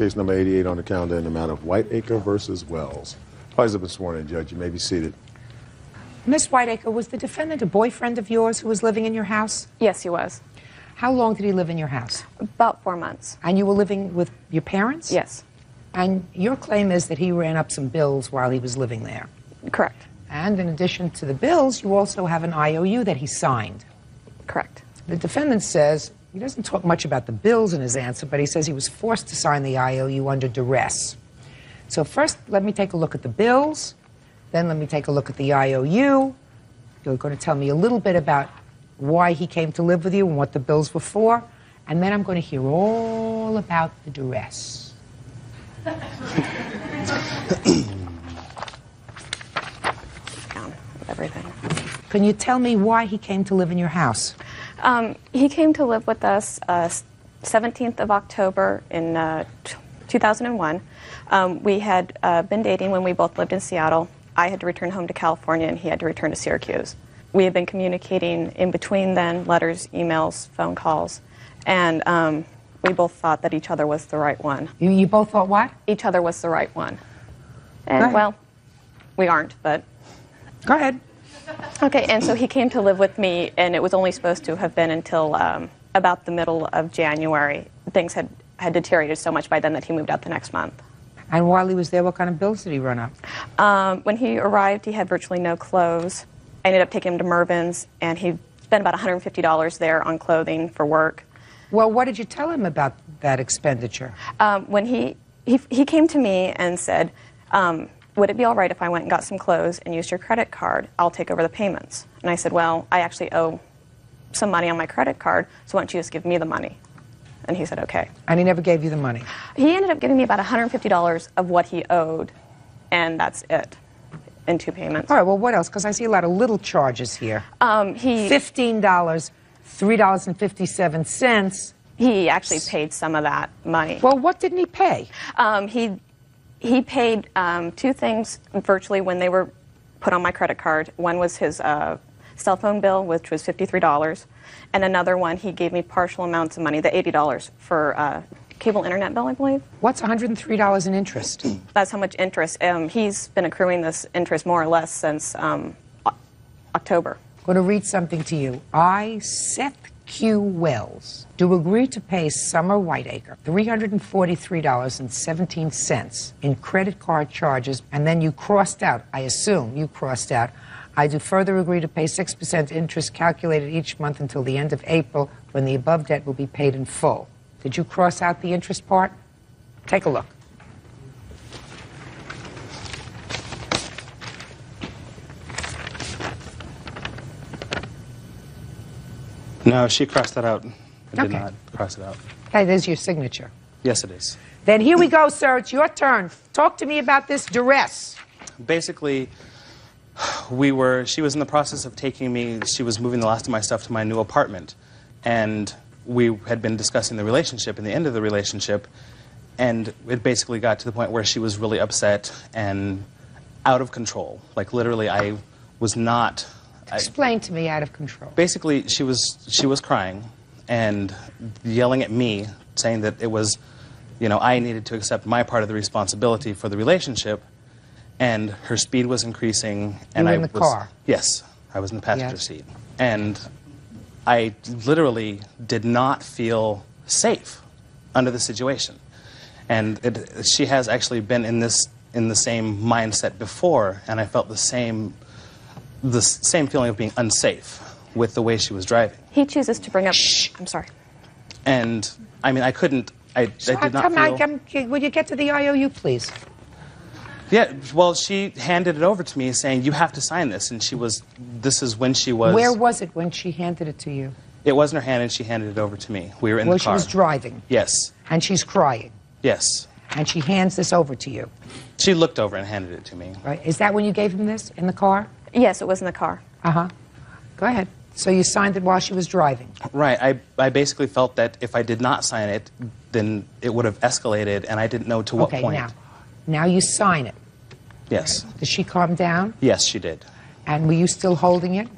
Case number 88 on the calendar in the matter of Whiteacre versus Wells. Parties have been sworn in, Judge. You may be seated. Miss Whiteacre, was the defendant a boyfriend of yours who was living in your house? Yes, he was. How long did he live in your house? About 4 months. And you were living with your parents? Yes. And your claim is that he ran up some bills while he was living there. Correct. And in addition to the bills, you also have an IOU that he signed. Correct. The defendant says, he doesn't talk much about the bills in his answer, but he says he was forced to sign the IOU under duress. So first, let me take a look at the bills. Then let me take a look at the IOU. You're going to tell me a little bit about why he came to live with you and what the bills were for. And then I'm going to hear all about the duress. Everything. Can you tell me why he came to live in your house? He came to live with us 17th of October in 2001. We had been dating when we both lived in Seattle. I had to return home to California, and he had to return to Syracuse. We had been communicating in between then, letters, emails, phone calls, and we both thought that each other was the right one. You both thought what? Each other was the right one. And, well, we aren't, but... Go ahead. Okay, and so he came to live with me, and it was only supposed to have been until about the middle of January. Things had deteriorated so much by then that he moved out the next month. And while he was there, what kind of bills did he run up? When he arrived, he had virtually no clothes. I ended up taking him to Mervyn's, and he spent about $150 there on clothing for work. Well, what did you tell him about that expenditure? When he came to me and said, would it be all right if I went and got some clothes and used your credit card? I'll take over the payments. And I said, well, I actually owe some money on my credit card, so why don't you just give me the money? And he said, okay. And he never gave you the money? He ended up giving me about $150 of what he owed, and that's it, in 2 payments. All right, well, what else? Because I see a lot of little charges here. $15, $3.57. He actually paid some of that money. Well, what didn't he pay? He paid 2 things virtually when they were put on my credit card. One was his cell phone bill, which was $53, and another one he gave me partial amounts of money, the $80 for cable internet bill, I believe. What's $103 in interest? That's how much interest. He's been accruing this interest more or less since October. I'm going to read something to you. I, Seth Q. Wells, do agree to pay Summer Whiteacre $343.17 in credit card charges, and then you crossed out, I assume you crossed out, I do further agree to pay 6% interest calculated each month until the end of April, when the above debt will be paid in full. Did you cross out the interest part? Take a look. No, she crossed that out. I did Okay. not cross it out. Hey, there's your signature. Yes, it is. Then here we go, sir. It's your turn. Talk to me about this duress. Basically, she was in the process of taking me, she was moving the last of my stuff to my new apartment. And we had been discussing the relationship and the end of the relationship. And it basically got to the point where she was really upset and out of control. Like, literally, I was not... Explain to me out of control. Basically, she was crying and yelling at me, saying that it was, you know, I needed to accept my part of the responsibility for the relationship, and her speed was increasing. And You were in the car? Yes, I was in the passenger Yes. seat. And I literally did not feel safe under the situation. And she has actually been in the same mindset before, and I felt the same feeling of being unsafe with the way she was driving. He chooses to bring up... Shh. I'm sorry. And, I mean, I couldn't... I did not feel... Will you get to the IOU, please? Yeah, well, she handed it over to me saying, you have to sign this. And this is when she was... Where was it when she handed it to you? It was in her hand, and she handed it over to me. We were in the car. Well, she was driving. Yes. And she's crying. Yes. And she hands this over to you. She looked over and handed it to me. Right. Is that when you gave him this, in the car? Yes, it was in the car. Uh-huh. Go ahead. So you signed it while she was driving? Right. I basically felt that if I did not sign it, then it would have escalated, and I didn't know to what point. Okay, now you sign it. Yes. Did she calm down? Yes, she did. And were you still holding it?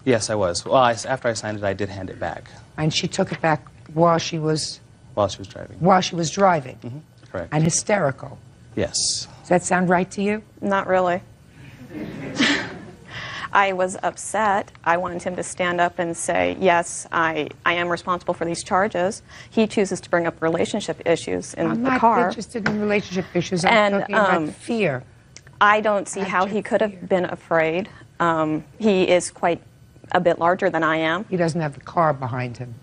Yes, I was. Well, after I signed it, I did hand it back. And she took it back while she was... While she was driving. While she was driving. Mm-hmm. Correct. And hysterical. Yes. Does that sound right to you? Not really. I was upset. I wanted him to stand up and say, yes, I am responsible for these charges. He chooses to bring up relationship issues in I'm the not car. interested in relationship issues. I'm And, talking about fear. I don't see how he could have been afraid. He is quite a bit larger than I am. He doesn't have the car behind him.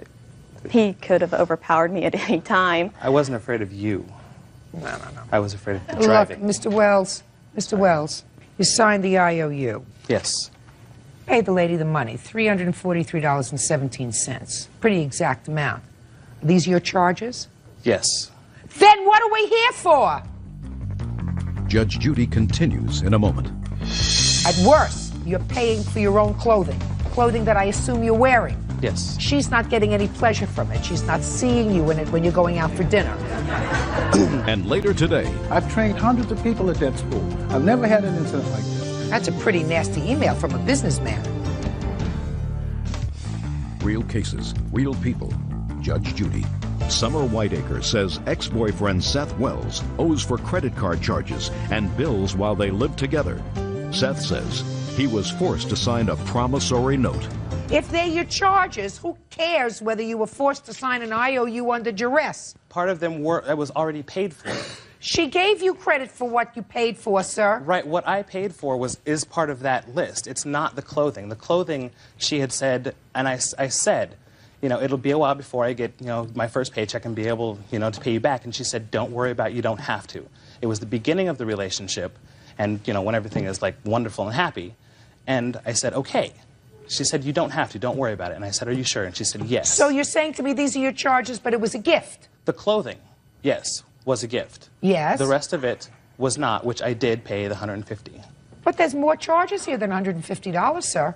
He could have overpowered me at any time. I wasn't afraid of you. No. I was afraid of the Look, driving. Mr. Wells, you signed the IOU. Yes. Pay the lady the money, $343.17. Pretty exact amount. Are these your charges? Yes. Then what are we here for? Judge Judy continues in a moment. At worst, you're paying for your own clothing that I assume you're wearing. Yes. She's not getting any pleasure from it. She's not seeing you in it when you're going out for dinner. And later today, I've trained hundreds of people at that school. I've never had an incident like this. That's a pretty nasty email from a businessman. real cases, real people. Judge Judy. Summer Whiteacre says ex-boyfriend Seth Wells owes for credit card charges and bills while they lived together. Seth says he was forced to sign a promissory note. If they're your charges, who cares whether you were forced to sign an IOU under duress? Part of them was already paid for. She gave you credit for what you paid for, sir. Right, what I paid for is part of that list. It's not the clothing. The clothing, she had said, and I said, you know, it'll be a while before I get, you know, my first paycheck and be able, you know, to pay you back. And she said, don't worry about it, you don't have to. It was the beginning of the relationship, and, you know, when everything is, like, wonderful and happy. And I said, okay. She said, you don't have to, don't worry about it. And I said, are you sure? And she said, yes. So you're saying to me these are your charges, but it was a gift? The clothing, yes, was a gift. Yes. The rest of it was not, which I did pay the $150. But there's more charges here than $150, sir.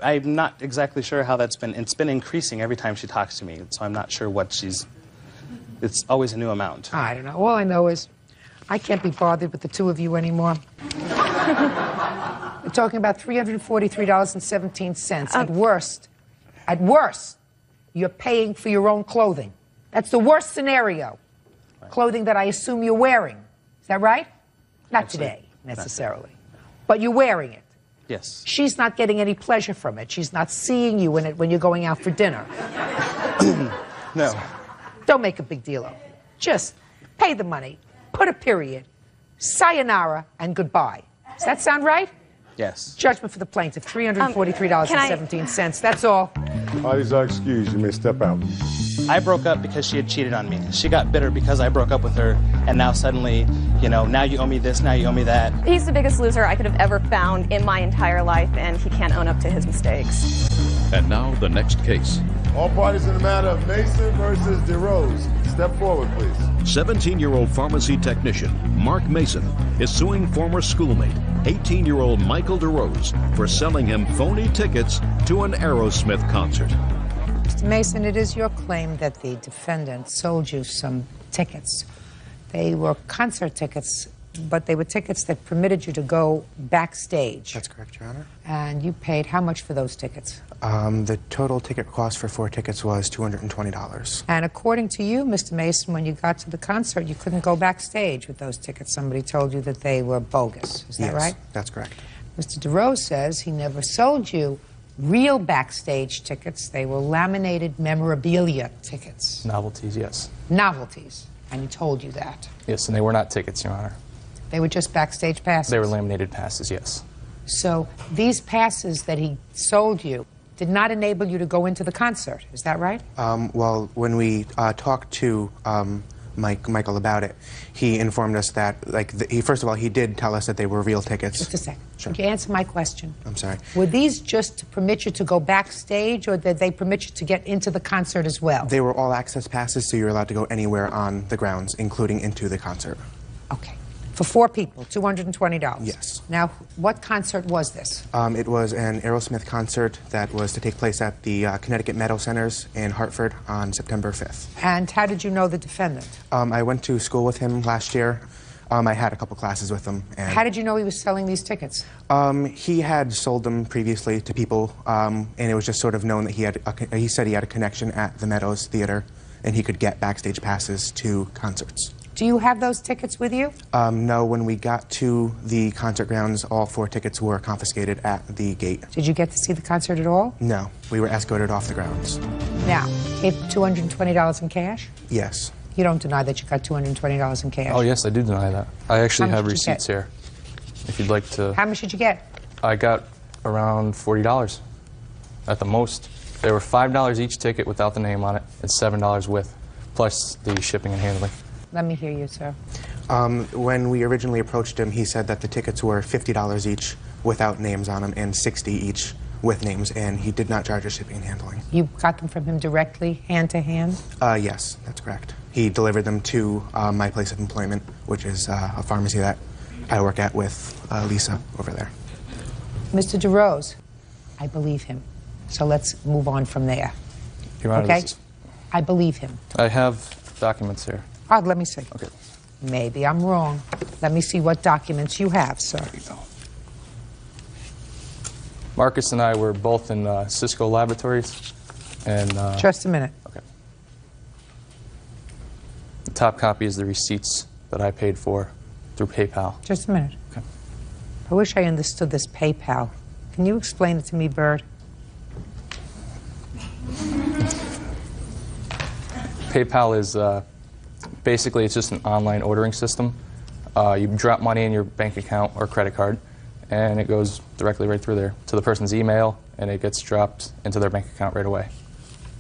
I'm not exactly sure how it's been increasing every time she talks to me, so I'm not sure what it's always a new amount. I don't know. All I know is I can't be bothered with the two of you anymore. We're talking about $343.17. At worst, you're paying for your own clothing. That's the worst scenario. Right. Clothing that I assume you're wearing. Is that right? Not Absolutely. Today, necessarily. But you're wearing it. Yes. She's not getting any pleasure from it. She's not seeing you in it when you're going out for dinner. No. Don't make a big deal of it. Just pay the money, put a period, sayonara, and goodbye. Does that sound right? Yes. Judgment for the plaintiff, $343.17. That's all. Parties are excused. You may step out. I broke up because she had cheated on me. She got bitter because I broke up with her, and now suddenly, you know, now you owe me this, now you owe me that. He's the biggest loser I could have ever found in my entire life, and he can't own up to his mistakes. And now the next case. All parties in the matter of Mason versus DeRose. Step forward, please. 17-year-old pharmacy technician Mark Mason is suing former schoolmate, 18-year-old Michael DeRose, for selling him phony tickets to an Aerosmith concert. Mr. Mason, it is your claim that the defendant sold you some tickets. They were concert tickets, but they were tickets that permitted you to go backstage. That's correct, Your Honor. And you paid how much for those tickets? The total ticket cost for 4 tickets was $220. And according to you, Mr. Mason, when you got to the concert, you couldn't go backstage with those tickets. Somebody told you that they were bogus. Is that right? That's correct. Mr. DeRose says he never sold you real backstage tickets. They were laminated memorabilia tickets. Novelties, yes. Novelties. And he told you that. Yes, and they were not tickets, Your Honor. They were just backstage passes. They were laminated passes, yes. So these passes that he sold you did not enable you to go into the concert. Is that right? Well, when we talked to Michael about it, he informed us that, first of all, he did tell us that they were real tickets. Just a second. Sure. Would you answer my question? I'm sorry. Were these just to permit you to go backstage, or did they permit you to get into the concert as well? They were all access passes, so you're allowed to go anywhere on the grounds, including into the concert. Okay. For 4 people, $220? Yes. Now, what concert was this? It was an Aerosmith concert that was to take place at the Connecticut Meadow Centers in Hartford on September 5th. And how did you know the defendant? I went to school with him last year. I had a couple classes with him. And how did you know he was selling these tickets? He had sold them previously to people, and it was just sort of known that he said he had a connection at the Meadows Theater, and he could get backstage passes to concerts. Do you have those tickets with you? No, when we got to the concert grounds, all 4 tickets were confiscated at the gate. Did you get to see the concert at all? No, we were escorted off the grounds. Now, gave $220 in cash? Yes. You don't deny that you got $220 in cash? Oh, yes, I do deny that. I actually How have much did you receipts get? here. If you'd like to. How much did you get? I got around $40 at the most. They were $5 each ticket without the name on it, and $7 with, plus the shipping and handling. Let me hear you, sir. When we originally approached him, he said that the tickets were $50 each without names on them and $60 each with names, and he did not charge us shipping and handling. You got them from him directly, hand to hand? Yes, that's correct. He delivered them to my place of employment, which is a pharmacy that I work at with Lisa over there. Mr. DeRose, I believe him. So let's move on from there. Your Honor, Okay? this is- I believe him. I have documents here. Oh, let me see. Okay. Maybe I'm wrong. Let me see what documents you have, sir. There you go. Marcus and I were both in Cisco Laboratories, and Just a minute. okay. The top copy is the receipts that I paid for through PayPal. Just a minute. Okay. I wish I understood this PayPal. Can you explain it to me, Bird? PayPal is basically it's just an online ordering system. You drop money in your bank account or credit card, and it goes directly right through there to the person's email, and it gets dropped into their bank account right away.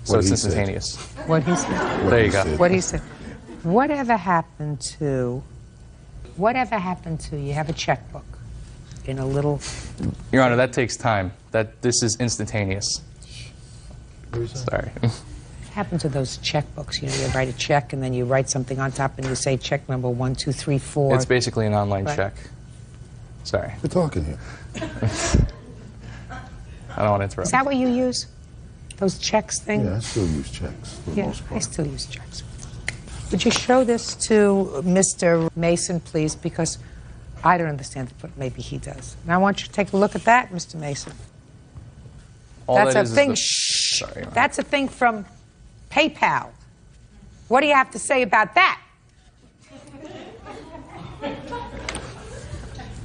So What it's he said. instantaneous. What he said. There you go. What he said. Whatever happened to you have a checkbook in a little. Your Honor, that takes time. This is instantaneous. Sorry. Happened to those checkbooks? You know, you write a check and then you write something on top and you say check number 1, 2, 3, 4. It's basically an online Right. check. Sorry. We're talking here. I don't want to interrupt. Is that what you use? Those checks thing? Yeah, I still use checks for the Yeah, most I part. still use checks. Would you show this to Mr. Mason, please? Because I don't understand it, but maybe he does. And I want you to take a look at that, Mr. Mason. All That's that a is thing. the- Shh. Sorry, Your Honor. That's a thing from PayPal. What do you have to say about that?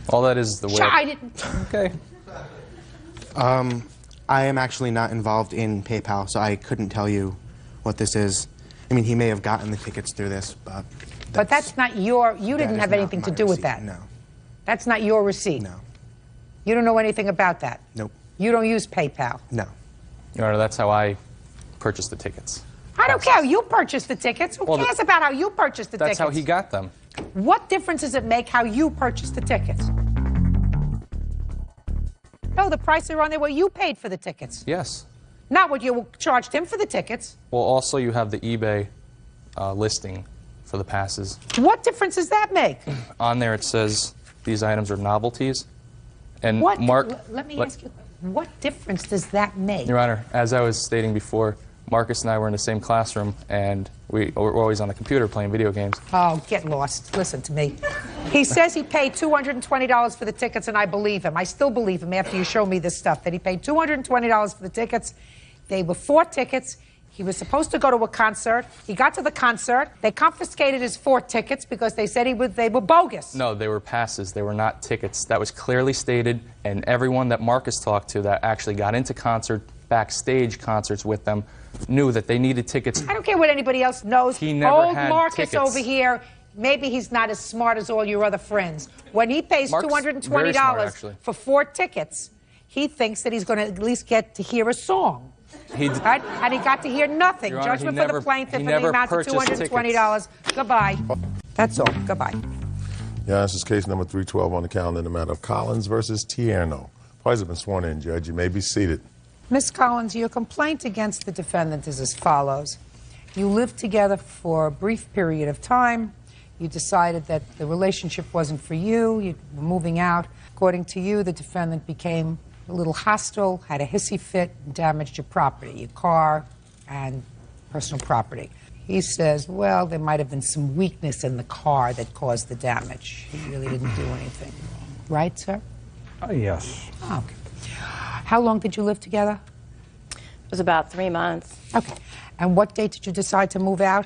All that is the way. I didn't. Okay. I am actually not involved in PayPal, so I couldn't tell you what this is. I mean, he may have gotten the tickets through this, but... But that's not your. You that didn't is have not anything to my do with receipt, that. No. That's not your receipt. No. You don't know anything about that. Nope. You don't use PayPal. No. Your Honor, that's how I purchased the tickets. I don't care. You purchased the tickets. Who Well, cares about how you purchased the That's tickets? how he got them. What difference does it make how you purchased the tickets? No, the prices are on there what you paid for the tickets, Yes. not what you charged him for the tickets. Well, also you have the eBay listing for the passes. What difference does that make? On there it says these items are novelties. And What? Mark, Let me ask you, what difference does that make? Your Honor, as I was stating before, Marcus and I were in the same classroom, and we were always on the computer playing video games. Oh, get lost. Listen to me. He says he paid $220 for the tickets, and I believe him. I still believe him after you show me this stuff, that he paid $220 for the tickets. They were 4 tickets. He was supposed to go to a concert. He got to the concert. They confiscated his 4 tickets because they said they were bogus. No, they were passes. They were not tickets. That was clearly stated, and everyone that Marcus talked to that actually got into backstage concerts with them knew that they needed tickets. I don't care what anybody else knows. He never Old had Marcus tickets. over here, maybe he's not as smart as all your other friends. When he pays Mark's very $220 smart, actually. for 4 tickets, he thinks that he's going to at least get to hear a song. Right? And he got to hear nothing. Your Honor, Judgment he for the never- plaintiff he in the never amount of purchased $220. Goodbye. That's all. Goodbye. Yeah, this is case number 312 on the calendar in the matter of Collins versus Tierno. Parties have been sworn in, Judge. You may be seated. Ms. Collins, your complaint against the defendant is as follows. You lived together for a brief period of time. You decided that the relationship wasn't for you. You were moving out. According to you, the defendant became a little hostile, had a hissy fit, and damaged your property, your car and personal property. He says, well, there might have been some weakness in the car that caused the damage. He really didn't do anything. Right, sir? Yes. Okay. How long did you live together? It was about 3 months. Okay. And what date did you decide to move out?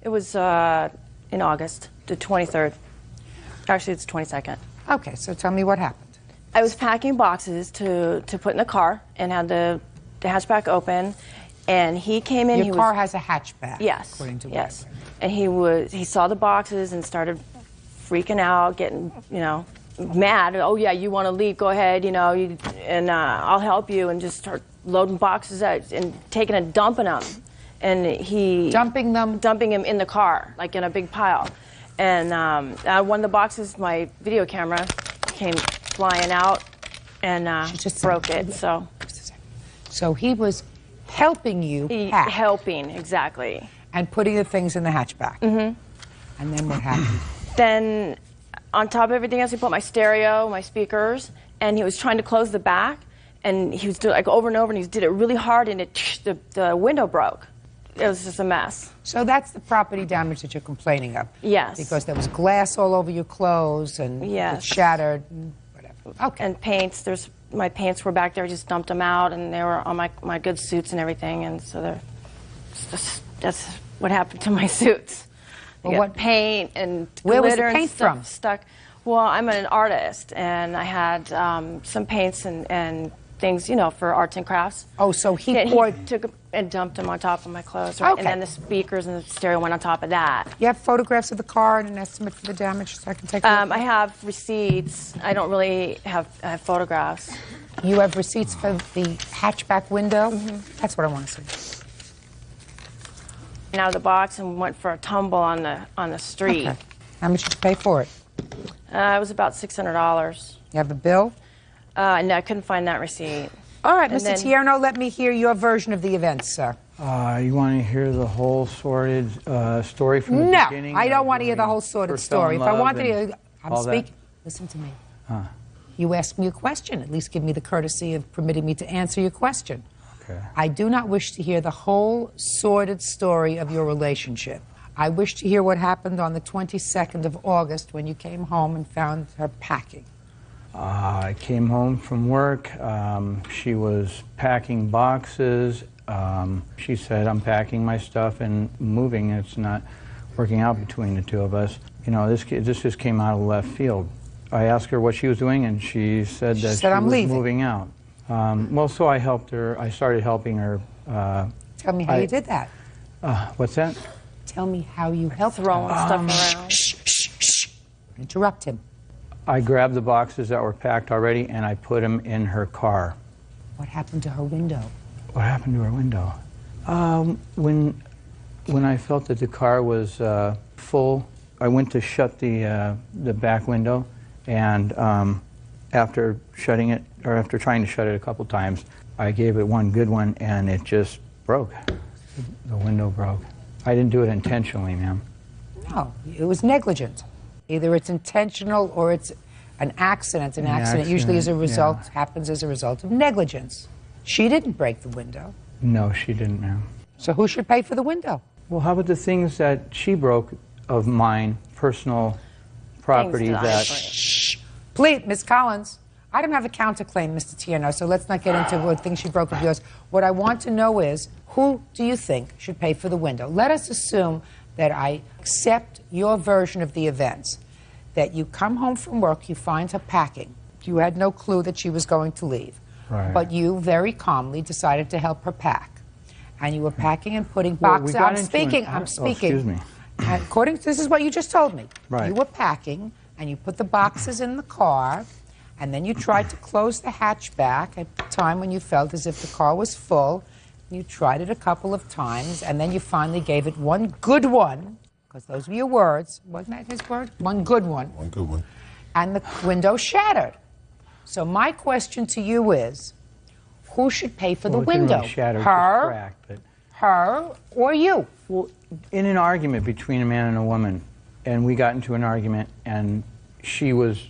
It was in August, the 23rd. Actually, it's 22nd. Okay, so tell me what happened. I was packing boxes to put in the car and had the hatchback open, and he came in. Your car has a hatchback. Yes. According to yes. And he saw the boxes and started freaking out, getting mad. Oh yeah, you want to leave? Go ahead, and I'll help you, and just start loading boxes out and taking and dumping them. And he dumping them in the car, like in a big pile. And one of the boxes, my video camera came flying out and broke it. So he was helping you pack. Helping, exactly. And putting the things in the hatchback. Mm-hmm. And then what happened? Then, on top of everything else, he put my stereo, my speakers, and he was trying to close the back, and he was doing like over and over, and he did it really hard, and the window broke. It was just a mess. So that's the property damage that you're complaining of? Yes. Because there was glass all over your clothes, and it shattered, and whatever. Okay. And paints, my paints were back there, I just dumped them out, and they were on my good suits and everything, and so that's what happened to my suits. Well, what paint and where glitter was the paint and stuff from? Stuck. Well, I'm an artist, and I had some paints and things, for arts and crafts. Oh, so he took and dumped them on top of my clothes, right? Okay. And then the speakers and the stereo went on top of that. You have photographs of the car and an estimate for the damage, so I can take a look? I have receipts. I don't really have photographs. You have receipts for the hatchback window? Mm-hmm. That's what I want to see. Out of the box and went for a tumble on the street. Okay. How much did you pay for it? It was about $600. You have a bill? No, I couldn't find that receipt. All right, Mr. Tierno, let me hear your version of the events, sir. You want to hear the whole sordid story from the beginning? No, I don't want to hear the whole sordid story. If I wanted to hear, I'm speaking. Listen to me. You asked me a question. At least give me the courtesy of permitting me to answer your question. Okay. I do not wish to hear the whole sordid story of your relationship. I wish to hear what happened on the 22nd of August when you came home and found her packing. I came home from work. She was packing boxes. She said, I'm packing my stuff and moving. It's not working out between the two of us. This just came out of left field. I asked her what she was doing, and she said that she was moving out. Well, so I helped her. I started helping her. Tell me how you did that. What's that? Tell me how you helped throwing stuff around. Shh. Interrupt him. I grabbed the boxes that were packed already, and I put them in her car. What happened to her window? What happened to her window? When I felt that the car was full, I went to shut the back window, and after shutting it, or after trying to shut it a couple times, I gave it one good one, and it just broke. The window broke. I didn't do it intentionally, ma'am. No, it was negligent. Either it's intentional or it's an accident. An accident usually happens as a result of negligence. She didn't break the window. No, she didn't, ma'am. So who should pay for the window? Well, how about the things that she broke of mine, personal property that... Shh. Please, Ms. Collins, I don't have a counterclaim, Mr. Tierno, so let's not get into what things she broke of yours. What I want to know is, who do you think should pay for the window? Let us assume that I accept your version of the events, that you come home from work, you find her packing. You had no clue that she was going to leave. Right. But you very calmly decided to help her pack. And you were packing and putting boxes. I'm speaking. Oh, excuse me. According to this is what you just told me. Right. You were packing and you put the boxes in the car, and then you tried to close the hatchback at the time when you felt as if the car was full. You tried it a couple of times, and then you finally gave it one good one, because those were your words. Wasn't that his word? One good one. One good one. And the window shattered. So my question to you is, who should pay for the window? Really shattered, her, cracked, but... her, or you? Well, in an argument between a man and a woman, and we got into an argument, and she was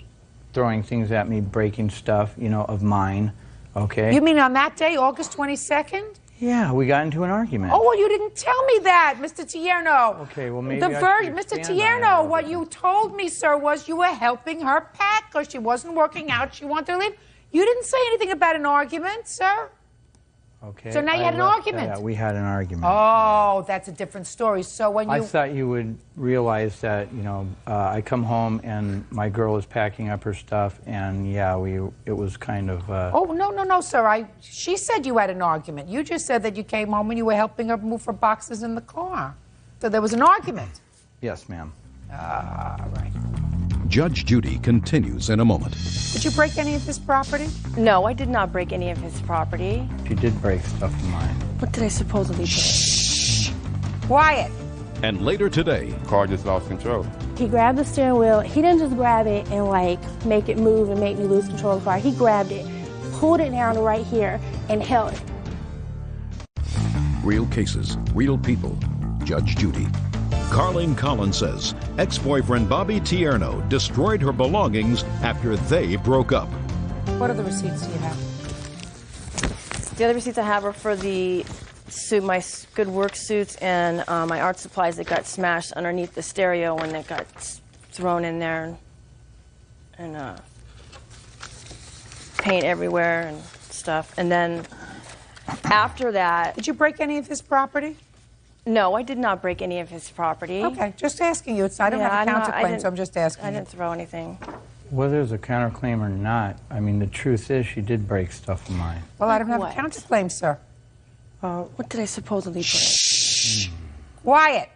throwing things at me, breaking stuff, of mine, okay? You mean on that day, August 22nd? Yeah, we got into an argument. Oh, well, you didn't tell me that, Mr. Tierno. Okay, well, maybe Mr. Tierno, what you told me, sir, was you were helping her pack because she wasn't working out. She wanted to leave. You didn't say anything about an argument, sir. Okay. So now you had an argument. Yeah, we had an argument. Oh, that's a different story. So when you... I thought you would realize that, I come home and my girl is packing up her stuff, and yeah, it was kind of... Oh, no, sir. She said you had an argument. You just said that you came home and you were helping her move her boxes in the car. So there was an argument. Yes, ma'am. Right. Judge Judy continues in a moment. Did you break any of his property? No, I did not break any of his property. She did break stuff of mine. What did I supposedly do? Quiet. And later today, Car just lost control. He grabbed the steering wheel. He didn't just grab it and make it move and make me lose control of the car. He grabbed it, pulled it down right here, and held it. real cases, real people. Judge Judy. Carlene Collins says ex-boyfriend Bobby Tierno destroyed her belongings after they broke up. What other receipts do you have? The other receipts I have are for the suit, my good work suits, and my art supplies that got smashed underneath the stereo when it got thrown in there, and paint everywhere and stuff. And then after that... Did you break any of his property? No, I did not break any of his property. Okay, just asking you. I don't have a counterclaim, so I'm just asking I you. didn't throw anything. Whether it's a counterclaim or not, I mean, the truth is she did break stuff of mine. Well, I don't have What? a counterclaim, sir. What did I supposedly break? Shh. Quiet.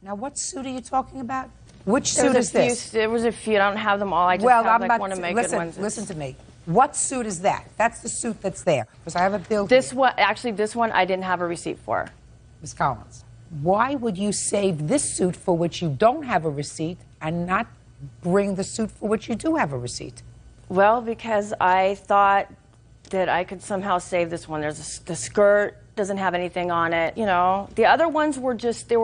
Now, what suit are you talking about? Which suit is this? There was a few. I don't have them all. I just Well, have I'm like about one of to my good listen. ones. Listen to me. What suit is that? That's the suit that's there. Because I have a bill. This here. one, actually, this one I didn't have a receipt for. Ms. Collins, why would you save this suit for which you don't have a receipt and not bring the suit for which you do have a receipt? Well, because I thought that I could somehow save this one. There's the skirt doesn't have anything on it. You know, the other ones were just it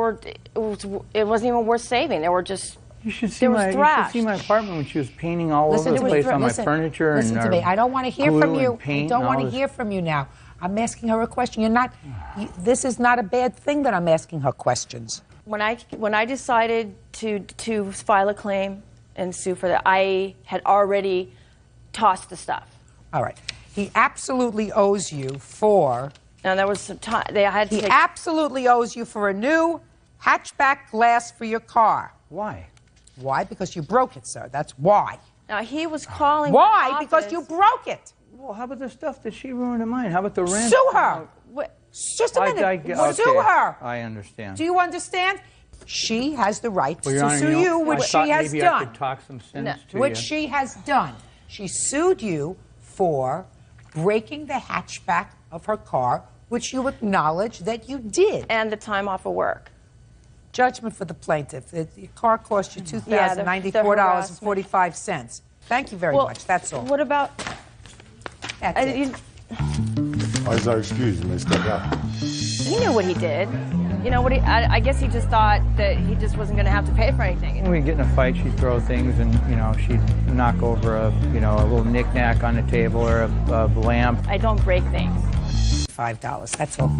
wasn't even worth saving. They were just. You should see There was my. You thrash. should see my apartment when she was painting all Listen over to the me. place on Listen, my furniture listen and to me. I don't want to hear glue from you. and paint I don't and want all to this. hear from you now. I'm asking her a question. You're not. This is not a bad thing that I'm asking her questions. When I decided to file a claim and sue for that, I had already tossed the stuff. All right. He absolutely owes you for. Now there was some time they had to. He take, absolutely owes you for a new hatchback glass for your car. Why? Why? Because you broke it, sir. That's why. now he was calling. Why? my Because office. you broke it. Well, how about the stuff that she ruined of mine? How about the rent? Sue her. What? Just a minute. Sue okay, her. I understand. Do you understand? She has the right Well, Your to Honor, sue you, I which thought she has maybe I done. could talk some sense No. to Which you. she has done. She sued you for breaking the hatchback of her car, which you acknowledge that you did. And the time off of work. Judgment for the plaintiff. The car cost you Yeah, the $2,094.45. Thank you very much. That's all. What about? That's I, it. you, Why is our excuse? You may step out. he knew what he did. You know what? I guess he just thought that he just wasn't going to have to pay for anything. When we get in a fight, she'd throw things, and she'd knock over a little knick-knack on the table or a lamp. I don't break things. $5. That's all.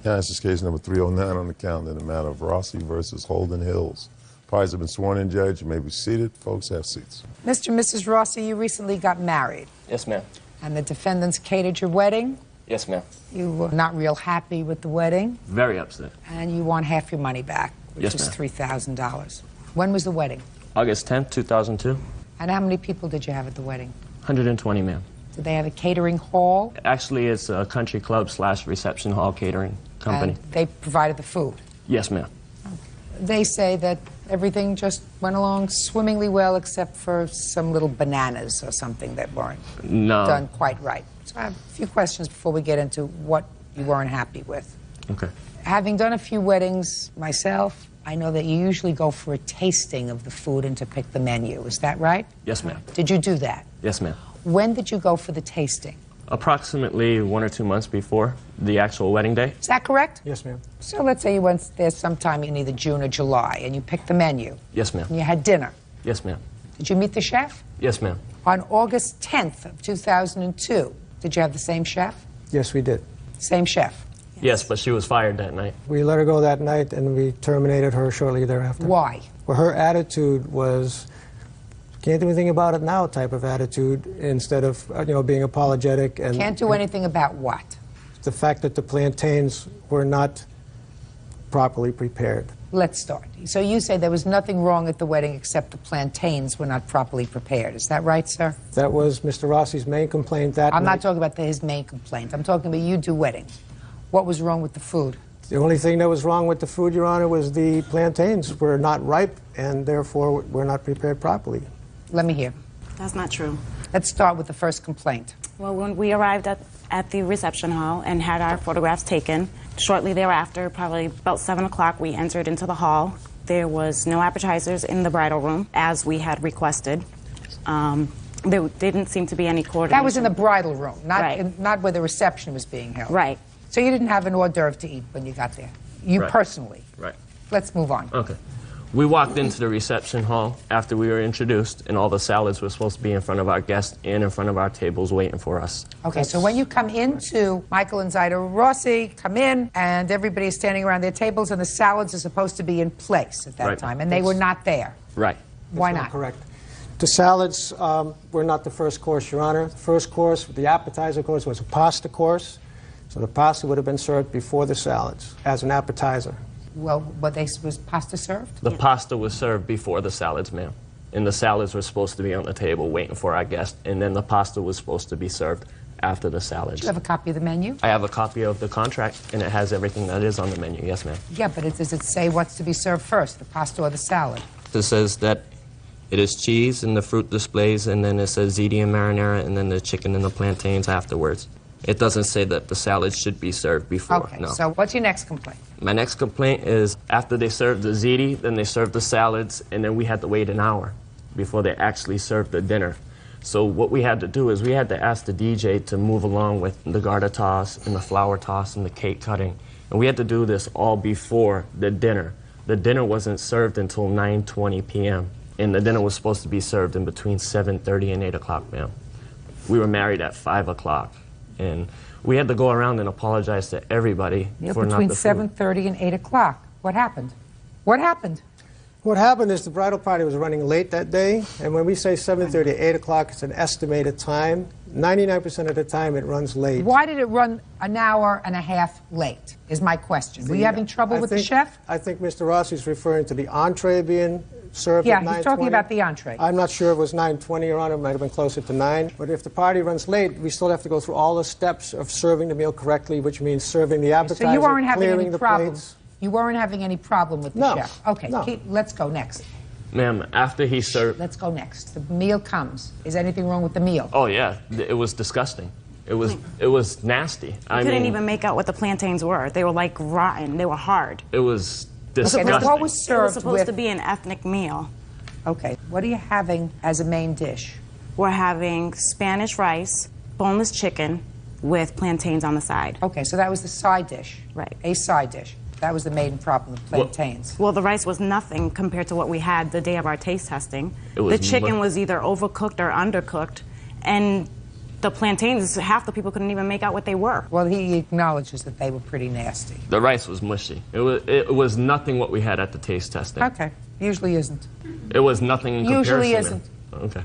Yeah, this is case number 309 on the calendar in the matter of Rossi versus Holden Hills. Parties have been sworn in, Judge. You may be seated. Folks, have seats. Mr. and Mrs. Rossi, you recently got married, Yes, ma'am. and the defendants catered your wedding. Yes, ma'am. You were not real happy with the wedding, Very upset. and you want half your money back, which Yes, is ma'am. $3,000. When was the wedding? August 10th, 2002. And how many people did you have at the wedding? 120, ma'am. Did they have a catering hall? Actually, it's a country club / reception hall catering company. And they provided the food. Yes, ma'am. They say that everything just went along swimmingly well, except for some little bananas or something that weren't No. done quite right. So I have a few questions before we get into what you weren't happy with. Okay. Having done a few weddings myself, I know that you usually go for a tasting of the food and to pick the menu. Is that right? Yes, ma'am. Did you do that? Yes, ma'am. When did you go for the tasting? Approximately 1 or 2 months before the actual wedding day. Is that correct? Yes, ma'am. So let's say you went there sometime in either June or July and you picked the menu Yes, ma'am. and you had dinner. Yes, ma'am. Did you meet the chef? Yes, ma'am. On August 10th of 2002, did you have the same chef? Yes, we did. Same chef. Yes, but she was fired that night. We let her go that night, and we terminated her shortly thereafter. Why? Well, her attitude was can't do anything about it now type of attitude instead of, being apologetic. And Can't do anything about what? the fact that the plantains were not properly prepared. Let's start. So you say there was nothing wrong at the wedding except the plantains were not properly prepared. Is that right, sir? That was Mr. Rossi's main complaint that I'm night. not talking about his main complaint. I'm talking about you two weddings. What was wrong with the food? The only thing that was wrong with the food, Your Honor, was the plantains were not ripe and therefore were not prepared properly. Let me hear. That's not true. Let's start with the first complaint. Well, when we arrived at the reception hall and had our photographs taken, shortly thereafter, probably about 7 o'clock, we entered into the hall. There was no appetizers in the bridal room, as we had requested. There didn't seem to be any coordination. That was in the bridal room, not, Right. not where the reception was being held. Right. So you didn't have an hors d'oeuvre to eat when you got there? You Right. personally? Right. Let's move on. Okay. We walked into the reception hall after we were introduced, and all the salads were supposed to be in front of our guests and in front of our tables waiting for us. Okay, so when you come into Michael and Zyda Rossi, come in, and everybody is standing around their tables, and the salads are supposed to be in place at that Right. time, and they were not there. Right. Why That's not? correct. The salads were not the first course, Your Honor. The first course, the appetizer course, was a pasta course. So the pasta would have been served before the salads as an appetizer. Well, was pasta served? The pasta was served before the salads, ma'am. And the salads were supposed to be on the table waiting for our guests, and then the pasta was supposed to be served after the salads. Do you have a copy of the menu? I have a copy of the contract, and it has everything that is on the menu. Yes, ma'am. Yeah, but does it say what's to be served first, the pasta or the salad? It says that it is cheese and the fruit displays, and then it says ziti and marinara, and then the chicken and the plantains afterwards. It doesn't say that the salad should be served before. Okay, no. so what's your next complaint? My next complaint is after they served the ziti, then they served the salads, and then we had to wait an hour before they actually served the dinner. So what we had to do is we had to ask the DJ to move along with the garter toss and the flower toss and the cake cutting. And we had to do this all before the dinner. The dinner wasn't served until 9:20 p.m. And the dinner was supposed to be served in between 7:30 and 8 o'clock, ma'am. We were married at 5 o'clock. And we had to go around and apologize to everybody for not Between the food. 7:30 and 8 o'clock. What happened? What happened? What happened is the bridal party was running late that day, and when we say 7:30 to 8 o'clock, it's an estimated time. 99% of the time it runs late. Why did it run an hour and a half late, is my question. Were you having trouble with the chef? I think Mr. Rossi's referring to the entree being served Yeah, at 9:20. he's talking about the entree. I'm not sure if it was 9:20, Your Honor. It might have been closer to 9. But if the party runs late, we still have to go through all the steps of serving the meal correctly, which means serving the appetizer, So you weren't having clearing any the problem. plates. You weren't having any problem with the No, chef. Okay, no. let's go next. Ma'am, after he served... Let's go next. The meal comes. Is anything wrong with the meal? Oh, yeah. It was disgusting. It was nasty. I couldn't even make out what the plantains were. They were like rotten. They were hard. It was disgusting. Okay, now what was It was served supposed with... to be an ethnic meal. Okay, what are you having as a main dish? We're having Spanish rice, boneless chicken with plantains on the side. Okay, so that was the side dish. Right. A side dish. That was the main problem, the plantains. Well, the rice was nothing compared to what we had the day of our taste testing. It was The chicken was either overcooked or undercooked, and the plantains, half the people couldn't even make out what they were. Well, he acknowledges that they were pretty nasty. The rice was mushy. It was nothing what we had at the taste testing. Okay, usually isn't. It was nothing in comparison. Usually ma'am. isn't. Okay.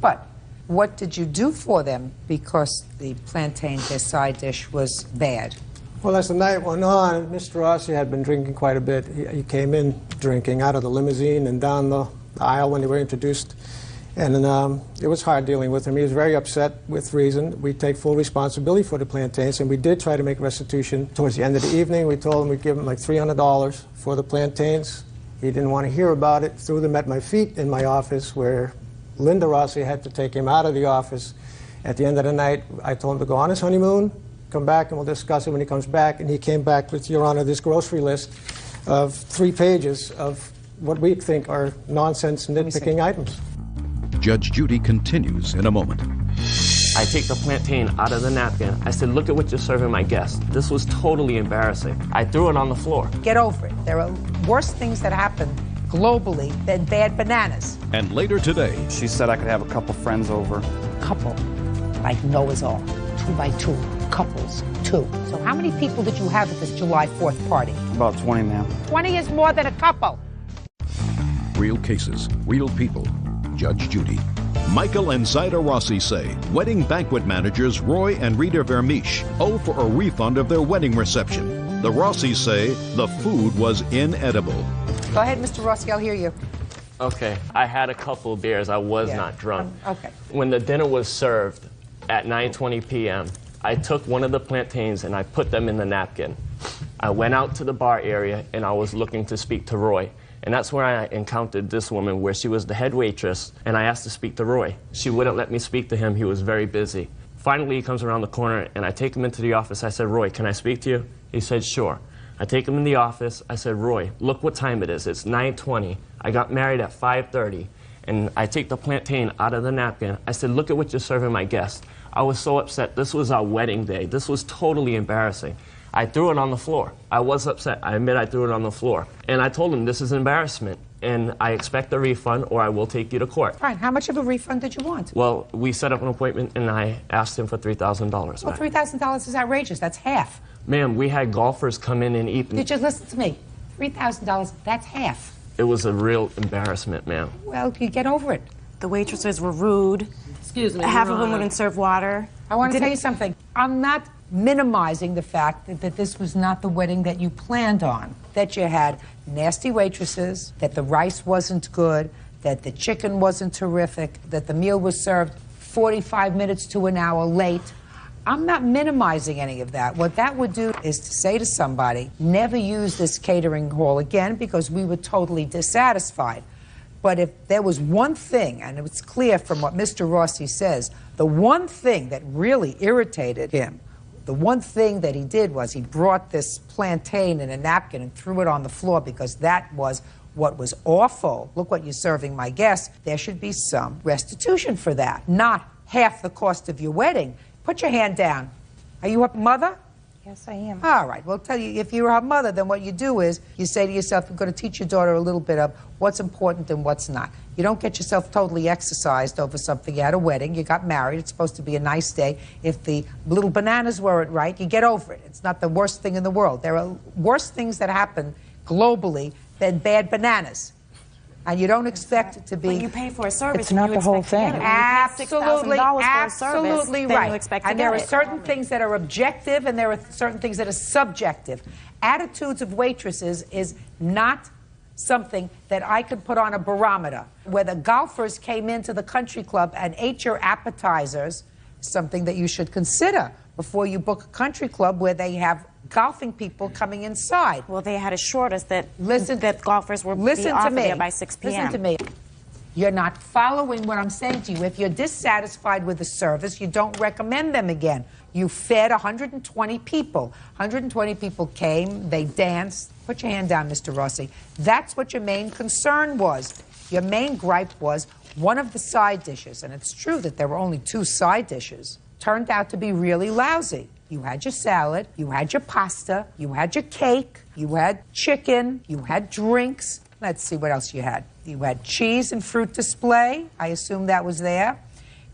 But what did you do for them because the plantain, their side dish, was bad? Well, as the night went on, Mr. Rossi had been drinking quite a bit. He came in drinking out of the limousine and down the aisle when they were introduced. And it was hard dealing with him. He was very upset with reason. We take full responsibility for the plantains, and we did try to make restitution. Towards the end of the evening, we told him we'd give him like $300 for the plantains. He didn't want to hear about it. Threw them at my feet in my office, where Linda Rossi had to take him out of the office. At the end of the night, I told him to go on his honeymoon, come back, and we'll discuss it when he comes back. And he came back with, Your Honor, this grocery list of 3 pages of what we think are nonsense nitpicking items. Judge Judy continues in a moment. I take the plantain out of the napkin. I said, look at what you're serving my guests. This was totally embarrassing. I threw it on the floor. Get over it. There are worse things that happen globally than bad bananas. And later today, she said I could have a couple friends over. Couple, like Noah's Ark, 2 by 2, couples, 2. So how many people did you have at this July 4th party? About 20, ma'am. 20 is more than a couple. real cases, real people. Judge Judy. Michael and Zaida Rossi say wedding banquet managers Roy and Rita Vermeesh owe for a refund of their wedding reception. The Rossis say the food was inedible. Go ahead, Mr. Rossi, I'll hear you. Okay, I had a couple of beers. I was not drunk. Okay. When the dinner was served at 9:20 p.m., I took one of the plantains and I put them in the napkin. I went out to the bar area and I was looking to speak to Roy. And that's where I encountered this woman where she was the head waitress, and I asked to speak to Roy. She wouldn't let me speak to him. He was very busy. Finally, he comes around the corner, and I take him into the office. I said, Roy, can I speak to you? He said, sure. I take him in the office. I said, Roy, look what time it is. It's 9:20. I got married at 5:30. And I take the plantain out of the napkin. I said, look at what you're serving my guests. I was so upset. This was our wedding day. This was totally embarrassing. I threw it on the floor. I was upset. I admit I threw it on the floor. And I told him, this is embarrassment, and I expect a refund or I will take you to court. Fine. How much of a refund did you want? Well, we set up an appointment, and I asked him for $3,000. Well, $3,000 is outrageous. That's half. Ma'am, we had golfers come in and eat. Did you listen to me? $3,000, that's half. It was a real embarrassment, ma'am. Well, you get over it. The waitresses were rude. Excuse me, Half Your of them Honor. wouldn't serve water. I want to tell you something. I'm not minimizing the fact that this was not the wedding that you planned on, that you had nasty waitresses, that the rice wasn't good, that the chicken wasn't terrific, that the meal was served 45 minutes to an hour late. I'm not minimizing any of that. What that would do is to say to somebody, never use this catering hall again because we were totally dissatisfied. But if there was one thing, and it's clear from what Mr. Rossi says, the one thing that really irritated him, the one thing that he did was he brought this plantain in a napkin and threw it on the floor because that was what was awful. Look what you're serving my guests. There should be some restitution for that, not half the cost of your wedding. Put your hand down. Are you her mother? Yes, I am. All right. Well, tell you, if you're her mother, then what you do is you say to yourself, I'm going to teach your daughter a little bit of what's important and what's not. You don't get yourself totally exercised over something. You had a wedding. You got married. It's supposed to be a nice day. If the little bananas weren't right, you get over it. It's not the worst thing in the world. There are worse things that happen globally than bad bananas. And you don't expect it to be... When you pay for a service, It's not the whole thing. Absolutely, absolutely right. You expect to and there get are it. certain things that are objective and there are certain things that are subjective. Attitudes of waitresses is not something that I could put on a barometer. Whether golfers came into the country club and ate your appetizers, something that you should consider before you book a country club where they have golfing people coming inside. Well, they had assured us that golfers were there by 6 p.m. Listen to me. You're not following what I'm saying to you. If you're dissatisfied with the service, you don't recommend them again. You fed 120 people. 120 people came, they danced. Put your hand down, Mr. Rossi. That's what your main concern was. Your main gripe was one of the side dishes, and it's true that there were only 2 side dishes, turned out to be really lousy. You had your salad, you had your pasta, you had your cake, you had chicken, you had drinks. Let's see what else you had. You had cheese and fruit display. I assume that was there.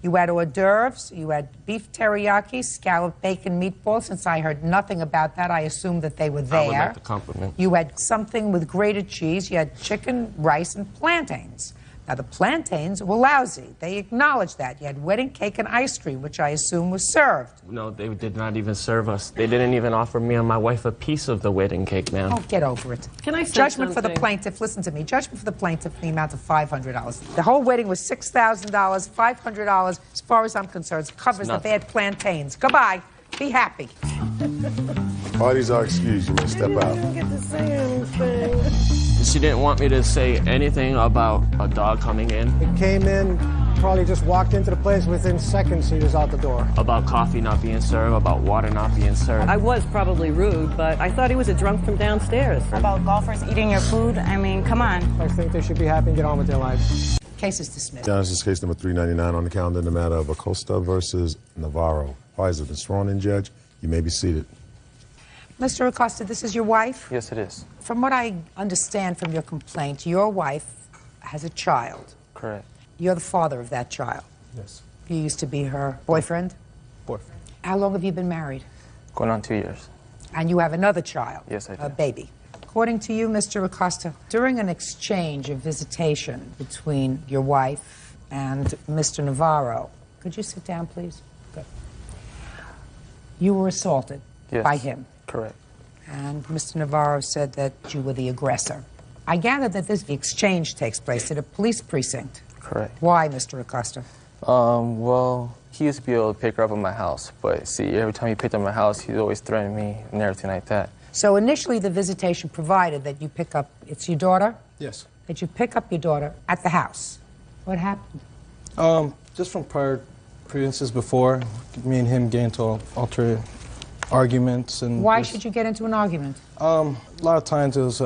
You had hors d'oeuvres. You had beef teriyaki, scalloped bacon meatballs. Since I heard nothing about that, I assumed that they were there. I would like to compliment. You had something with grated cheese. You had chicken, rice, and plantains. Now, the plantains were lousy. They acknowledged that. You had wedding cake and ice cream, which I assume was served. No, they did not even serve us. They didn't even offer me and my wife a piece of the wedding cake, ma'am. Oh, get over it. Can I say Judgment for the something? plaintiff, listen to me. Judgment for the plaintiff in the amount of $500. The whole wedding was $6,000, $500. As far as I'm concerned, it covers the bad plantains. Goodbye. Be happy. Parties are excused. You may step out. She didn't want me to say anything about a dog coming in, He came in, probably just walked into the place. Within seconds, he was out the door. about coffee not being served, about water not being served. I was probably rude, but I thought he was a drunk from downstairs. About golfers eating your food, I mean, come on. I think they should be happy and get on with their lives. Case is dismissed. Now, this is case number 399 on the calendar in the matter of Acosta versus Navarro. Parties have been sworn in, Judge. You may be seated. Mr. Acosta, this is your wife? Yes, it is. From what I understand from your complaint, your wife has a child. Correct. You're the father of that child. Yes. You used to be her boyfriend? Boyfriend. How long have you been married? Going on 2 years. And you have another child? Yes, I do. A baby. According to you, Mr. Acosta, during an exchange of visitation between your wife and Mr. Navarro. Could you sit down, please? Good. You were assaulted by him. Correct. And Mr. Navarro said that you were the aggressor. I gather that this exchange takes place at a police precinct. Correct. Why, Mr. Acosta? Well, he used to be able to pick her up at my house, but see, every time he picked up at my house, he'd always threaten me and everything like that. So initially the visitation provided that you pick up, it's your daughter? Yes. That you pick up your daughter at the house. What happened? Just from prior experiences before, me and him get into altered arguments. And why should you get into an argument? A lot of times it was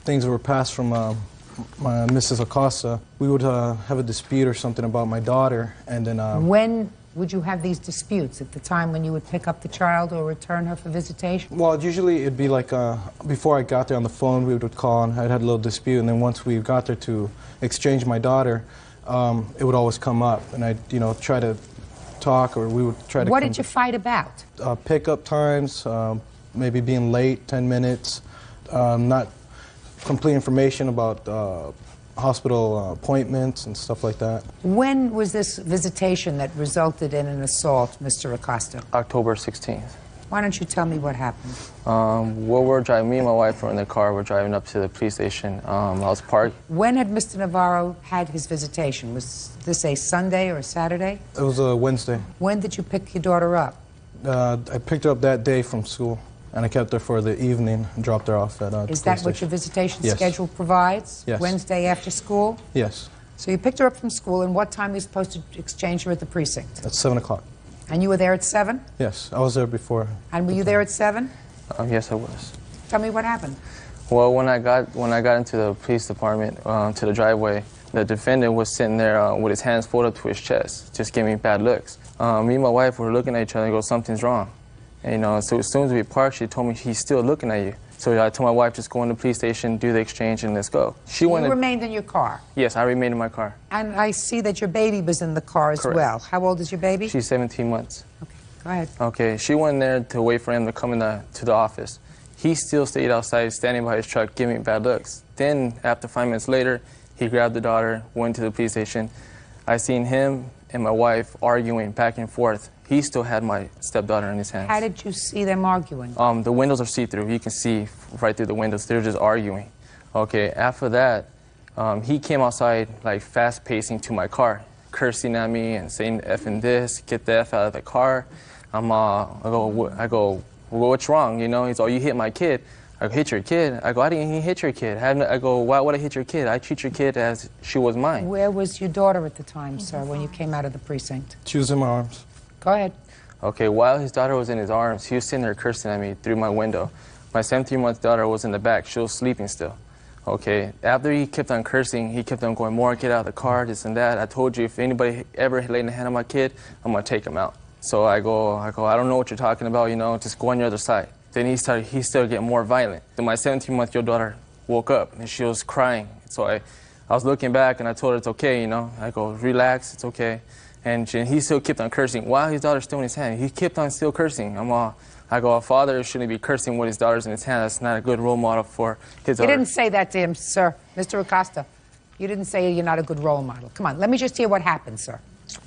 things that were passed from my Mrs. Acosta. We would have a dispute or something about my daughter, and then... when would you have these disputes? At the time when you would pick up the child or return her for visitation? Well, usually it'd be like before I got there on the phone, we would call and I'd had a little dispute, and then once we got there to exchange my daughter, it would always come up, and I'd, try to talk, or we would try to... What did you fight about? Pickup times, maybe being late, 10 minutes, not complete information about hospital appointments and stuff like that. When was this visitation that resulted in an assault, Mr. Acosta? October 16th. Why don't you tell me what happened? Well, we're driving, me and my wife were in the car, we're driving up to the police station. I was parked. When had Mr. Navarro had his visitation? Was this a Sunday or a Saturday? It was a Wednesday. When did you pick your daughter up? I picked her up that day from school, and I kept her for the evening and dropped her off at Is that what your visitation Yes. schedule provides? Yes. Wednesday after school? Yes. So you picked her up from school, and what time were you supposed to exchange her at the precinct? At 7 o'clock. And you were there at 7? Yes, I was there before. And were you there at 7? Yes, I was. Tell me what happened. Well, when I got into the police department, to the driveway, the defendant was sitting there with his hands folded to his chest, just giving me bad looks. Me and my wife were looking at each other and go, something's wrong. And, so as soon as we parked, she told me, he's still looking at you. So I told my wife, just go in the police station, do the exchange, and let's go. You remained in your car? Yes, I remained in my car. And I see that your baby was in the car as Correct. well. How old is your baby? She's 17 months. Okay, go ahead. Okay, she went in there to wait for him to come to the office. He still stayed outside, standing by his truck, giving me bad looks. Then, after 5 minutes later, he grabbed the daughter, went to the police station. I seen him and my wife arguing back and forth. He still had my stepdaughter in his hands. How did you see them arguing? The windows are see-through. You can see right through the windows. They're just arguing. Okay, after that, he came outside, like, fast-pacing to my car, cursing at me and saying effing this, get the F out of the car. I go, well, what's wrong? He's, oh, you hit my kid. I go, hit your kid? I go, I didn't even hit your kid. I go, why would I hit your kid? I treat your kid as she was mine. Where was your daughter at the time, sir, when you came out of the precinct? She was in my arms. Go ahead. Okay, while his daughter was in his arms, he was sitting there cursing at me through my window. My 17-month daughter was in the back. She was sleeping still. Okay, after he kept on cursing, he kept on going, more, get out of the car, this and that. I told you, if anybody ever laid a hand on my kid, I'm going to take him out. So I go, I don't know what you're talking about, just go on your other side. Then he started getting more violent. Then my 17-month-old daughter woke up, and she was crying. So I was looking back, and I told her it's okay, I go, relax, it's okay. And he still kept on cursing. While his daughter's still in his hand, he kept on still cursing. I go, a father shouldn't be cursing with his daughter's in his hand. That's not a good role model for his daughter. You didn't say that to him, sir. Mr. Acosta, you didn't say you're not a good role model. Come on, let me just hear what happened, sir.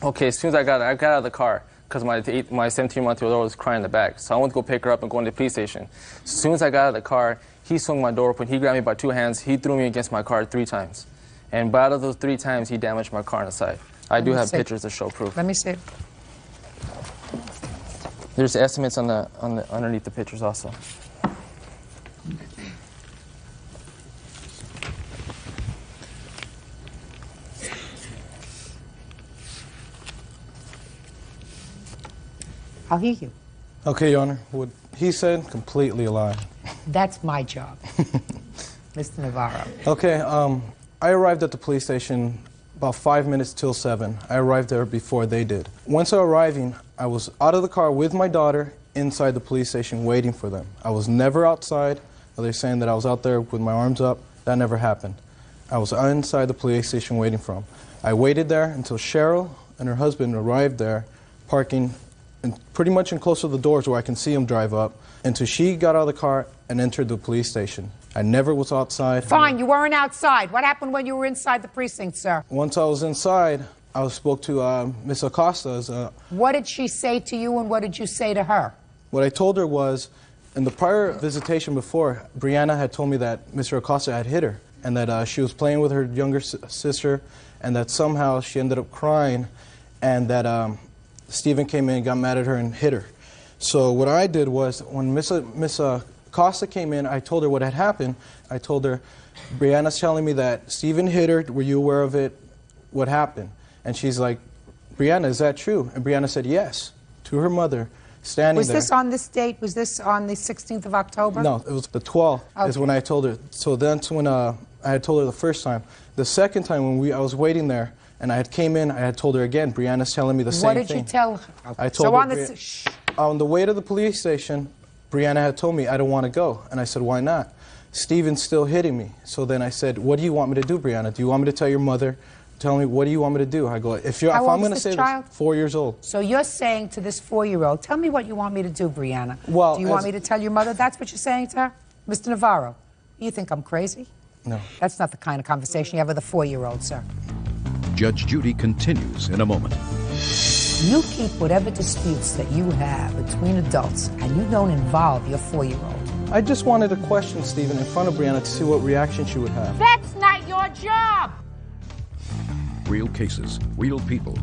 Okay, as soon as I got out of the car, because my 17-month-old daughter was crying in the back. So I went to go pick her up and go into the police station. As soon as I got out of the car, he swung my door open. He grabbed me by 2 hands. He threw me against my car 3 times. And out of those 3 times, he damaged my car on the side. I do have pictures to show proof. Let me see. There's estimates on the underneath the pictures also. I'll hear you. Okay, Your Honor. What he said, completely a lie. That's my job, Mr. Navarro. Okay, I arrived at the police station about 5 minutes till 7. I arrived there before they did. Once arriving, I was out of the car with my daughter inside the police station waiting for them. I was never outside. They're saying that I was out there with my arms up. That never happened. I was inside the police station waiting for them. I waited there until Cheryl and her husband arrived there, parking and pretty much in close to the doors where I can see him drive up, until she got out of the car and entered the police station. I never was outside. Fine, you weren't outside. What happened when you were inside the precinct, sir? Once I was inside, I spoke to Miss Acosta. What did she say to you, and what did you say to her? What I told her was, in the prior visitation before, Brianna had told me that Mr. Acosta had hit her, and that she was playing with her younger sister, and that somehow she ended up crying, and that Stephen came in and got mad at her and hit her. So what I did was, when Miss Acosta came in, I told her what had happened. I told her, Brianna's telling me that Stephen hit her. Were you aware of it? What happened? And she's like, Brianna, is that true? And Brianna said yes, to her mother, standing there. Was this on this date? Was this on the 16th of October? No, it was the 12th is when I told her. So that's when I had told her the first time. The second time when I was waiting there and I had came in, I had told her again, Brianna's telling me the same thing. What did you tell her? I told her, on the way to the police station, Brianna had told me I don't want to go. And I said, why not? Stephen's still hitting me. So then I said, what do you want me to do, Brianna? Do you want me to tell your mother? Tell me, what do you want me to do? I go, if I'm going to say this, 4 years old. So you're saying to this 4-year-old, tell me what you want me to do, Brianna. Well, do you want me to tell your mother? That's what you're saying to her? Mr. Navarro, you think I'm crazy? No. That's not the kind of conversation you have with a 4-year-old, sir. Judge Judy continues in a moment. You keep whatever disputes that you have between adults, and you don't involve your 4-year-old. I just wanted to question Stephen in front of Brianna to see what reaction she would have. That's not your job! Real cases, real people.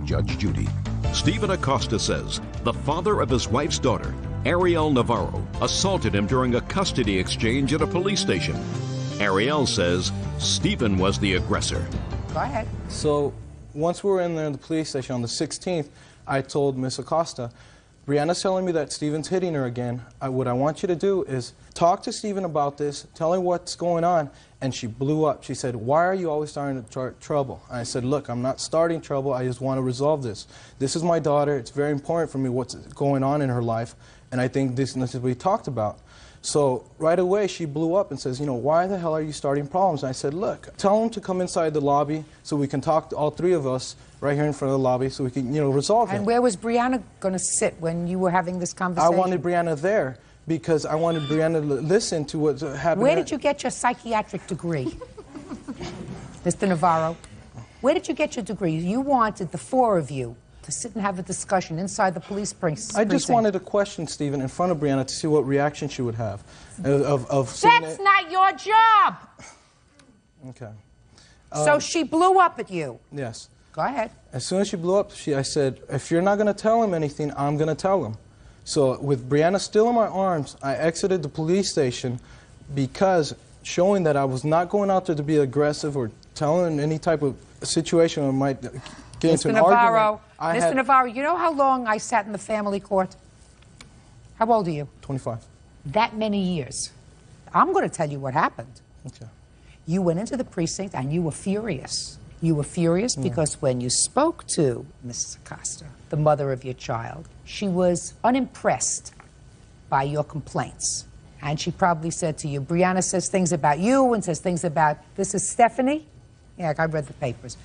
Judge Judy. Stephen Acosta says the father of his wife's daughter, Ariel Navarro, assaulted him during a custody exchange at a police station. Ariel says Stephen was the aggressor. Go ahead. So once we were in there in the police station on the 16th, I told Miss Acosta, Brianna's telling me that Stephen's hitting her again. What I want you to do is talk to Stephen about this, tell him what's going on. And she blew up. She said, why are you always starting trouble? And I said, look, I'm not starting trouble. I just want to resolve this. This is my daughter. It's very important for me what's going on in her life. And I think this is what we talked about. So right away, she blew up and says, you know, why the hell are you starting problems? And I said, look, tell him to come inside the lobby so we can talk to all three of us right here in front of the lobby so we can, you know, resolve it. And where was Brianna going to sit when you were having this conversation? I wanted Brianna there because I wanted Brianna to listen to what's happening. Where did you get your psychiatric degree? Mr. Navarro, where did you get your degree? You wanted the 4 of you to sit and have a discussion inside the police precinct. I just wanted to question Stephen in front of Brianna to see what reaction she would have. That's not your job! Okay. So she blew up at you? Yes. Go ahead. As soon as she blew up, I said, if you're not going to tell him anything, I'm going to tell him. So with Brianna still in my arms, I exited the police station because showing that I was not going out there to be aggressive or telling any type of situation that might get into an argument. Mr. Navarro, you know how long I sat in the family court? How old are you? 25. That many years. I'm going to tell you what happened. Okay. You went into the precinct and you were furious. You were furious because when you spoke to Mrs. Acosta, the mother of your child, she was unimpressed by your complaints. And she probably said to you, Brianna says things about you and says things about, this is Stephanie? Yeah, I read the papers.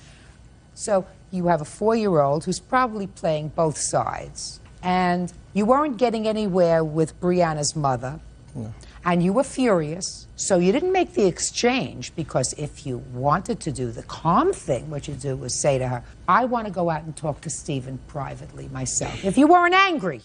So you have a 4-year-old who's probably playing both sides. And you weren't getting anywhere with Brianna's mother. No. And you were furious, so you didn't make the exchange, because if you wanted to do the calm thing, what you do was say to her, I want to go out and talk to Stephen privately myself. If you weren't angry,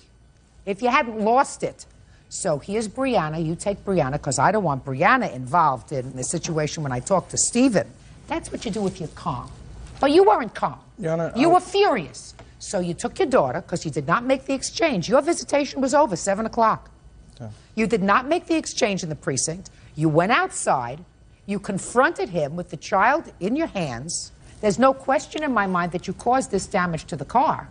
if you hadn't lost it. So here's Brianna, you take Brianna, because I don't want Brianna involved in the situation when I talk to Stephen. That's what you do if you're calm. But you weren't calm. Your Honor, you were furious. So you took your daughter, because you did not make the exchange. Your visitation was over, 7 o'clock. You did not make the exchange in the precinct. You went outside. You confronted him with the child in your hands. There's no question in my mind that you caused this damage to the car.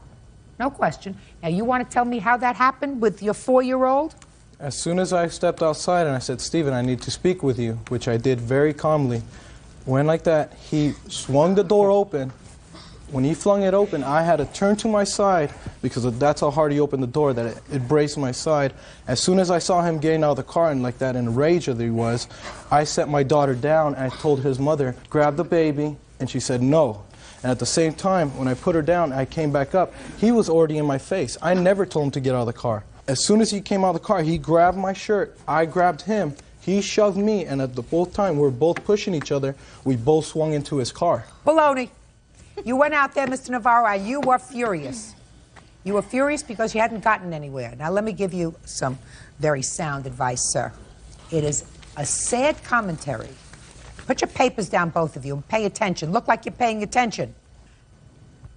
No question. Now, you want to tell me how that happened with your 4-year-old? As soon as I stepped outside and I said, Stephen, I need to speak with you, which I did very calmly. Went like that. He swung the door open. When he flung it open, I had to turn to my side because that's how hard he opened the door, that it braced my side. As soon as I saw him getting out of the car and like that in a rage that he was, I set my daughter down and I told his mother, grab the baby, and she said no. And at the same time, when I put her down, I came back up, he was already in my face. I never told him to get out of the car. As soon as he came out of the car, he grabbed my shirt, I grabbed him, he shoved me, and at the both time, we were both pushing each other, we both swung into his car. Baloney. You went out there, Mr. Navarro, and you were furious. You were furious because you hadn't gotten anywhere. Now, let me give you some very sound advice, sir. It is a sad commentary. Put your papers down, both of you, and pay attention. Look like you're paying attention.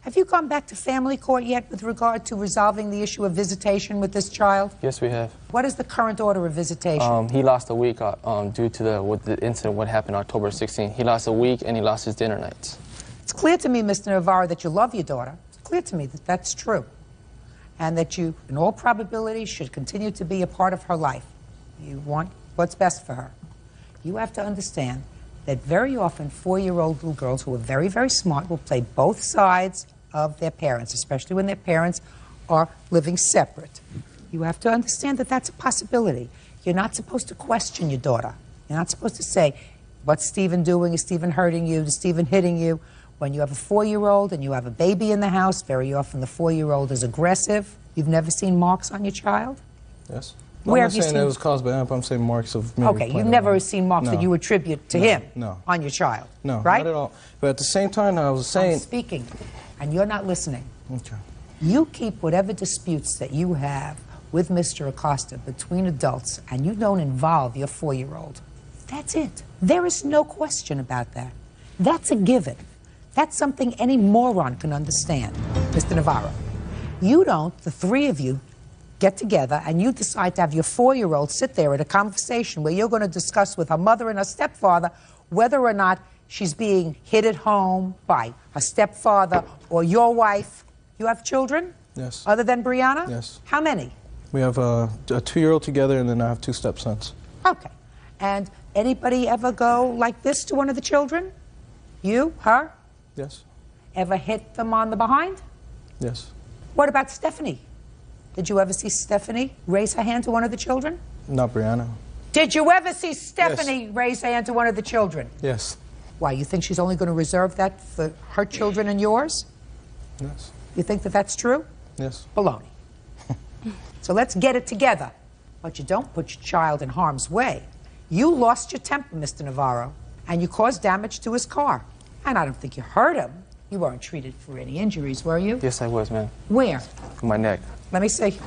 Have you gone back to family court yet with regard to resolving the issue of visitation with this child? Yes, we have. What is the current order of visitation? He lost a week due to the incident, what happened October 16th. He lost a week, and he lost his dinner nights. It's clear to me, Mr. Navarro, that you love your daughter. It's clear to me that that's true. And that you, in all probability, should continue to be a part of her life. You want what's best for her. You have to understand that very often 4-year-old little girls who are very, very smart will play both sides of their parents, especially when their parents are living separate. You have to understand that that's a possibility. You're not supposed to question your daughter. You're not supposed to say, what's Stephen doing? Is Stephen hurting you? Is Stephen hitting you? When you have a 4-year-old and you have a baby in the house, very often the 4-year-old is aggressive. You've never seen marks on your child? Yes. Where I'm have you not saying seen it was caused by him, I'm saying marks of maybe Okay, you've never seen marks that you attribute to him on your child? No, right? not at all. But at the same time, I was saying... I'm speaking, and you're not listening. Okay. You keep whatever disputes that you have with Mr. Acosta between adults, and you don't involve your 4-year-old. That's it. There is no question about that. That's a given. That's something any moron can understand, Mr. Navarro. You don't, the three of you, get together and you decide to have your 4-year-old sit there at a conversation where you're going to discuss with her mother and her stepfather whether or not she's being hit at home by her stepfather or your wife. You have children? Yes. Other than Brianna? Yes. How many? We have a 2-year-old together, and then I have 2 stepsons. Okay. And anybody ever go like this to one of the children? You? Her? Yes. Ever hit them on the behind? Yes. What about Stephanie? Did you ever see Stephanie raise her hand to one of the children? Not Brianna. Did you ever see Stephanie raise her hand to one of the children? Yes. Why, you think she's only going to reserve that for her children and yours? Yes. You think that that's true? Yes. Baloney. So let's get it together. But you don't put your child in harm's way. You lost your temper, Mr. Navarro, and you caused damage to his car. And I don't think you hurt him. You weren't treated for any injuries, were you? Yes, I was, ma'am. Where? My neck. Let me see.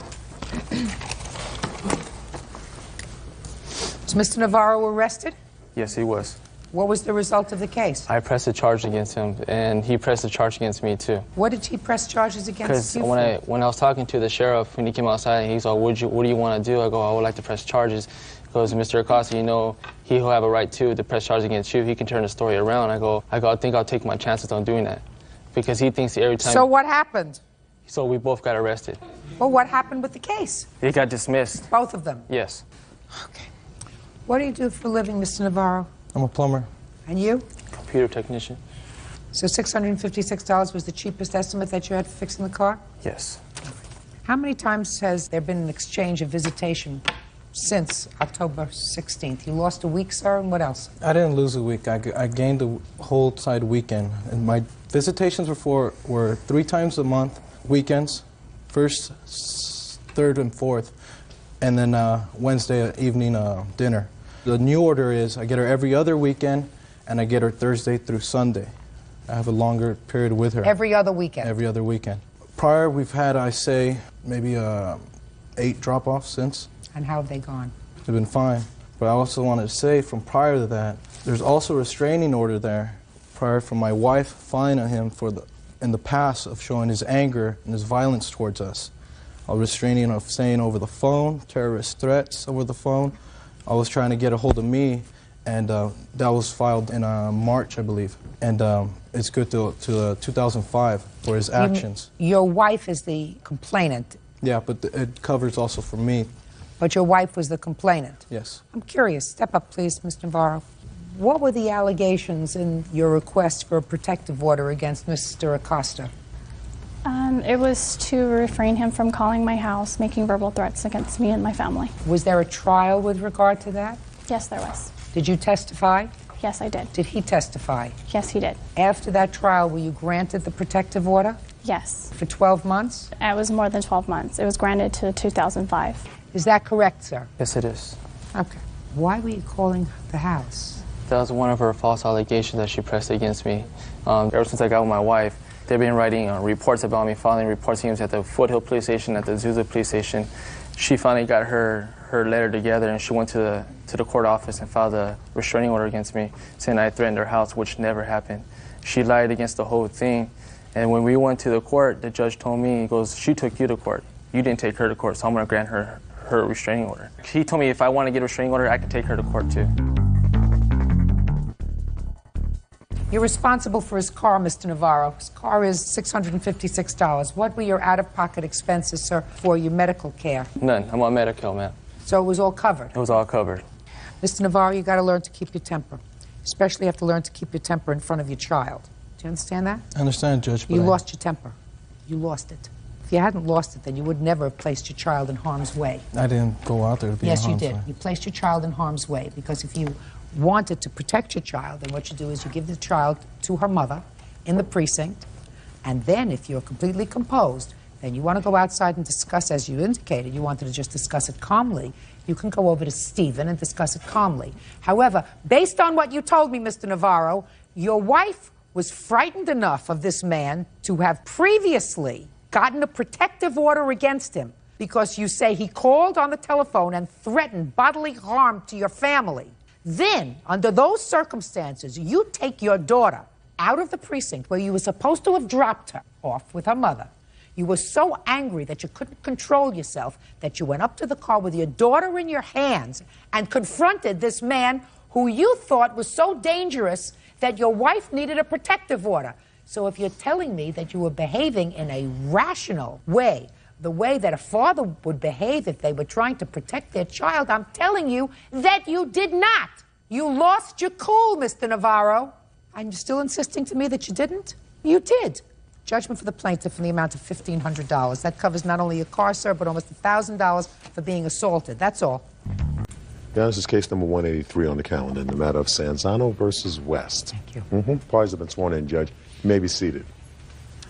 Was Mr. Navarro arrested? Yes, he was. What was the result of the case? I pressed a charge against him, and he pressed a charge against me, too. What did he press charges against Because you when I was talking to the sheriff, when he came outside, he's like, what do you want to do? I go, I would like to press charges. He goes, Mr. Acosta, you know, he will have a right, too, to press charges against you. He can turn the story around. I go, I think I'll take my chances on doing that. Because he thinks every time... So what happened? So we both got arrested. Well, what happened with the case? He got dismissed. Both of them? Yes. Okay. What do you do for a living, Mr. Navarro? I'm a plumber. And you? Computer technician. So $656 was the cheapest estimate that you had for fixing the car? Yes. How many times has there been an exchange of visitation since October 16th? You lost a week, sir, and what else? I didn't lose a week. I gained the whole side weekend. And my visitations before were 3 times a month, weekends, 1st, 3rd, and 4th, and then Wednesday evening dinner. The new order is I get her every other weekend, and I get her Thursday through Sunday. I have a longer period with her. Every other weekend? Every other weekend. Prior, we've had, I say, maybe 8 drop-offs since. And how have they gone? They've been fine. But I also wanted to say, from prior to that, there's also a restraining order there, prior from my wife fining him for in the past of showing his anger and his violence towards us. A restraining of saying over the phone, terrorist threats over the phone. I was trying to get a hold of me, and that was filed in March, I believe. And it's good to 2005 for his actions. Your wife is the complainant. Yeah, but it covers also for me. But your wife was the complainant? Yes. I'm curious. Step up, please, Mr. Navarro. What were the allegations in your request for a protective order against Mr. Acosta? It was to refrain him from calling my house, making verbal threats against me and my family. Was there a trial with regard to that? Yes, there was. Did you testify? Yes, I did. Did he testify? Yes, he did. After that trial, were you granted the protective order? Yes. For 12 months? It was more than 12 months. It was granted to 2005. Is that correct, sir? Yes, it is. Okay. Why were you calling the house? That was one of her false allegations that she pressed against me. Ever since I got with my wife, they've been writing reports about me, filing reports against me at the Foothill Police Station, at the Azusa Police Station. She finally got her letter together, and she went to the court office and filed a restraining order against me, saying I threatened her house, which never happened. She lied against the whole thing. And when we went to the court, the judge told me, he goes, she took you to court. You didn't take her to court, so I'm going to grant her restraining order. He told me if I want to get a restraining order, I can take her to court too. You're responsible for his car, Mr. Navarro. His car is $656. What were your out-of-pocket expenses, sir, for your medical care? None. I'm on Medicare, ma'am. So it was all covered? It was all covered. Mr. Navarro, you got to learn to keep your temper. Especially you have to learn to keep your temper in front of your child. Do you understand that? I understand, Judge, but You lost your temper. You lost it. If you hadn't lost it, then you would never have placed your child in harm's way. I didn't go out there to be in Yes, you harm's did. way. You placed your child in harm's way because if you wanted to protect your child, then what you do is you give the child to her mother in the precinct, and then if you're completely composed, then you want to go outside and discuss, as you indicated, you wanted to just discuss it calmly, you can go over to Stephen and discuss it calmly. However, based on what you told me, Mr. Navarro, your wife was frightened enough of this man to have previously gotten a protective order against him because you say he called on the telephone and threatened bodily harm to your family. Then, under those circumstances, you take your daughter out of the precinct where you were supposed to have dropped her off with her mother. You were so angry that you couldn't control yourself that you went up to the car with your daughter in your hands and confronted this man who you thought was so dangerous that your wife needed a protective order. So if you're telling me that you were behaving in a rational way, the way that a father would behave if they were trying to protect their child, I'm telling you that you did not. You lost your cool, Mr. Navarro. And you're still insisting to me that you didn't? You did. Judgment for the plaintiff in the amount of $1,500. That covers not only your car, sir, but almost $1,000 for being assaulted. That's all. Yeah, this is case number 183 on the calendar in the matter of Sanzano versus West. Thank you. Parties have been sworn in, Judge. You may be seated.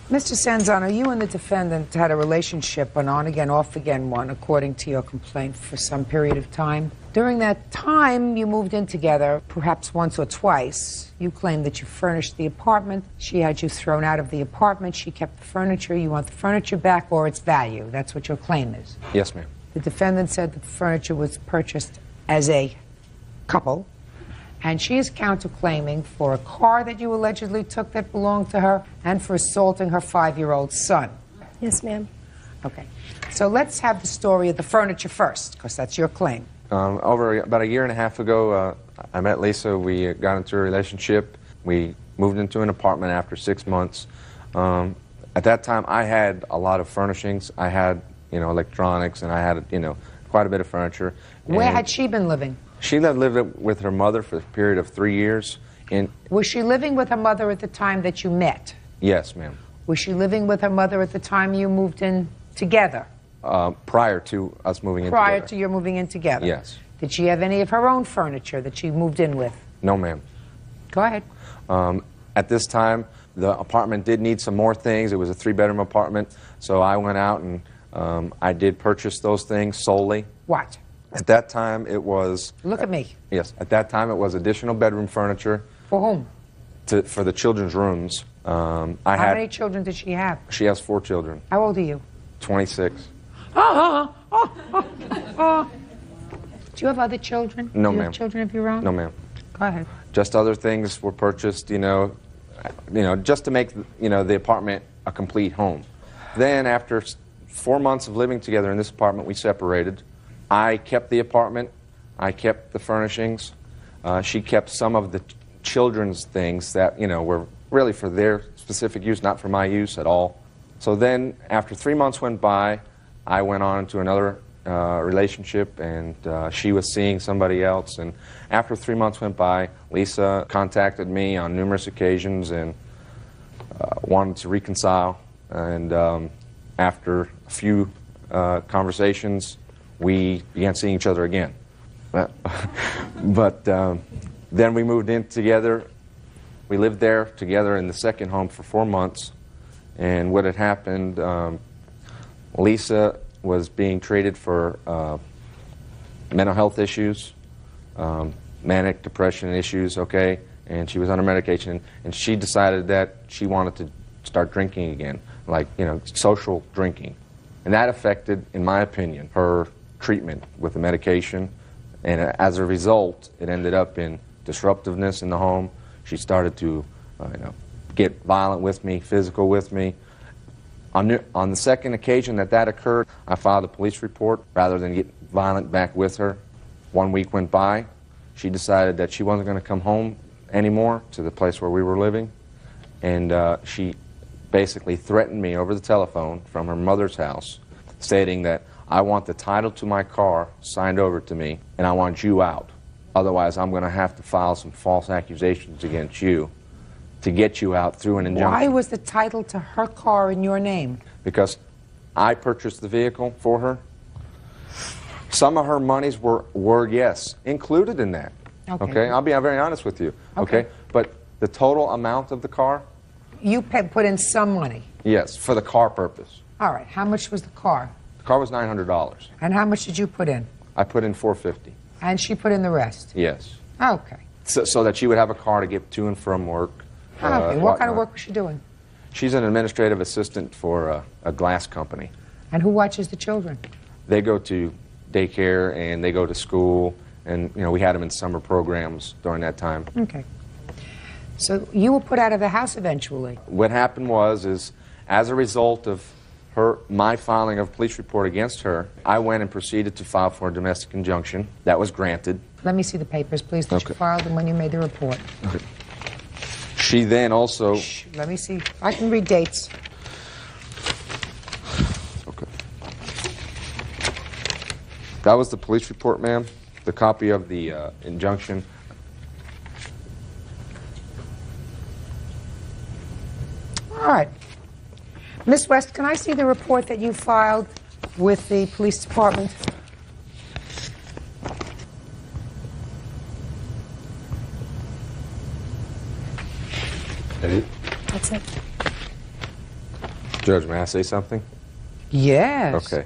Mr. Sanzano, you and the defendant had a relationship, an on-again, off-again one, according to your complaint, for some period of time. During that time, you moved in together, perhaps once or twice. You claim that you furnished the apartment. She had you thrown out of the apartment. She kept the furniture. You want the furniture back or its value. That's what your claim is. Yes, ma'am. The defendant said that the furniture was purchased as a couple. And she is counterclaiming for a car that you allegedly took that belonged to her and for assaulting her 5-year-old son. Yes, ma'am. Okay. So let's have the story of the furniture first, because that's your claim. Over about a year and a half ago, I met Lisa. We got into a relationship. We moved into an apartment after 6 months. At that time, I had a lot of furnishings. I had, electronics, and I had, quite a bit of furniture. Where had she been living? She lived with her mother for a period of 3 years. Was she living with her mother at the time that you met? Yes, ma'am. Was she living with her mother at the time you moved in together? Prior to us moving in Prior together. to your moving in together? Yes. Did she have any of her own furniture that she moved in with? No, ma'am. Go ahead. At this time, the apartment did need some more things. It was a 3-bedroom apartment, so I went out and I did purchase those things solely. What? At that time, it was... Look at me. Yes. At that time, it was additional bedroom furniture. For whom? For the children's rooms. How many children did she have? She has 4 children. How old are you? 26. Do you have other children? No, Do you ma'am. have children of your own? No, ma'am. Go ahead. Just other things were purchased, just to make, the apartment a complete home. Then, after 4 months of living together in this apartment, we separated. I kept the apartment. I kept the furnishings. She kept some of the children's things that, were really for their specific use, not for my use at all. So then, after 3 months went by, I went on to another relationship, and she was seeing somebody else. And after 3 months went by, Lisa contacted me on numerous occasions and wanted to reconcile. And after a few conversations, we began seeing each other again. But Then we moved in together. We lived there together in the second home for 4 months. And what had happened, Lisa was being treated for mental health issues, manic depression issues, okay? And she was under medication, and she decided that she wanted to start drinking again, like, you know, social drinking. And that affected, in my opinion, her treatment with the medication. And as a result, it ended up in disruptiveness in the home. She started to get violent with me, physical with me. On the second occasion that occurred, I filed a police report rather than get violent back with her. 1 week went by. She decided that she wasn't going to come home anymore to the place where we were living. And she basically threatened me over the telephone from her mother's house, stating that I want the title to my car signed over to me, and I want you out. Otherwise, I'm going to have to file some false accusations against you to get you out through an injunction. Why was the title to her car in your name? Because I purchased the vehicle for her. Some of her monies were yes, included in that. Okay? I'll be very honest with you. Okay? But the total amount of the car? You put in some money. Yes, for the car purpose. All right. How much was the car? The car was $900. And how much did you put in? I put in $450. And she put in the rest? Yes. Okay. So that she would have a car to get to and from work. Okay. What kind of work was she doing? She's an administrative assistant for a glass company. And who watches the children? They go to daycare and they go to school, and we had them in summer programs during that time. Okay. So you were put out of the house eventually. What happened was, as a result of my filing of a police report against her, I went and proceeded to file for a domestic injunction. That was granted. Let me see the papers, please, that you filed them when you made the report. Okay. She then also... Let me see. I can read dates. Okay. That was the police report, ma'am. The copy of the injunction. All right. Miss West, can I see the report that you filed with the police department? That's it. Judge, may I say something? Yes. Okay.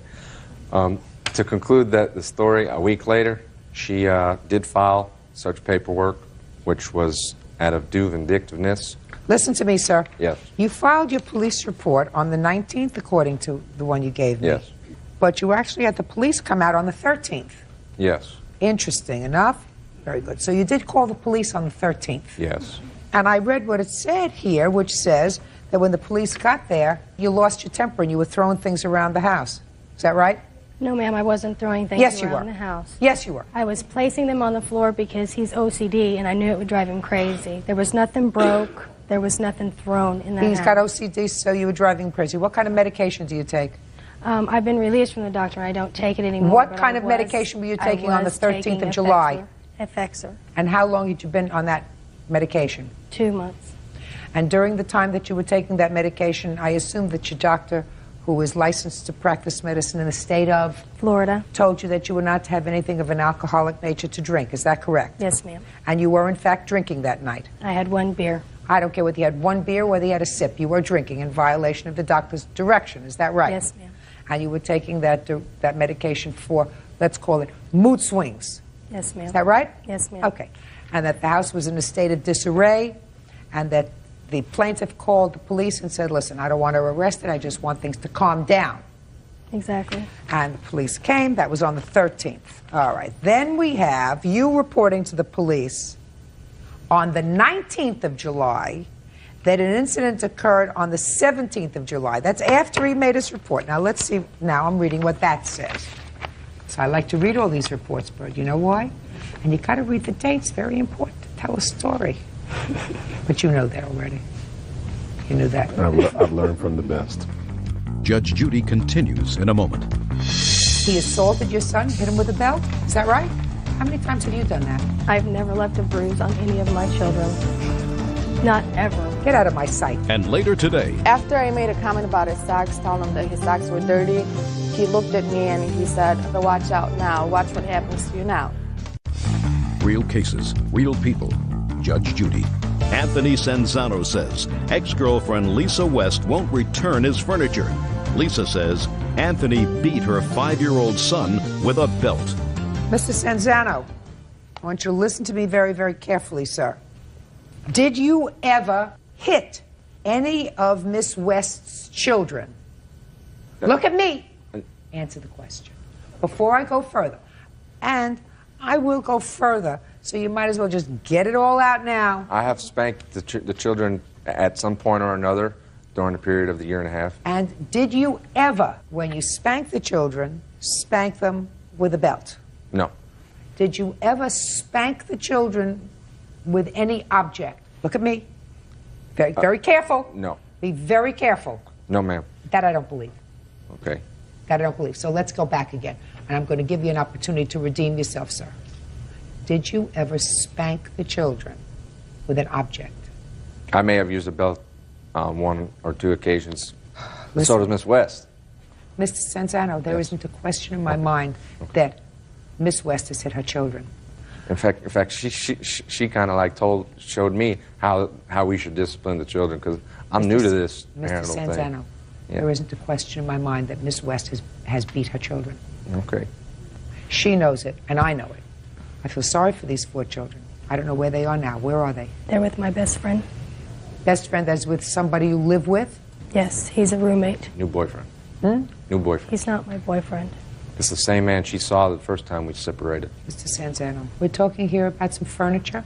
To conclude the story, a week later, she did file such paperwork, which was out of due vindictiveness. Listen to me, sir. Yes. You filed your police report on the 19th, according to the one you gave me. Yes. But you actually had the police come out on the 13th. Yes. Interesting enough. Very good. So you did call the police on the 13th. Yes. And I read what it said here, which says that when the police got there, you lost your temper and you were throwing things around the house. Is that right? No, ma'am, I wasn't throwing things Yes, you around were. the house. Yes, you were. I was placing them on the floor because he's OCD, and I knew it would drive him crazy. There was nothing broke. There was nothing thrown in that He's house. got OCD, so you were driving him crazy. What kind of medication do you take? I've been released from the doctor, and I don't take it anymore. What but kind I of was- medication were you taking I on the was 13th taking of July? Effexor. And how long had you been on that medication? 2 months. And during the time that you were taking that medication, I assume that your doctor, who is licensed to practice medicine in the state of Florida, told you that you were not to have anything of an alcoholic nature to drink. Is that correct? Yes, ma'am. And you were, in fact, drinking that night? I had 1 beer. I don't care whether you had 1 beer or whether you had a sip. You were drinking in violation of the doctor's direction. Is that right? Yes, ma'am. And you were taking that medication for, let's call it, mood swings. Yes, ma'am. Is that right? Yes, ma'am. Okay. And that the house was in a state of disarray, and that the plaintiff called the police and said, listen, I don't want her arrested, I just want things to calm down. Exactly. And the police came. That was on the 13th. All right. Then we have you reporting to the police on the 19th of July that an incident occurred on the 17th of July. That's after he made his report. Now, let's see. Now I'm reading what that says. So I like to read all these reports, Bird. You know why? And you got to read the dates. Very important to tell a story. But you know that already. You knew that. I've learned from the best. Judge Judy continues in a moment. He assaulted your son, hit him with a belt. Is that right? How many times have you done that? I've never left a bruise on any of my children. Not ever. Get out of my sight. And later today, After I made a comment about his socks, telling him that his socks were dirty, he looked at me and he said, watch out now. Watch what happens to you now. Real cases, real people. Judge Judy. Anthony Sanzano says ex-girlfriend Lisa West won't return his furniture. Lisa says Anthony beat her 5-year-old son with a belt. Mr. Sanzano, I want you to listen to me very, very carefully, sir. Did you ever hit any of Miss West's children? Look at me. Answer the question. Before I go further. And I will go further, so you might as well just get it all out now. I have spanked the children at some point or another during the period of the year and a half. And did you ever, when you spanked the children, spank them with a belt? No. Did you ever spank the children with any object? Look at me. Very, very careful. No. Be very careful. No, ma'am. That I don't believe. Okay. That I don't believe. So let's go back again. And I'm going to give you an opportunity to redeem yourself, sir. Did you ever spank the children with an object? I may have used a belt on 1 or 2 occasions. Listen. So does Miss West. Mr. Sanzano, there isn't a question in my mind that Miss West has hit her children. In fact, she kind of like showed me how we should discipline the children, because I'm new to this Mr. parental Sanzano, thing. Yeah. there isn't a question in my mind that Miss West has beat her children. Okay. She knows it, and I know it. I feel sorry for these 4 children. I don't know where they are now. Where are they? They're with my best friend. Best friend that's with somebody you live with? Yes, he's a roommate. New boyfriend. Hmm? New boyfriend. He's not my boyfriend. It's the same man she saw the first time we separated. Mr. Sanzano, we're talking here about some furniture?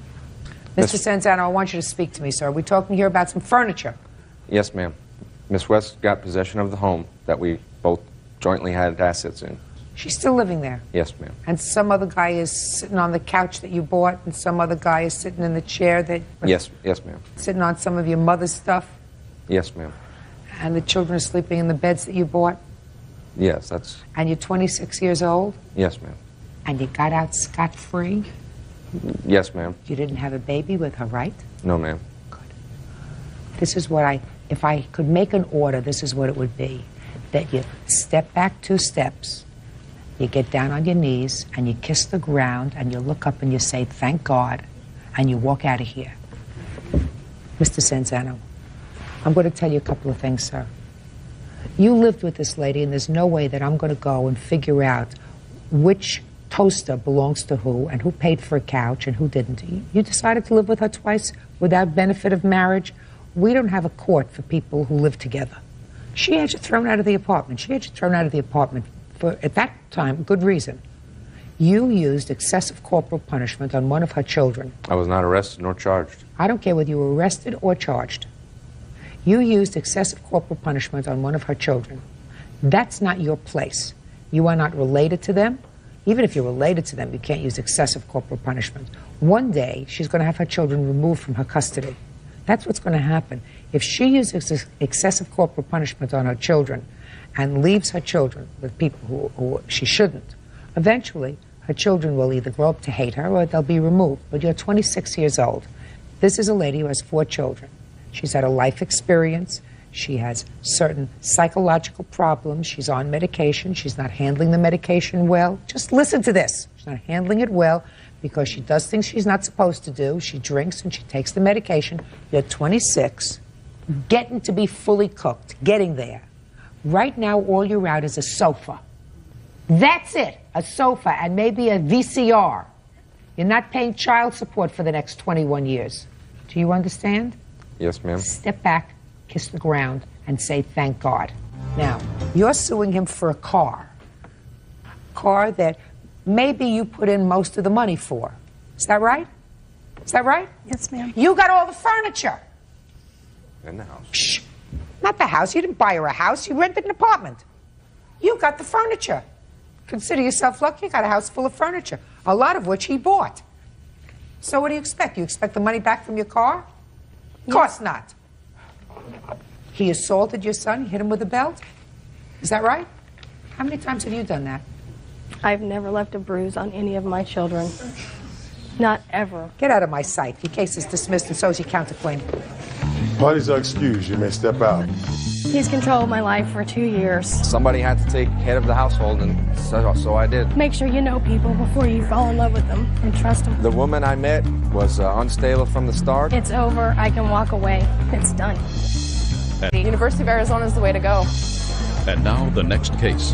Mr. Sanzano, I want you to speak to me, sir. We're talking here about some furniture. Yes, ma'am. Miss West got possession of the home that we both jointly had assets in. She's still living there. Yes, ma'am. And some other guy is sitting on the couch that you bought, and some other guy is sitting in the chair that... Yes, ma'am. Sitting on some of your mother's stuff, Yes, ma'am. and the children are sleeping in the beds that you bought, Yes, that's... and you're 26 years old, Yes, ma'am. and you got out scot-free. Yes, ma'am. You didn't have a baby with her, right? No, ma'am. This is what if I could make an order, this is what it would be. That you step back 2 steps, you get down on your knees, and you kiss the ground, and you look up and you say, thank God, and you walk out of here. Mr. Sanzano, I'm going to tell you a couple of things, sir. You lived with this lady, and there's no way that I'm going to go and figure out which toaster belongs to who, and who paid for a couch, and who didn't. You decided to live with her twice without benefit of marriage. We don't have a court for people who live together. She had you thrown out of the apartment. She had you thrown out of the apartment for, at that time, good reason. You used excessive corporal punishment on one of her children. I was not arrested nor charged. I don't care whether you were arrested or charged. You used excessive corporal punishment on one of her children. That's not your place. You are not related to them. Even if you're related to them, you can't use excessive corporal punishment. One day, she's going to have her children removed from her custody. That's what's going to happen. If she uses excessive corporal punishment on her children and leaves her children with people who she shouldn't, eventually her children will either grow up to hate her or they'll be removed. But you're 26 years old. This is a lady who has 4 children. She's had a life experience. She has certain psychological problems. She's on medication. She's not handling the medication well. Just listen to this. She's not handling it well because she does things she's not supposed to do. She drinks and she takes the medication. You're 26, getting to be fully cooked, getting there. Right now, all you're out is a sofa. That's it, a sofa and maybe a VCR. You're not paying child support for the next 21 years. Do you understand? Yes, ma'am. Step back, kiss the ground, and say thank God. Now, you're suing him for a car that maybe you put in most of the money for. Is that right? Is that right? Yes, ma'am. You got all the furniture. In the house. Shh. Not the house. You didn't buy her a house. You rented an apartment. You got the furniture. Consider yourself lucky. You got a house full of furniture, a lot of which he bought. So what do you expect? You expect the money back from your car? Of course not. He assaulted your son, hit him with a belt? Is that right? How many times have you done that? I've never left a bruise on any of my children. Not ever. Get out of my sight. Your case is dismissed and so is your counterclaim. Parties are excused. You may step out. He's controlled my life for 2 years. Somebody had to take head of the household, and so I did. Make sure you know people before you fall in love with them and trust them. The woman I met was unstable from the start. It's over. I can walk away. It's done. The University of Arizona is the way to go. And now the next case.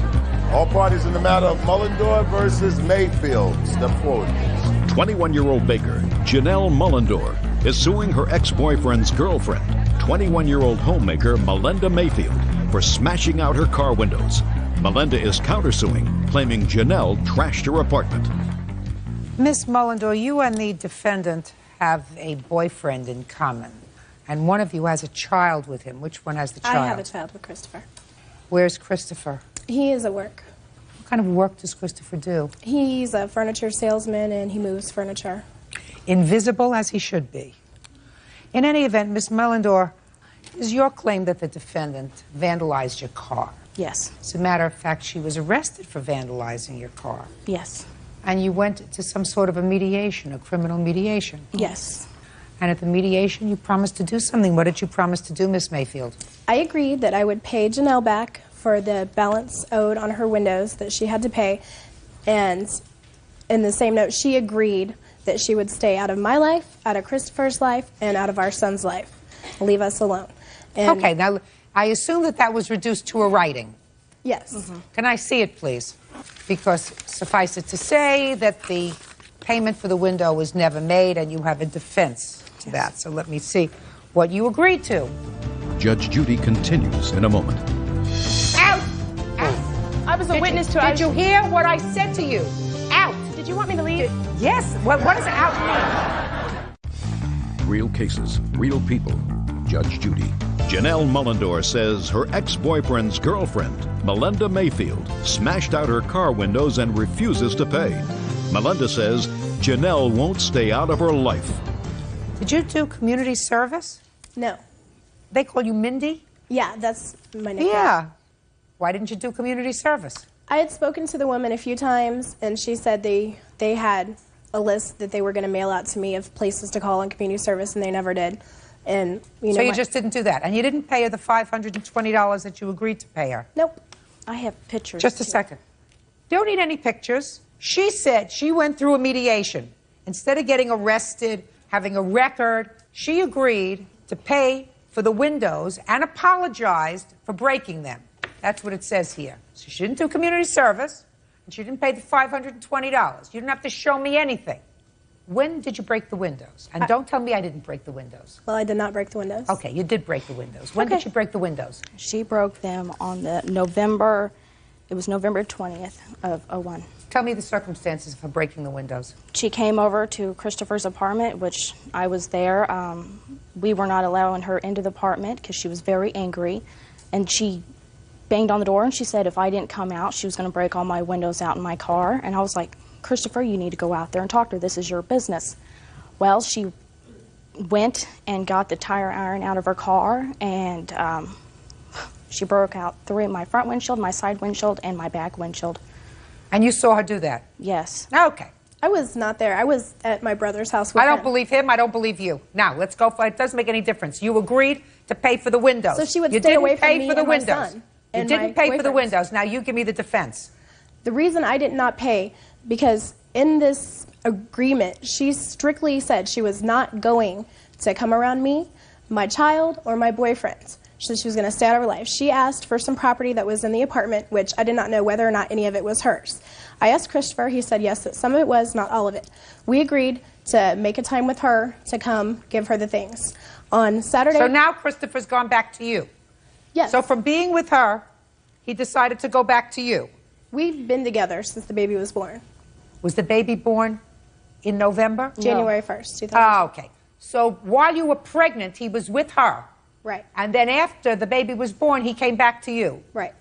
All parties in the matter of Mullendor versus Mayfield. Step forward, please. 21-year-old baker Janelle Mullendor is suing her ex-boyfriend's girlfriend, 21-year-old homemaker Melinda Mayfield, for smashing out her car windows. Melinda is countersuing, claiming Janelle trashed her apartment. Miss Mullendor, you and the defendant have a boyfriend in common, and one of you has a child with him. Which one has the child? I have a child with Christopher. Where's Christopher? He is at work. What kind of work does Christopher do? He's a furniture salesman and he moves furniture. Invisible as he should be. In any event, Miss Mullendor, is your claim that the defendant vandalized your car? Yes. As a matter of fact, she was arrested for vandalizing your car. Yes. And you went to some sort of a mediation, a criminal mediation? Yes. And at the mediation, you promised to do something. What did you promise to do, Miss Mayfield? I agreed that I would pay Janelle back for the balance owed on her windows that she had to pay. And in the same note, she agreed that she would stay out of my life, out of Christopher's life, and out of our son's life. Leave us alone. And okay, now I assume that that was reduced to a writing. Yes. Mm-hmm. Can I see it, please? Because suffice it to say that the payment for the window was never made, and you have a defense to that. So let me see what you agreed to. Judge Judy continues in a moment. Out! I was a witness to... Did you hear what I said to you? Out! Did you want me to leave? Yes. What does out mean? Real cases, real people. Judge Judy. Janelle Mullendor says her ex-boyfriend's girlfriend, Melinda Mayfield, smashed out her car windows and refuses to pay. Melinda says Janelle won't stay out of her life. Did you do community service? No. They call you Mindy? Yeah, that's my nickname. Yeah. Why didn't you do community service? I had spoken to the woman a few times, and she said they had a list that they were going to mail out to me of places to call on community service, and they never did. And so you just didn't do that, and you didn't pay her the $520 that you agreed to pay her. Nope. I have pictures. Just a second. Don't need any pictures. She said she went through a mediation. Instead of getting arrested, having a record, she agreed to pay for the windows and apologized for breaking them. That's what it says here. So she didn't do community service, and she didn't pay the $520. You didn't have to show me anything. When did you break the windows? And don't tell me I didn't break the windows. Well, I did not break the windows. Okay, you did break the windows. When did you break the windows? She broke them on the November 20th of 01. Tell me the circumstances for breaking the windows. She came over to Christopher's apartment, which I was there. We were not allowing her into the apartment because she was very angry. And she banged on the door and she said if I didn't come out, she was going to break all my windows out in my car. And I was like, Christopher, you need to go out there and talk to her. This is your business. Well, she went and got the tire iron out of her car, and she broke out my front windshield, my side windshield, and my back windshield. And you saw her do that? Yes. Okay. I was not there. I was at my brother's house with I don't him. believe him. I don't believe you. Now, let's go for it. It doesn't make any difference. You agreed to pay for the windows. So she would you stay didn't away from pay me for the and my windows. son You and didn't my pay for the boyfriends. windows. Now you give me the defense. The reason I did not pay, because in this agreement, she strictly said she was not going to come around me, my child, or my boyfriend. She said she was going to stay out of her life. She asked for some property that was in the apartment, which I did not know whether or not any of it was hers. I asked Christopher. He said yes, that some of it was, not all of it. We agreed to make a time with her to come give her the things. On Saturday... So now Christopher's gone back to you. Yes. So from being with her, he decided to go back to you. We've been together since the baby was born. Was the baby born in November? January 1st, 2000. Oh, okay. So while you were pregnant, he was with her. Right. And then after the baby was born, he came back to you. Right.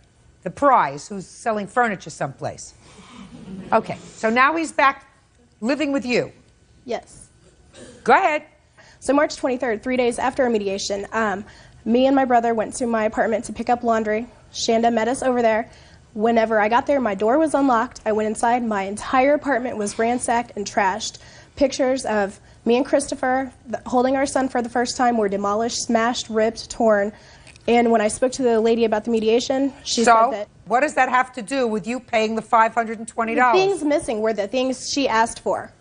The prize, who's selling furniture someplace. Okay. So now he's back living with you. Yes. Go ahead. So March 23rd, 3 days after our mediation, me and my brother went to my apartment to pick up laundry. Shanda met us over there. Whenever I got there, my door was unlocked. I went inside. My entire apartment was ransacked and trashed. Pictures of me and Christopher holding our son for the first time were demolished, smashed, ripped, torn. And when I spoke to the lady about the mediation, she said that... what does that have to do with you paying the $520? The things missing were the things she asked for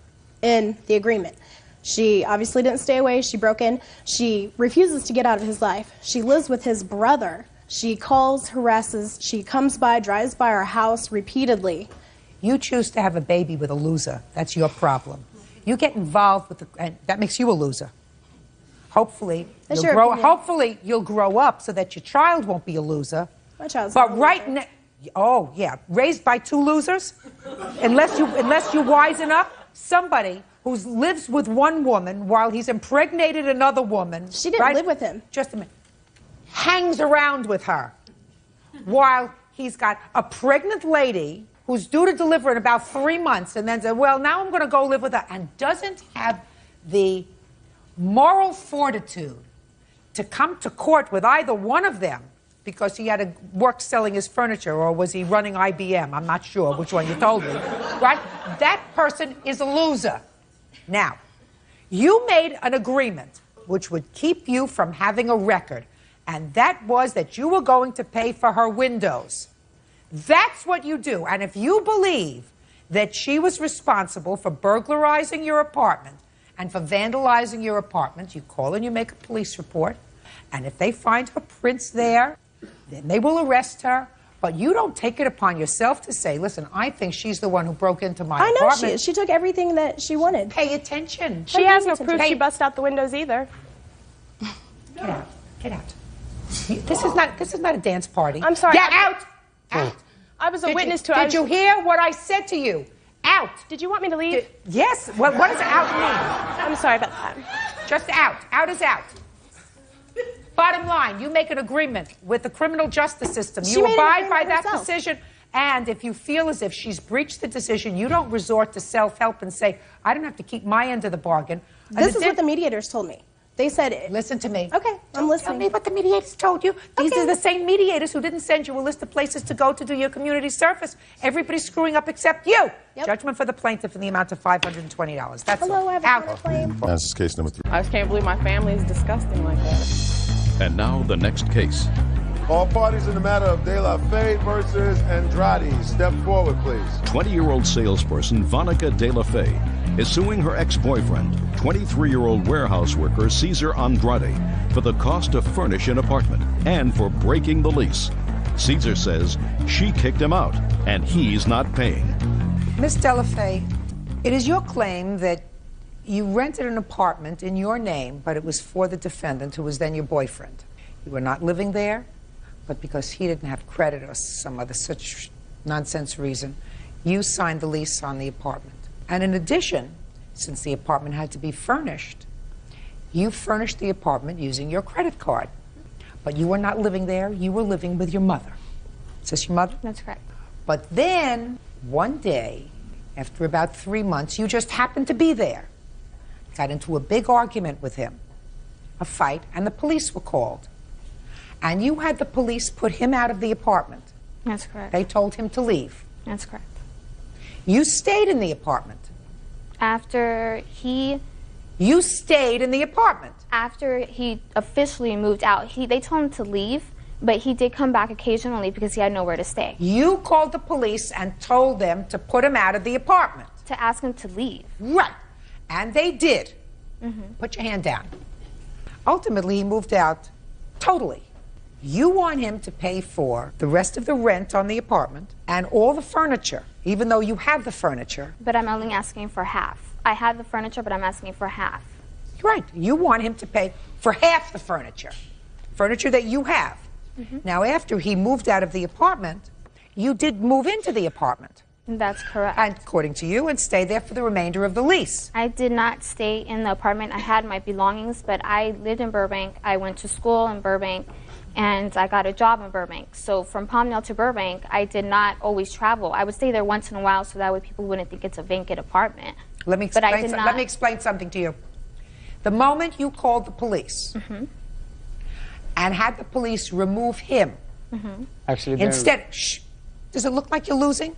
in the agreement. She obviously didn't stay away. She broke in. She refuses to get out of his life. She lives with his brother. She calls, harasses. She comes by, drives by our house repeatedly. You choose to have a baby with a loser. That's your problem. You get involved with and that makes you a loser. Hopefully, you'll grow up so that your child won't be a loser. My child's but right now, oh yeah, raised by two losers. Unless you wisen up, somebody who lives with one woman while he's impregnated another woman. She didn't live with him. Just a minute. Hangs around with her while he's got a pregnant lady who's due to deliver in about 3 months, and then says, well, now I'm going to go live with her, and doesn't have the moral fortitude to come to court with either one of them because he had to work selling his furniture, or was he running IBM? I'm not sure which one you told me, right? That person is a loser. Now, you made an agreement which would keep you from having a record, and that was that you were going to pay for her windows. That's what you do. And if you believe that she was responsible for burglarizing your apartment and for vandalizing your apartment, you call and you make a police report. And if they find her prints there, then they will arrest her. But you don't take it upon yourself to say, listen, I think she's the one who broke into my apartment. I know she took everything that she wanted. Pay attention. She has no proof she busted out the windows either. Get out. Get out. This is not a dance party. I'm sorry. Get out. Out. I was a witness to it. Did you hear what I said to you? Out. Did you want me to leave? Yes. What does out mean? I'm sorry about that. Just out. Out is out. Bottom line, you make an agreement with the criminal justice system. You abide by that decision. And if you feel as if she's breached the decision, you don't resort to self-help and say, I don't have to keep my end of the bargain. This is what the mediators told me. They said... Listen to me. Okay, I'm listening. Tell me what the mediators told you. These are the same mediators who didn't send you a list of places to go to do your community service. Everybody's screwing up except you. Yep. Judgment for the plaintiff in the amount of $520. That's Hello, all. I have a claim. This is case number 3. I just can't believe my family is disgusting like that. And now the next case. All parties in the matter of De La Fey versus Andrade, step forward, please. 20-year-old salesperson Vonica De La Fey is suing her ex-boyfriend, 23-year-old warehouse worker Cesar Andrade, for the cost to furnish an apartment and for breaking the lease. Cesar says she kicked him out and he's not paying. Miss De La Fey, it is your claim that you rented an apartment in your name, but it was for the defendant, who was then your boyfriend. You were not living there, but because he didn't have credit or some other such nonsense reason, you signed the lease on the apartment. And in addition, since the apartment had to be furnished, you furnished the apartment using your credit card. But you were not living there, you were living with your mother. Is this your mother? That's correct. But then, one day, after about 3 months, you just happened to be there. Got into a big argument with him, a fight, and the police were called. And you had the police put him out of the apartment. That's correct. They told him to leave. That's correct. You stayed in the apartment. After he... You stayed in the apartment. After he officially moved out, they told him to leave, but he did come back occasionally because he had nowhere to stay. You called the police and told them to put him out of the apartment. To ask him to leave. Right. And they did. Mm-hmm. Put your hand down. Ultimately, he moved out totally. You want him to pay for the rest of the rent on the apartment and all the furniture, even though you have the furniture. But I'm only asking for half. I have the furniture, but I'm asking for half. Right. You want him to pay for half the furniture that you have. Mm-hmm. Now, after he moved out of the apartment, you did move into the apartment. That's correct. And according to you, and stay there for the remainder of the lease. I did not stay in the apartment. I had my belongings, but I lived in Burbank. I went to school in Burbank, and I got a job in Burbank. So from Palmdale to Burbank, I did not always travel. I would stay there once in a while so that way people wouldn't think it's a vacant apartment. Let me explain something to you. The moment you called the police mm-hmm. and had the police remove him, mm-hmm. Actually, instead, shh, does it look like you're losing?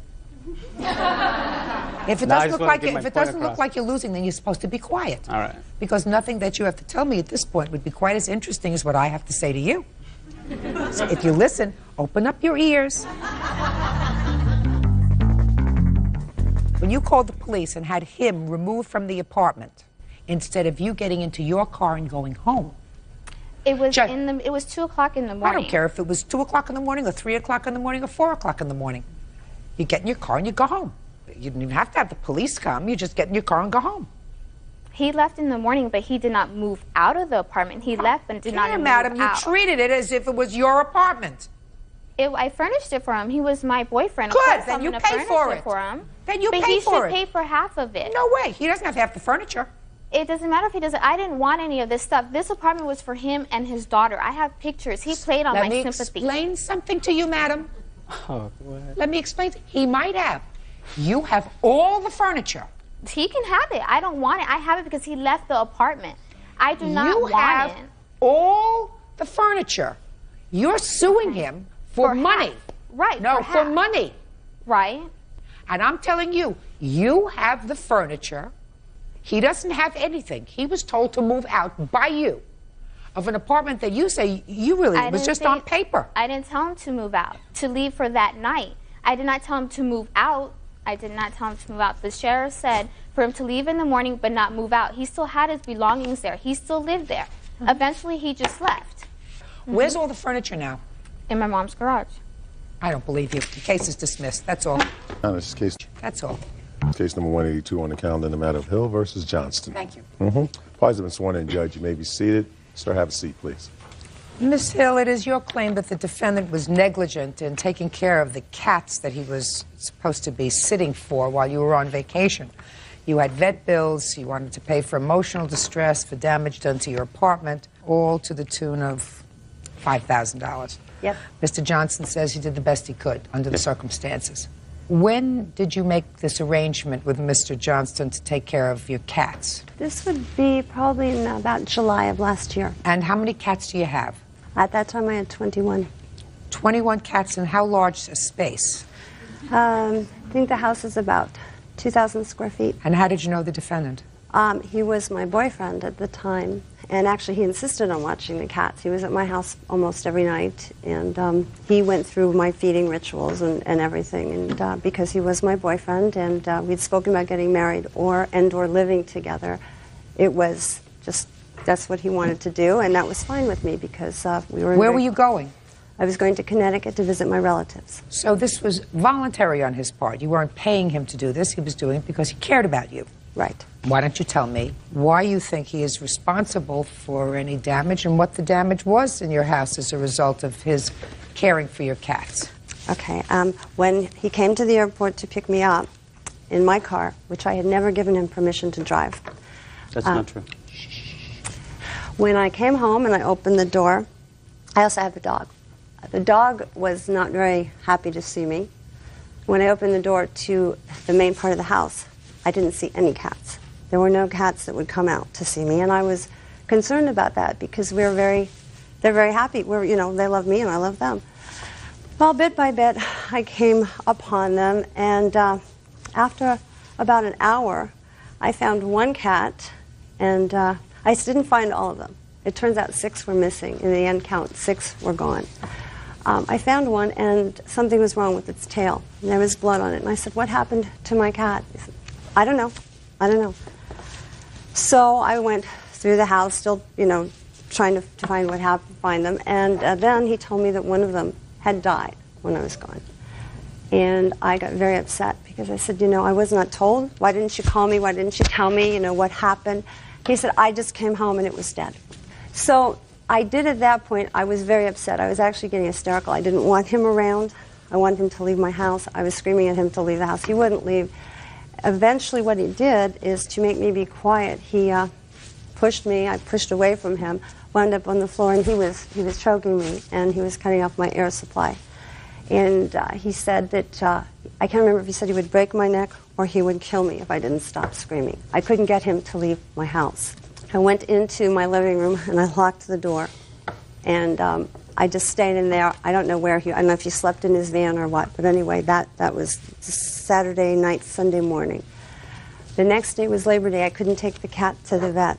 If it doesn't look like you're losing, then you're supposed to be quiet. All right. Because nothing that you have to tell me at this point would be quite as interesting as what I have to say to you. So if you listen, open up your ears. When you called the police and had him removed from the apartment, instead of you getting into your car and going home. It was it was 2 o'clock in the morning. I don't care if it was 2 o'clock in the morning or 3 o'clock in the morning or 4 o'clock in the morning. You get in your car and you go home. You didn't even have to have the police come. You just get in your car and go home. He left in the morning, but he did not move out of the apartment. He left, but did not move madam, out. you treated it as if it was your apartment. I furnished it for him. He was my boyfriend. Good, then you pay for it. Him. Then you but pay for it. He should pay for half of it. No way. He doesn't have to have the furniture. It doesn't matter if he doesn't. I didn't want any of this stuff. This apartment was for him and his daughter. I have pictures. He played on my sympathy. Let me explain something to you, madam. Oh, go ahead. Let me explain. He might have. You have all the furniture. He can have it. I don't want it. I have it because he left the apartment. I do not want it. You have all the furniture. You're suing him for money. Half. Right. No, for money. Right. And I'm telling you, you have the furniture. He doesn't have anything. He was told to move out by you of an apartment that you say you really was just on paper. I didn't tell him to move out, to leave for that night. I did not tell him to move out. I did not tell him to move out. The sheriff said for him to leave in the morning but not move out. He still had his belongings there. He still lived there. Eventually, he just left. Where's all the furniture now? In my mom's garage. I don't believe you. The case is dismissed. That's all. This is case. That's all. Case number 182 on the calendar in the matter of Hill versus Johnston. Thank you. Parties have been sworn in, Judge. You may be seated. Sir, have a seat, please. Ms. Hill, it is your claim that the defendant was negligent in taking care of the cats that he was supposed to be sitting for while you were on vacation. You had vet bills, you wanted to pay for emotional distress, for damage done to your apartment, all to the tune of $5,000. Yep. Mr. Johnson says he did the best he could under the circumstances. When did you make this arrangement with Mr. Johnston to take care of your cats? This would be probably in about July of last year. And how many cats do you have? At that time, I had 21. 21 cats, and how large a space? I think the house is about 2,000 square feet. And how did you know the defendant? He was my boyfriend at the time, and actually he insisted on watching the cats. He was at my house almost every night, and he went through my feeding rituals and everything, and because he was my boyfriend, and we'd spoken about getting married or living together, it was just, that's what he wanted to do, and that was fine with me because we were... Where were you going? I was going to Connecticut to visit my relatives. So this was voluntary on his part. You weren't paying him to do this. He was doing it because he cared about you. Right. Why don't you tell me why you think he is responsible for any damage and what the damage was in your house as a result of his caring for your cats? Okay. When he came to the airport to pick me up in my car, which I had never given him permission to drive. That's not true. When I came home and I opened the door, I also have a dog. The dog was not very happy to see me. When I opened the door to the main part of the house, I didn't see any cats. There were no cats that would come out to see me, and I was concerned about that because they're very happy. They love me and I love them. Well, bit by bit, I came upon them, and after about an hour, I found one cat, and I didn't find all of them. It turns out 6 were missing. In the end count, 6 were gone. I found one, and something was wrong with its tail. And there was blood on it. And I said, "What happened to my cat?" He said, "I don't know. I don't know." So I went through the house, still, trying to find what happened, find them. And then he told me that one of them had died when I was gone. And I got very upset because I said, I was not told. Why didn't you call me? Why didn't you tell me, what happened? He said, "I just came home and it was dead." So I did at that point, I was very upset. I was actually getting hysterical. I didn't want him around. I wanted him to leave my house. I was screaming at him to leave the house. He wouldn't leave. Eventually what he did is to make me be quiet. He pushed me. I pushed away from him, wound up on the floor, and he was choking me, and he was cutting off my air supply. And he said that, I can't remember if he said he would break my neck or he would kill me if I didn't stop screaming. I couldn't get him to leave my house. I went into my living room and I locked the door, and I just stayed in there. I don't know I don't know if he slept in his van or what, but anyway, that was Saturday night, Sunday morning. The next day was Labor Day. I couldn't take the cat to the vet.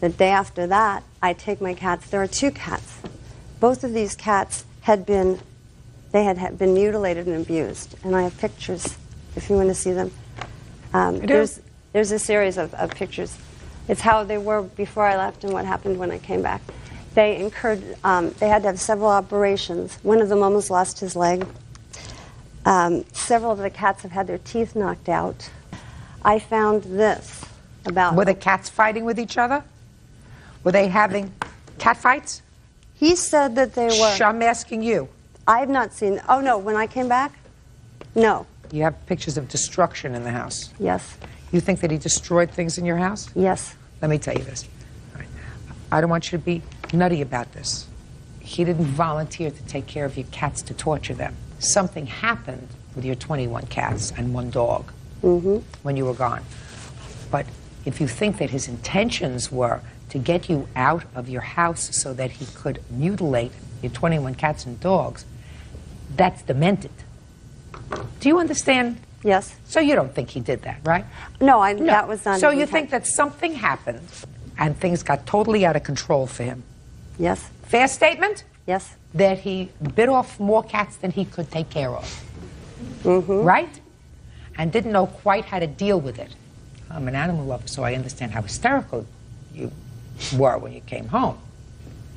The day after that, I take my cats. There are 2 cats. both of these cats had been mutilated and abused, and I have pictures if you want to see them. There's a series of pictures. It's how they were before I left and what happened when I came back. They incurred, they had to have several operations. One of them almost lost his leg. Several of the cats have had their teeth knocked out. I found this about... Were the cats fighting with each other? Were they having cat fights? He said that they were. Shh, I'm asking you. I have not seen... Oh, no, when I came back? No. You have pictures of destruction in the house? Yes. You think that he destroyed things in your house? Yes. Let me tell you this. All right. I don't want you to be nutty about this. He didn't volunteer to take care of your cats to torture them. Something happened with your 21 cats and one dog when you were gone. But if you think that his intentions were to get you out of your house so that he could mutilate your 21 cats and dogs, that's demented. Do you understand? Yes. So you don't think he did that, right? No, that was not. So you think that something happened and things got totally out of control for him? Yes. Fair statement? Yes. That he bit off more cats than he could take care of. Right? And didn't know quite how to deal with it. I'm an animal lover, so I understand how hysterical you were when you came home.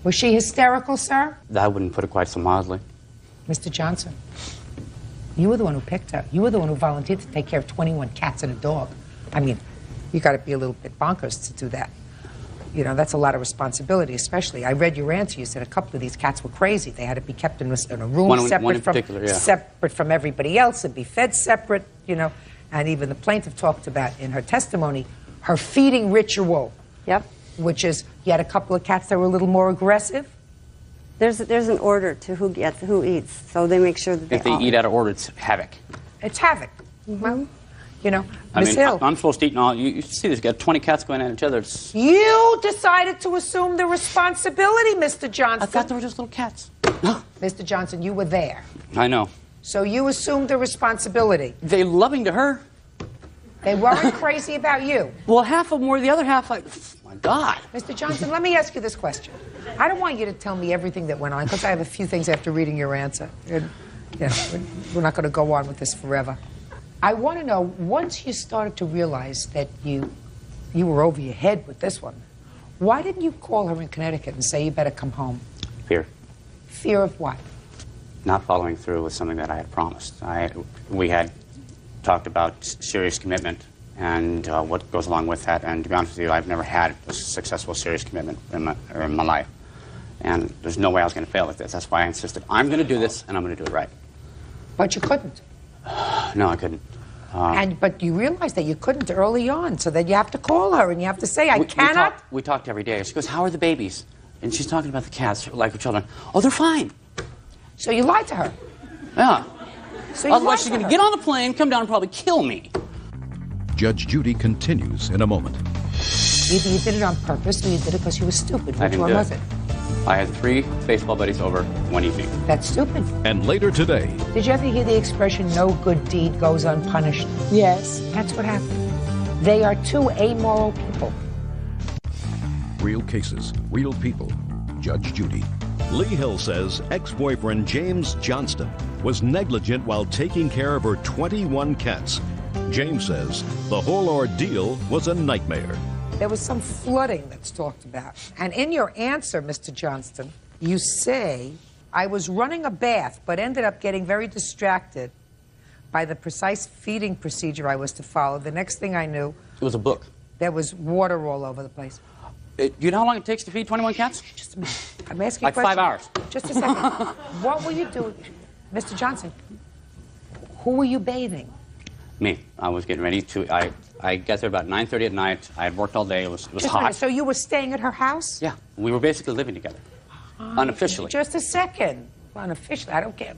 Was she hysterical, sir? I wouldn't put it quite so mildly. Mr. Johnson, you were the one who picked her. You were the one who volunteered to take care of 21 cats and a dog. I mean, you got to be a little bit bonkers to do that. You know, that's a lot of responsibility, especially. I read your answer. You said a couple of these cats were crazy. They had to be kept in a room one separate in particular, yeah. separate from everybody else and be fed separate, you know. And even the plaintiff talked about in her testimony her feeding ritual. Yep. Which is, you had a couple of cats that were a little more aggressive. There's an order to who eats, so they make sure that If they eat out of order, it's havoc. It's havoc. Well, you know, I Miss mean, Hill. I'm supposed to eat and all. You see this, you got 20 cats going at each other. It's, You decided to assume the responsibility, Mr. Johnson. I thought they were just little cats. Mr. Johnson, you were there. I know. So you assumed the responsibility. They're loving to her. They weren't crazy about you. Well, half of them were. The other half, like, oh my God. Mr. Johnson, let me ask you this question. I don't want you to tell me everything that went on, because I have a few things after reading your answer. And, you know, we're not going to go on with this forever. I want to know, once you started to realize that you were over your head with this one, why didn't you call her in Connecticut and say you better come home? Fear. Fear of what? Not following through with something that I had promised. We had talked about serious commitment and what goes along with that. And to be honest with you, I've never had a successful serious commitment in my life. And there's no way I was going to fail at this. That's why I insisted, I'm going to do this, and I'm going to do it right. But you couldn't. No, I couldn't. But you realized that you couldn't early on, so that you have to call her and you have to say, I cannot. We talked every day. She goes, how are the babies? And she's talking about the cats, like her children. Oh, they're fine. So you lied to her. Yeah. So you Otherwise, she's going to get on the plane, come down, and probably kill me. Judge Judy continues in a moment. Either you did it on purpose or you did it because you were stupid. I Which didn't one do was it. it? I had 3 baseball buddies over one evening. That's stupid. And later today, Did you ever hear the expression, no good deed goes unpunished? Yes. That's what happened. They are two amoral people. real cases, real people. Judge Judy. Lee Hill says ex-boyfriend James Johnston was negligent while taking care of her 21 cats. James says the whole ordeal was a nightmare. There was some flooding that's talked about. And in your answer, Mr. Johnston, you say, I was running a bath, but ended up getting very distracted by the precise feeding procedure I was to follow. The next thing I knew... It was a book. There was water all over the place. You know how long it takes to feed 21 cats? Just a minute. I'm asking like a question. 5 hours. Just a second. What were you doing? Mr. Johnson, who were you bathing? Me. I was getting ready to... I got there about 9:30 at night. I had worked all day. It was Just a hot. minute. So you were staying at her house? Yeah. We were basically living together. Unofficially. Just a second. Unofficially. I don't care.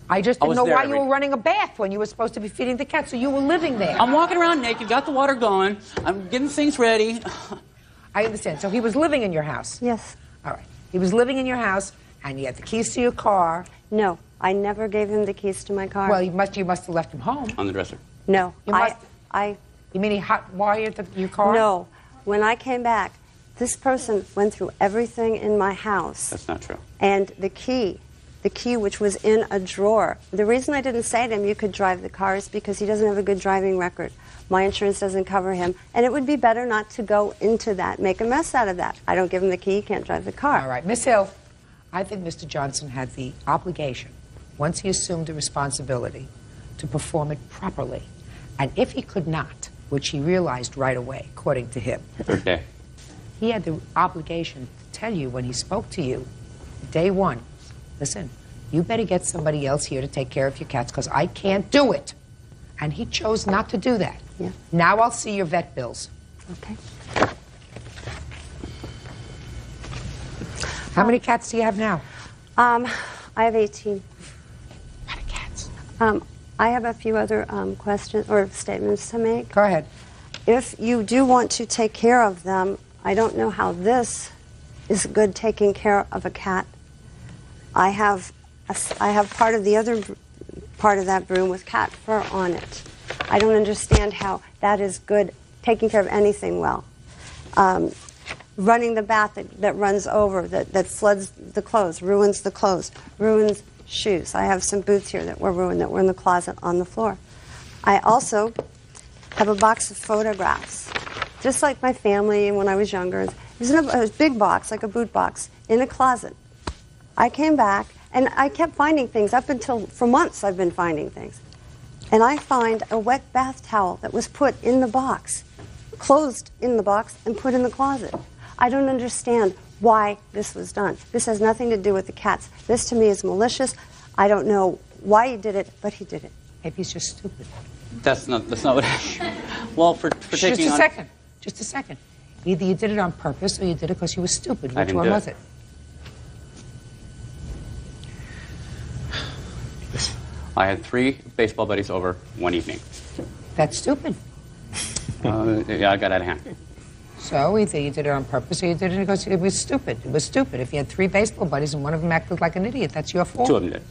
I just didn't know why you were running a bath when you were supposed to be feeding the cats, so you were living there. I'm walking around naked, got the water going. I'm getting things ready. I understand. So he was living in your house? Yes. All right. He was living in your house, and you had the keys to your car. No, I never gave him the keys to my car. Well, you must have left him home. On the dresser. No. You mean he hot-wired your car? No. When I came back, This person went through everything in my house. That's not true. And the key which was in a drawer. The reason I didn't say to him, you could drive the car, is because he doesn't have a good driving record. My insurance doesn't cover him. And it would be better not to go into that, make a mess out of that. I don't give him the key, he can't drive the car. All right, Miss Hill, I think Mr. Johnson had the obligation, once he assumed the responsibility, to perform it properly. And if he could not, which he realized right away, according to him, Third day. he had the obligation to tell you when he spoke to you, day one, listen, you better get somebody else here to take care of your cats because I can't do it. And he chose not to do that. Yeah. Now I'll see your vet bills. Okay. How many cats do you have now? I have 18. A lot of cats. I have a few other questions or statements to make. Go ahead. If you do want to take care of them, I don't know how this is good taking care of a cat. I have part of the other part of that broom with cat fur on it. I don't understand how that is good taking care of anything well. Running the bath that runs over, that floods the clothes, ruins the clothes, ruins shoes. I have some boots here that were ruined that were in the closet on the floor. I also have a box of photographs, just like my family when I was younger. It was in a big box, like a boot box, in a closet. I came back, and I kept finding things up until, for months I've been finding things. And I find a wet bath towel that was put in the box, closed in the box, and put in the closet. I don't understand why this was done. This has nothing to do with the cats. This to me is malicious. I don't know why he did it, but he did it. Maybe he's just stupid. That's not what well, for taking Just a second. Just a second. Either you did it on purpose or you did it because you were stupid. I Which didn't one do was it? I had 3 baseball buddies over one evening. That's stupid. Yeah, I got out of hand. So either you did it on purpose or you did it because it was stupid. It was stupid. If you had 3 baseball buddies and one of them acted like an idiot, that's your fault. 2 of them did.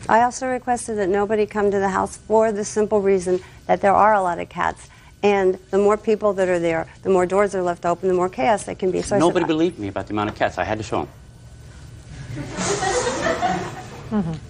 I also requested that nobody come to the house for the simple reason that there are a lot of cats. And the more people that are there, the more doors are left open, the more chaos there can be. So Nobody believed me about the amount of cats. I had to show them.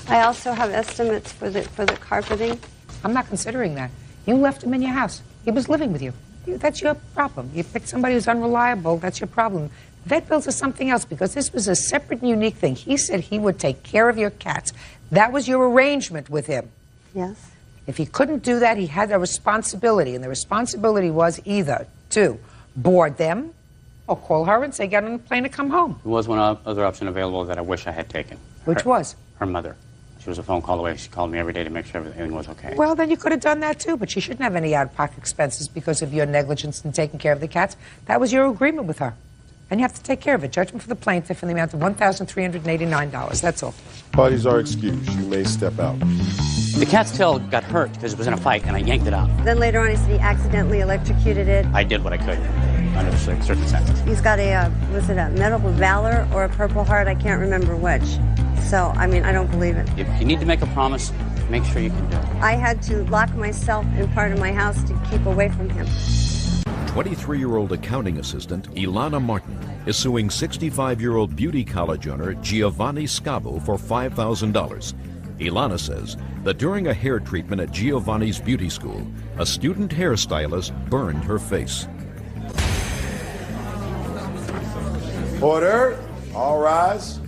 I also have estimates for the carpeting. I'm not considering that. You left him in your house. He was living with you. That's your problem. You picked somebody who's unreliable. That's your problem. Vet bills are something else because this was a separate and unique thing. He said he would take care of your cats. That was your arrangement with him. Yes. If he couldn't do that, he had a responsibility, and the responsibility was either to board them or call her and say, get on a plane to come home. There was one other option available that I wish I had taken. Which was? Her mother. She was a phone call away. She called me every day to make sure everything was okay. Well, then you could have done that too, but she shouldn't have any out-of-pocket expenses because of your negligence in taking care of the cats. That was your agreement with her. And you have to take care of it. Judgment for the plaintiff in the amount of $1,389. That's all. Parties are excused. You may step out. The cat's tail got hurt because it was in a fight, and I yanked it out. Then later on he said he accidentally electrocuted it. I did what I could under the circumstances. He's got a, was it a Medal of Valor or a Purple Heart? I can't remember which. So, I mean, I don't believe it. If you need to make a promise, make sure you can do it. I had to lock myself in part of my house to keep away from him. 23-year-old accounting assistant Ilana Martin is suing 65-year-old beauty college owner Giovanni Scavo for $5,000. Ilana says that during a hair treatment at Giovanni's beauty school, a student hairstylist burned her face. Order. All rise.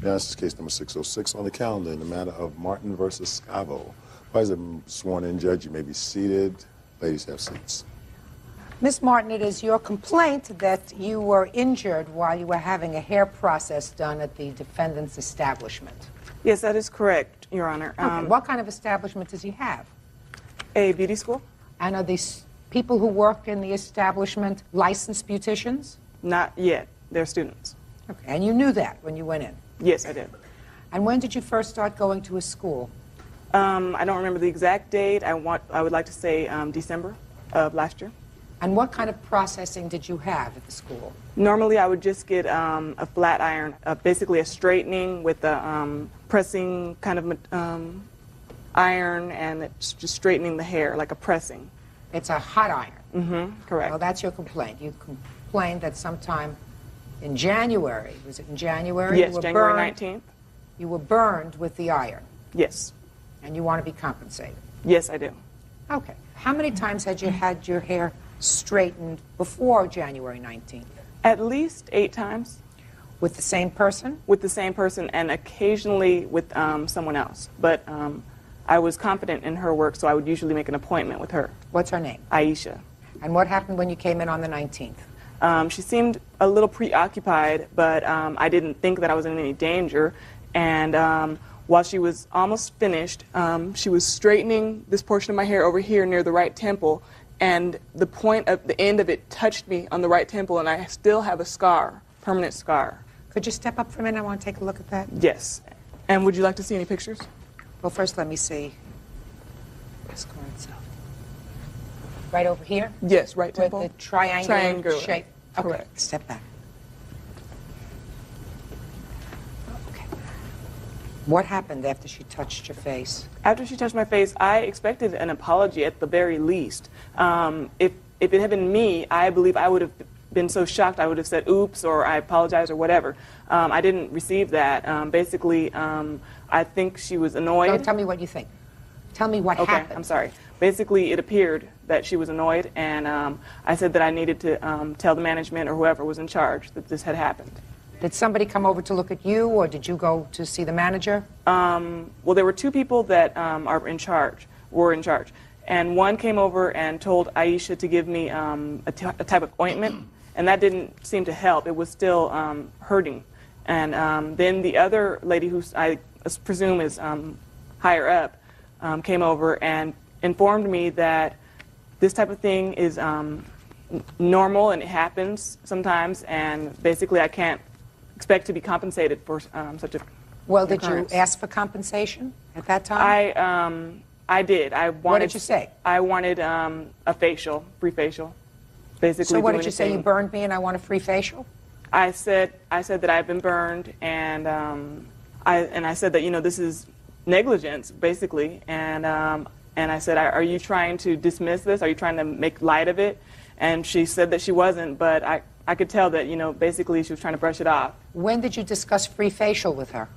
Now, this is case number 606 on the calendar in the matter of Martin versus Scavo. As a sworn-in judge, you may be seated. Ladies, have seats. Miss Martin, it is your complaint that you were injured while you were having a hair process done at the defendant's establishment. Yes, that is correct, Your Honor. Okay. What kind of establishment does he have? A beauty school. And are these people who work in the establishment licensed beauticians? Not yet. They're students. Okay. And you knew that when you went in? Yes, I did. And when did you first start going to a school? I don't remember the exact date. I would like to say December of last year. And what kind of processing did you have at the school? Normally, I would just get a flat iron, basically a straightening with a pressing kind of iron and it's just straightening the hair, like a pressing. It's a hot iron. Mm-hmm, correct. Well, that's your complaint. You complained that sometime in January, was it in January? Yes, you were January burned, 19th. You were burned with the iron. Yes. And you want to be compensated. Yes, I do. Okay. How many times had you had your hair straightened before January 19th? At least 8 times. With the same person? With the same person, and occasionally with someone else. But I was confident in her work, so I would usually make an appointment with her. What's her name? Aisha. And what happened when you came in on the 19th? She seemed a little preoccupied, but I didn't think that I was in any danger. And while she was almost finished, she was straightening this portion of my hair over here near the right temple, and the point of the end of it touched me on the right temple, and I still have a scar, permanent scar. Could you step up for a minute? I want to take a look at that. Yes. And would you like to see any pictures? Well, first let me see the scar itself. Right over here? Yes, right temple. With the triangular shape. Okay, Correct. step back. Okay. What happened after she touched your face? After she touched my face, I expected an apology at the very least. If it had been me, I believe I would have been so shocked I would have said oops or I apologize or whatever. I didn't receive that. Basically, I think she was annoyed. Don't tell me what you think. Tell me what happened. I'm sorry. Basically, it appeared that she was annoyed, and I said that I needed to tell the management or whoever was in charge that this had happened. Did somebody come over to look at you, or did you go to see the manager? Well, there were 2 people that were in charge, and one came over and told Aisha to give me a type of ointment, and that didn't seem to help. It was still hurting. And then the other lady, who I presume is higher up, came over and informed me that this type of thing is normal and it happens sometimes, and basically I can't expect to be compensated for such a Well, occurrence. did you ask for compensation at that time? I did. What did you say? I wanted a facial, free facial. Basically, So what do did you say? You anything. burned me and I want a free facial? I said that I've been burned, and I said that this is negligence, basically, and I said, are you trying to dismiss this? Are you trying to make light of it? And she said that she wasn't, but I could tell that basically she was trying to brush it off. When did you discuss free facial with her?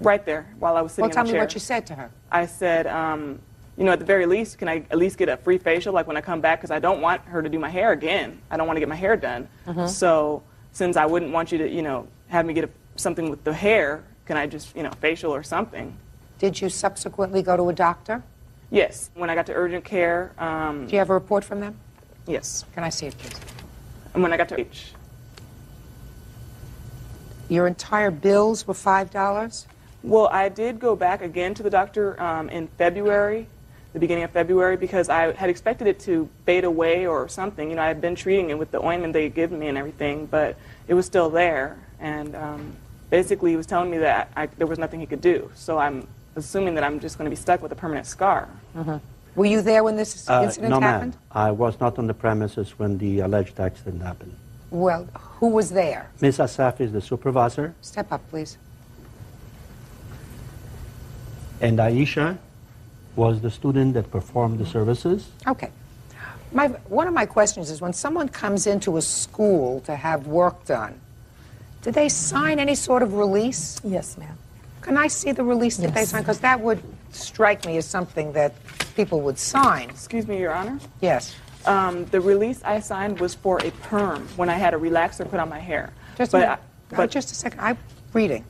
Right there, while I was sitting Well, tell in the me chair. what you said to her. I said, at the very least, can I at least get a free facial, like when I come back, because I don't want her to do my hair again. I don't want to get my hair done. Mhm. So since I wouldn't want you to, have me get something with the hair, can I just, facial or something? Did you subsequently go to a doctor? Yes. When I got to urgent care. Do you have a report from them? Yes. Can I see it, please? And when I got to H. Your entire bills were $5? Well, I did go back again to the doctor in February, the beginning of February, because I had expected it to fade away or something. I had been treating it with the ointment they had given me and everything, but it was still there. And basically, he was telling me that there was nothing he could do. So I'm assuming that I'm just going to be stuck with a permanent scar. Mm-hmm. Were you there when this incident no, happened? ma'am. I was not on the premises when the alleged accident happened. Well, who was there? Ms. Asaf is the supervisor, Step up, please. and Aisha was the student that performed the services. Okay. One of my questions is, when someone comes into a school to have work done, do they sign any sort of release? Yes, ma'am. Can I see the release that they Yes. signed? Because that would strike me as something that people would sign. Excuse me, Your Honor? Yes. The release I signed was for a perm when I had a relaxer put on my hair. Just a second. I'm reading.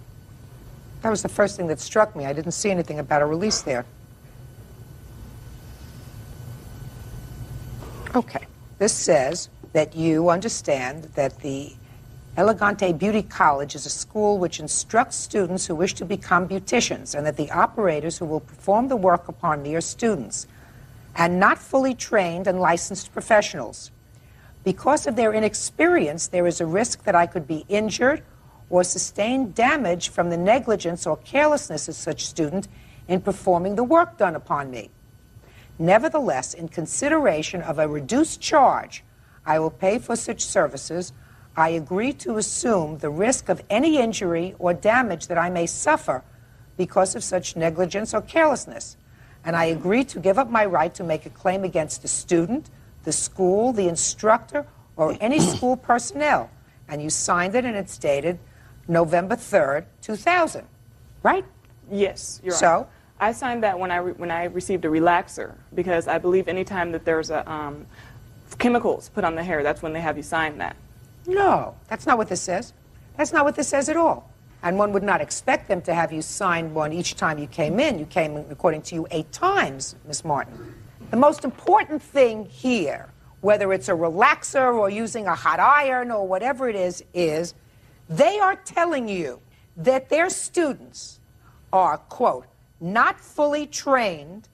That was the first thing that struck me. I didn't see anything about a release there. Okay. This says that you understand that the Elegante Beauty College is a school which instructs students who wish to become beauticians, and that the operators who will perform the work upon me are students and not fully trained and licensed professionals. Because of their inexperience, there is a risk that I could be injured or sustain damage from the negligence or carelessness of such student in performing the work done upon me. Nevertheless, in consideration of a reduced charge I will pay for such services, I agree to assume the risk of any injury or damage that I may suffer because of such negligence or carelessness. and I agree to give up my right to make a claim against the student, the school, the instructor, or any school personnel. And you signed it, and it's dated November 3rd, 2000, right? Yes, you're So? right. I signed that when I received a relaxer, because I believe anytime that there's a chemicals put on the hair, that's when they have you sign that. No, that's not what this says. That's not what this says at all. And one would not expect them to have you sign one each time you came in. You came in, according to you, 8 times, Miss Martin. The most important thing here, whether it's a relaxer or using a hot iron or whatever it is they are telling you that their students are, quote, not fully trained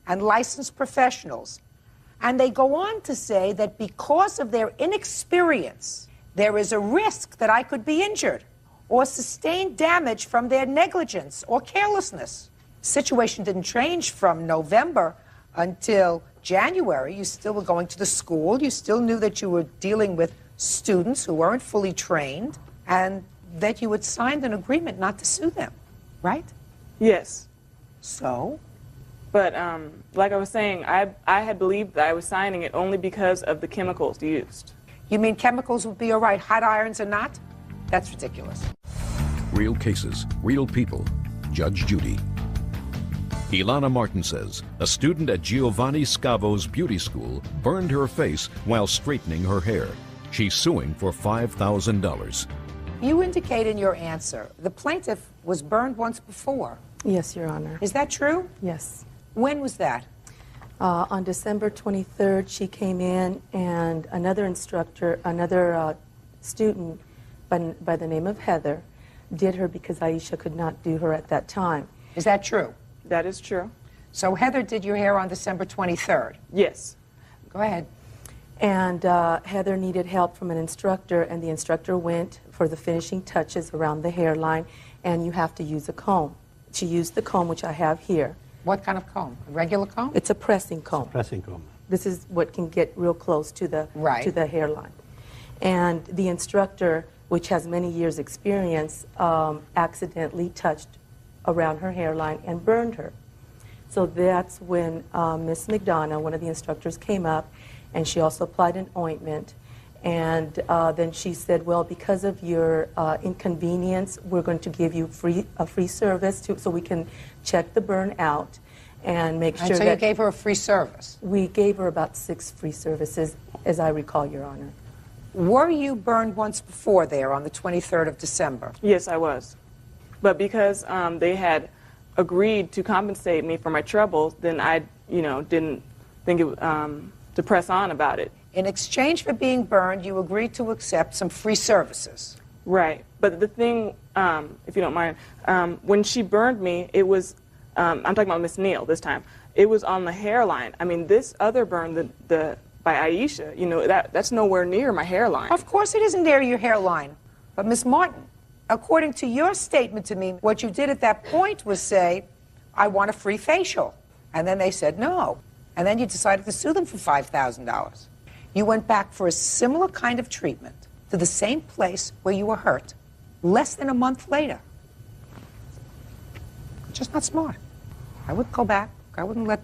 and licensed professionals. And they go on to say that because of their inexperience, there is a risk that I could be injured or sustain damage from their negligence or carelessness. The situation didn't change from November until January. You still were going to the school. You still knew that you were dealing with students who weren't fully trained, and that you had signed an agreement not to sue them, right? Yes. So? But like I was saying, I had believed that I was signing it only because of the chemicals used. You mean chemicals would be all right, hot irons are not? That's ridiculous. Real cases, real people. Judge Judy. Ilana Martin says a student at Giovanni Scavo's beauty school burned her face while straightening her hair. She's suing for $5,000. You indicate in your answer the plaintiff was burned once before. Yes, Your Honor. Is that true? Yes. When was that? On December 23rd, she came in, and another student by the name of Heather did her because Aisha could not do her at that time. Is that true? That is true. So Heather did your hair on December 23rd? Yes. Go ahead. And Heather needed help from an instructor, and the instructor went for the finishing touches around the hairline, and you have to use a comb. She used the comb, which I have here. What kind of comb? A regular comb? It's a pressing comb. Pressing comb. This is what can get real close to the to the hairline. And the instructor, which has many years' experience, accidentally touched around her hairline and burned her. So that's when Miss McDonough, one of the instructors, came up, and she also applied an ointment. And then she said, well, because of your inconvenience, we're going to give you a free service so we can check the burn out and make sure so that... you gave her a free service? We gave her about 6 free services, as I recall, Your Honor. Were you burned once before there on the 23rd of December? Yes, I was. But because they had agreed to compensate me for my troubles, then I, didn't think it to press on about it. In exchange for being burned, you agreed to accept some free services. Right. But the thing, if you don't mind, when she burned me, it was, I'm talking about Miss Neal this time, it was on the hairline. I mean, this other burn, by Aisha, that's nowhere near my hairline. Of course it isn't near your hairline. But Miss Martin, according to your statement to me, what you did at that point was say, I want a free facial. And then they said no. And then you decided to sue them for $5,000. You went back for a similar kind of treatment to the same place where you were hurt less than a month later. Just not smart. I wouldn't go back. I wouldn't let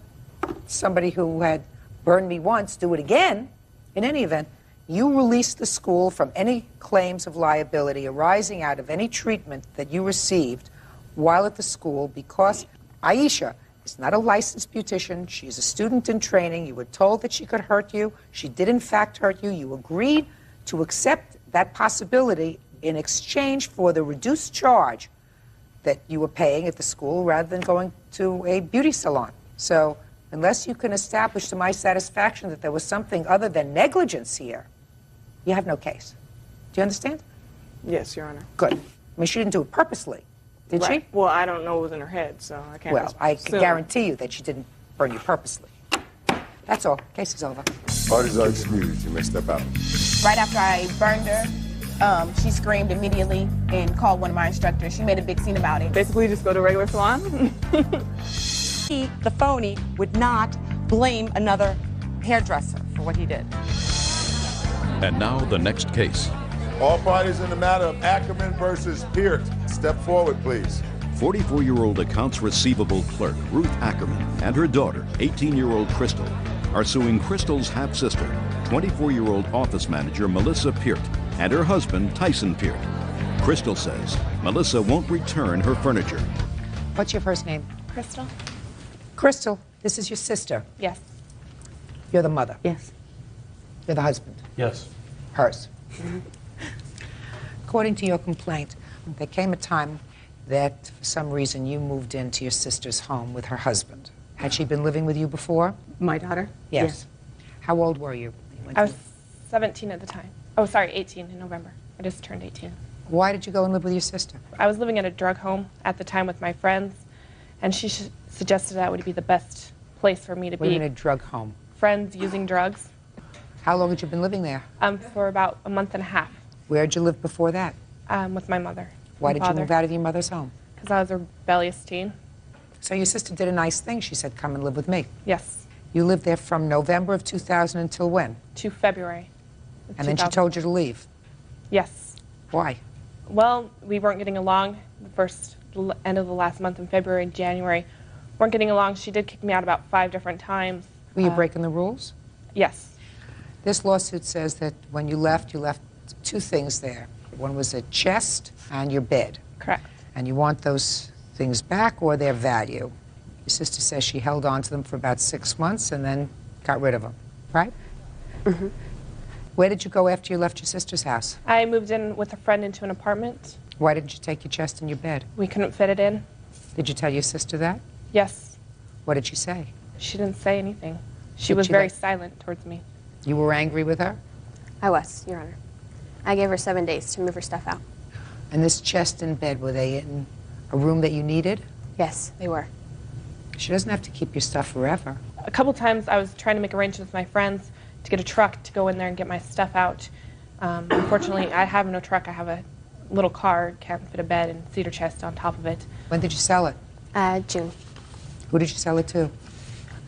somebody who had burned me once do it again. In any event, you released the school from any claims of liability arising out of any treatment that you received while at the school because Aisha is not a licensed beautician. She's a student in training. You were told that she could hurt you. She did, in fact, hurt you. You agreed to accept that possibility in exchange for the reduced charge that you were paying at the school rather than going to a beauty salon. So unless you can establish to my satisfaction that there was something other than negligence here, you have no case. Do you understand? Yes, Your Honor. Good. I mean, she didn't do it purposely, did she? Well, I don't know what was in her head, so I can't. Well, I can guarantee you that she didn't burn you purposely. That's all. Case is over. Parties are excused. You may step out. Right after I burned her, she screamed immediately and called one of my instructors. She made a big scene about it. Basically, just go to a regular salon. He, the phony, would not blame another hairdresser for what he did. And now the next case. All parties in the matter of Ackerman versus Peart, step forward, please. 44-year-old accounts receivable clerk Ruth Ackerman and her daughter, 18-year-old Crystal, are suing Crystal's half-sister, 24-year-old office manager Melissa Peart, and her husband, Tyson Peart. Crystal says Melissa won't return her furniture. What's your first name? Crystal? Crystal, this is your sister. Yes. You're the mother. Yes. You're the husband. Yes. Hers. According to your complaint, there came a time that for some reason you moved into your sister's home with her husband. Had she been living with you before? My daughter? Yes. How old were you? I was 17 at the time. Oh, sorry, 18 in November. I just turned 18. Why did you go and live with your sister? I was living at a drug home at the time with my friends, and she suggested that would be the best place for me to We're be. in a drug home. Friends using drugs. How long had you been living there? For about a month and a half. Where'd you live before that? With my mother. Why and did you father. move out of your mother's home? Because I was a rebellious teen. So your sister did a nice thing. She said, come and live with me. Yes. You lived there from November of 2000 until when? To February. And then she told you to leave. Yes. Why? Well, we weren't getting along the end of the last month in February and January. Weren't getting along. She did kick me out about 5 different times. Were you breaking the rules? Yes. This lawsuit says that when you left 2 things there. One was a chest and your bed. Correct. And you want those things back or their value. Your sister says she held on to them for about 6 months and then got rid of them, right? Mm-hmm. Where did you go after you left your sister's house? I moved in with a friend into an apartment. Why didn't you take your chest and your bed? We couldn't fit it in. Did you tell your sister that? Yes. What did she say? She didn't say anything. She Did was she very let- silent towards me. You were angry with her? I was, Your Honor. I gave her 7 days to move her stuff out. And this chest and bed, were they in a room that you needed? Yes, they were. She doesn't have to keep your stuff forever. A couple times I was trying to make arrangements with my friends to get a truck to go in there and get my stuff out. Unfortunately, I have no truck. I have a little car, can't fit a bed and cedar chest on top of it. When did you sell it? June. Who did you sell it to?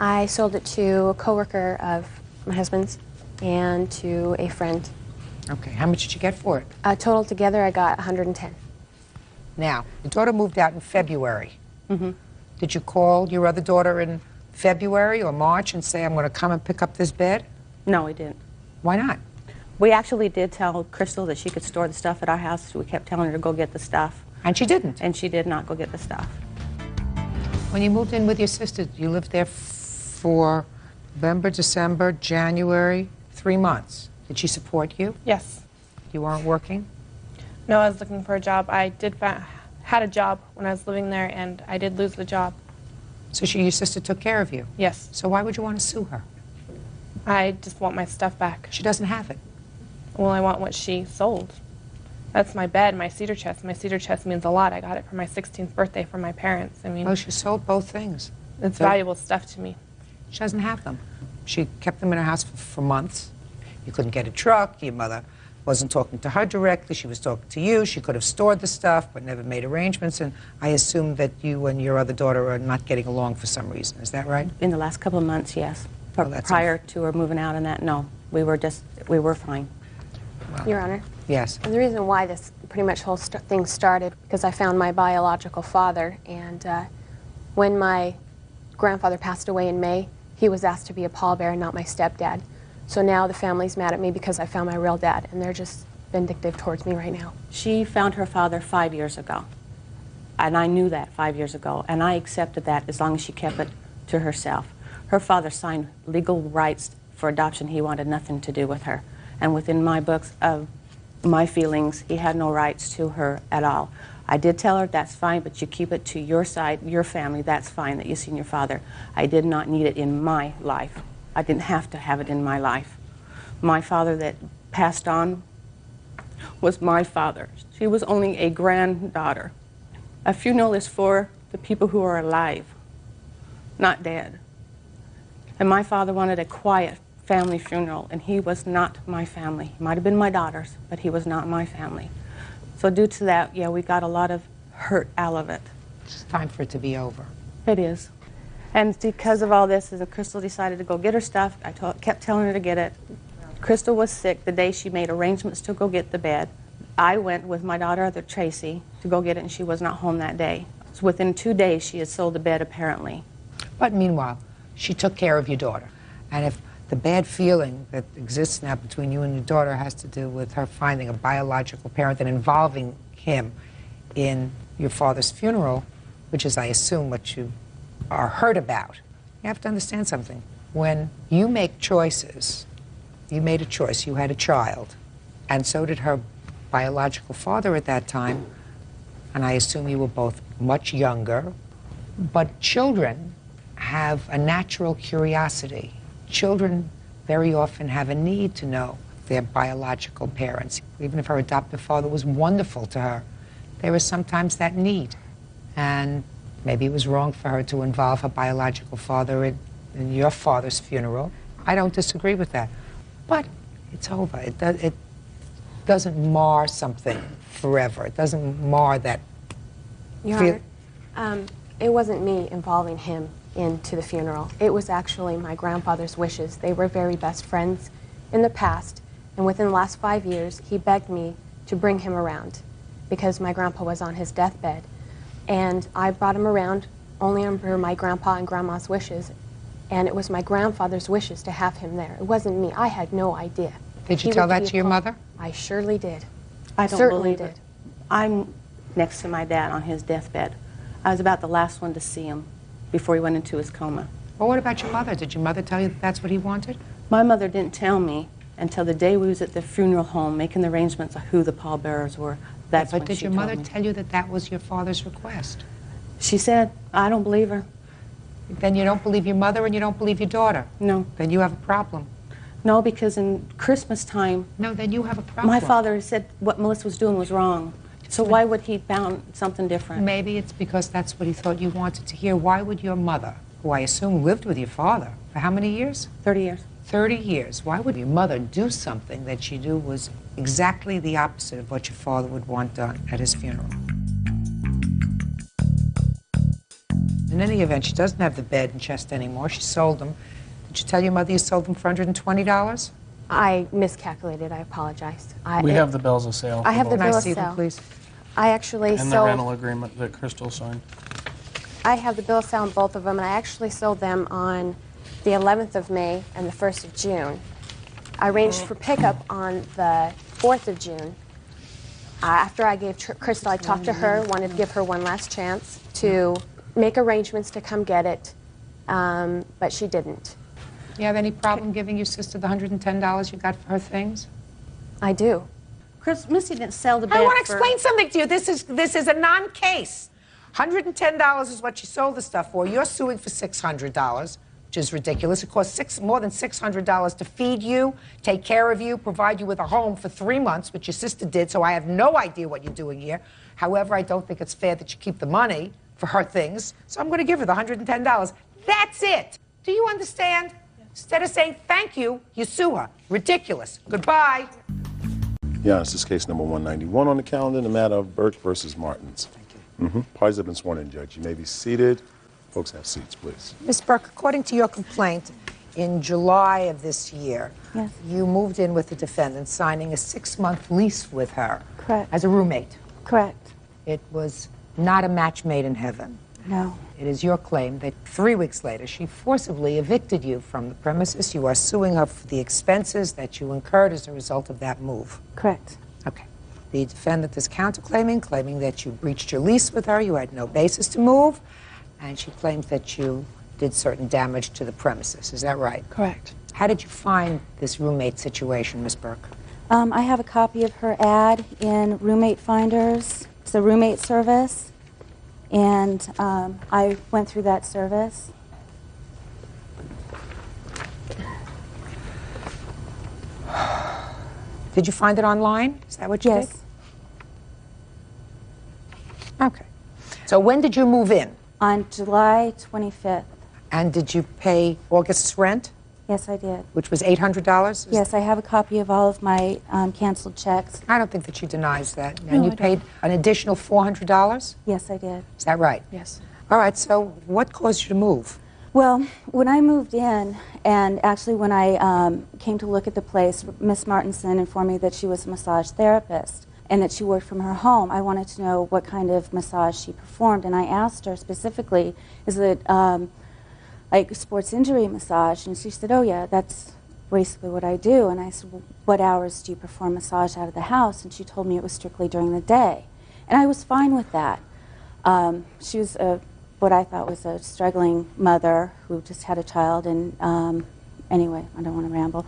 I sold it to a coworker of my husband's and to a friend. Okay, how much did you get for it? Total together, I got 110. Now, your daughter moved out in February. Mm-hmm. Did you call your other daughter in February or March and say, I'm going to come and pick up this bed? No, we didn't. Why not? We actually did tell Crystal that she could store the stuff at our house. We kept telling her to go get the stuff. And she didn't? And she did not go get the stuff. When you moved in with your sister, you lived there for November, December, January, 3 months. Did she support you? Yes. You weren't working? No, I was looking for a job. I had a job when I was living there, and I did lose the job. So your sister took care of you? Yes. So why would you want to sue her? I just want my stuff back. She doesn't have it. Well, I want what she sold. That's my bed, my cedar chest. My cedar chest means a lot. I got it for my 16th birthday from my parents. I mean, Oh, she sold both things. it's So- valuable stuff to me. She doesn't have them. She kept them in her house for months. You couldn't get a truck. Your mother wasn't talking to her directly. She was talking to you. She could have stored the stuff but never made arrangements. And I assume that you and your other daughter are not getting along for some reason. Is that right? In the last couple of months, yes. Well, that's Prior to her moving out and that, no. We were fine. Your Honor. Yes. And the reason why this pretty much whole thing started, because I found my biological father, and when my grandfather passed away in May, he was asked to be a pallbearer, not my stepdad. So now the family's mad at me because I found my real dad, and they're just vindictive towards me right now. She found her father 5 years ago. And I knew that 5 years ago, and I accepted that as long as she kept it to herself. Her father signed legal rights for adoption. He wanted nothing to do with her. And within my books of my feelings, he had no rights to her at all. I did tell her, that's fine, but you keep it to your side, your family, that's fine that you've seen your father. I did not need it in my life. I didn't have to have it in my life. My father that passed on was my father. She was only a granddaughter. A funeral is for the people who are alive, not dead. And my father wanted a quiet family funeral, and he was not my family. He might have been my daughter's, but he was not my family. So due to that, yeah, we got a lot of hurt out of it. It's time for it to be over. It is. And because of all this, Crystal decided to go get her stuff. I kept telling her to get it. Crystal was sick the day she made arrangements to go get the bed. I went with my daughter, Tracy, to go get it, and she was not home that day. So within 2 days, she had sold the bed, apparently. But meanwhile, she took care of your daughter. And if the bad feeling that exists now between you and your daughter has to do with her finding a biological parent and involving him in your father's funeral, which is, I assume, what you are hurt about, you have to understand something. When you make choices, you made a choice, you had a child, and so did her biological father at that time, and I assume you were both much younger, but children have a natural curiosity. Children very often have a need to know their biological parents. Even if her adoptive father was wonderful to her, there is sometimes that need. And maybe it was wrong for her to involve her biological father in your father's funeral. I don't disagree with that. But it's over. It doesn't mar something forever. It doesn't mar that Your Honor, it wasn't me involving him into the funeral. It was actually my grandfather's wishes. They were very best friends in the past, and within the last 5 years, he begged me to bring him around because my grandpa was on his deathbed. And I brought him around only under my grandpa and grandma's wishes, and it was my grandfather's wishes to have him there. It wasn't me. I had no idea. Did you tell that to your mother? I surely did. I don't Certainly believe did. it. I'm next to my dad on his deathbed. I was about the last one to see him before he went into his coma. Well, what about your mother? Did your mother tell you that that's what he wanted? My mother didn't tell me until the day we was at the funeral home making the arrangements of who the pallbearers were. That's but when did she your told mother me. tell you that that was your father's request? She said, I don't believe her. Then you don't believe your mother and you don't believe your daughter? No. Then you have a problem. No, because in Christmas time... No, then you have a problem. My father said what Melissa was doing was wrong. So why would he found something different? Maybe it's because that's what he thought you wanted to hear. Why would your mother, who I assume lived with your father for how many years? 30 years. 30 years. Why would your mother do something that she knew was exactly the opposite of what your father would want done at his funeral? In any event, she doesn't have the bed and chest anymore. She sold them. Did you tell your mother you sold them for $120? I miscalculated. I apologize. We have the bills of sale. I have the Can I bill of see them, sale. please? I actually And the sold... rental agreement that Crystal signed. I have the bill of sale on both of them, and I actually sold them on the 11th of May and the 1st of June. I arranged for pickup on the 4th of June. After I gave Crystal, I talked to her, wanted to give her one last chance to make arrangements to come get it, but she didn't. You have any problem giving your sister the $110 you got for her things? I do. Chris, Missy didn't sell the bed I want to for... explain something to you. This is a non-case. $110 is what she sold the stuff for. You're suing for $600, which is ridiculous. It costs more than $600 to feed you, take care of you, provide you with a home for 3 months, which your sister did, so I have no idea what you're doing here. However, I don't think it's fair that you keep the money for her things, so I'm going to give her the $110. That's it. Do you understand? Instead of saying thank you, you sue her. Ridiculous. Goodbye. Yeah, this is case number 191 on the calendar, the matter of Burke versus Martins. Thank you. Parties have been sworn in, Judge. You may be seated. Folks, have seats, please. Ms. Burke, according to your complaint, in July of this year, Yes. you moved in with the defendant, signing a 6-month lease with her. Correct. As a roommate. Correct. It was not a match made in heaven. No. It is your claim that 3 weeks later, she forcibly evicted you from the premises. You are suing her for the expenses that you incurred as a result of that move. Correct. Okay. The defendant is counterclaiming, claiming that you breached your lease with her, you had no basis to move, and she claims that you did certain damage to the premises. Is that right? Correct. How did you find this roommate situation, Ms. Burke? I have a copy of her ad in Roommate Finders. It's a roommate service, and I went through that service. Did you find it online? Is that what you Yes. did? Okay. So when did you move in? On July 25th. And did you pay August's rent, Yes, I did. which was $800? Yes, I have a copy of all of my canceled checks. I don't think that she denies that. No, And you I don't. paid an additional $400? Yes, I did. Is that right? Yes. All right, so what caused you to move? Well, when I moved in, and actually when I came to look at the place, Miss Martinson informed me that she was a massage therapist. and that she worked from her home. I wanted to know what kind of massage she performed, and I asked her specifically, is it like sports injury massage? And she said, oh yeah, that's basically what I do. And I said, well, what hours do you perform massage out of the house? And she told me it was strictly during the day. And I was fine with that. She was what I thought was a struggling mother who just had a child, and anyway, I don't want to ramble.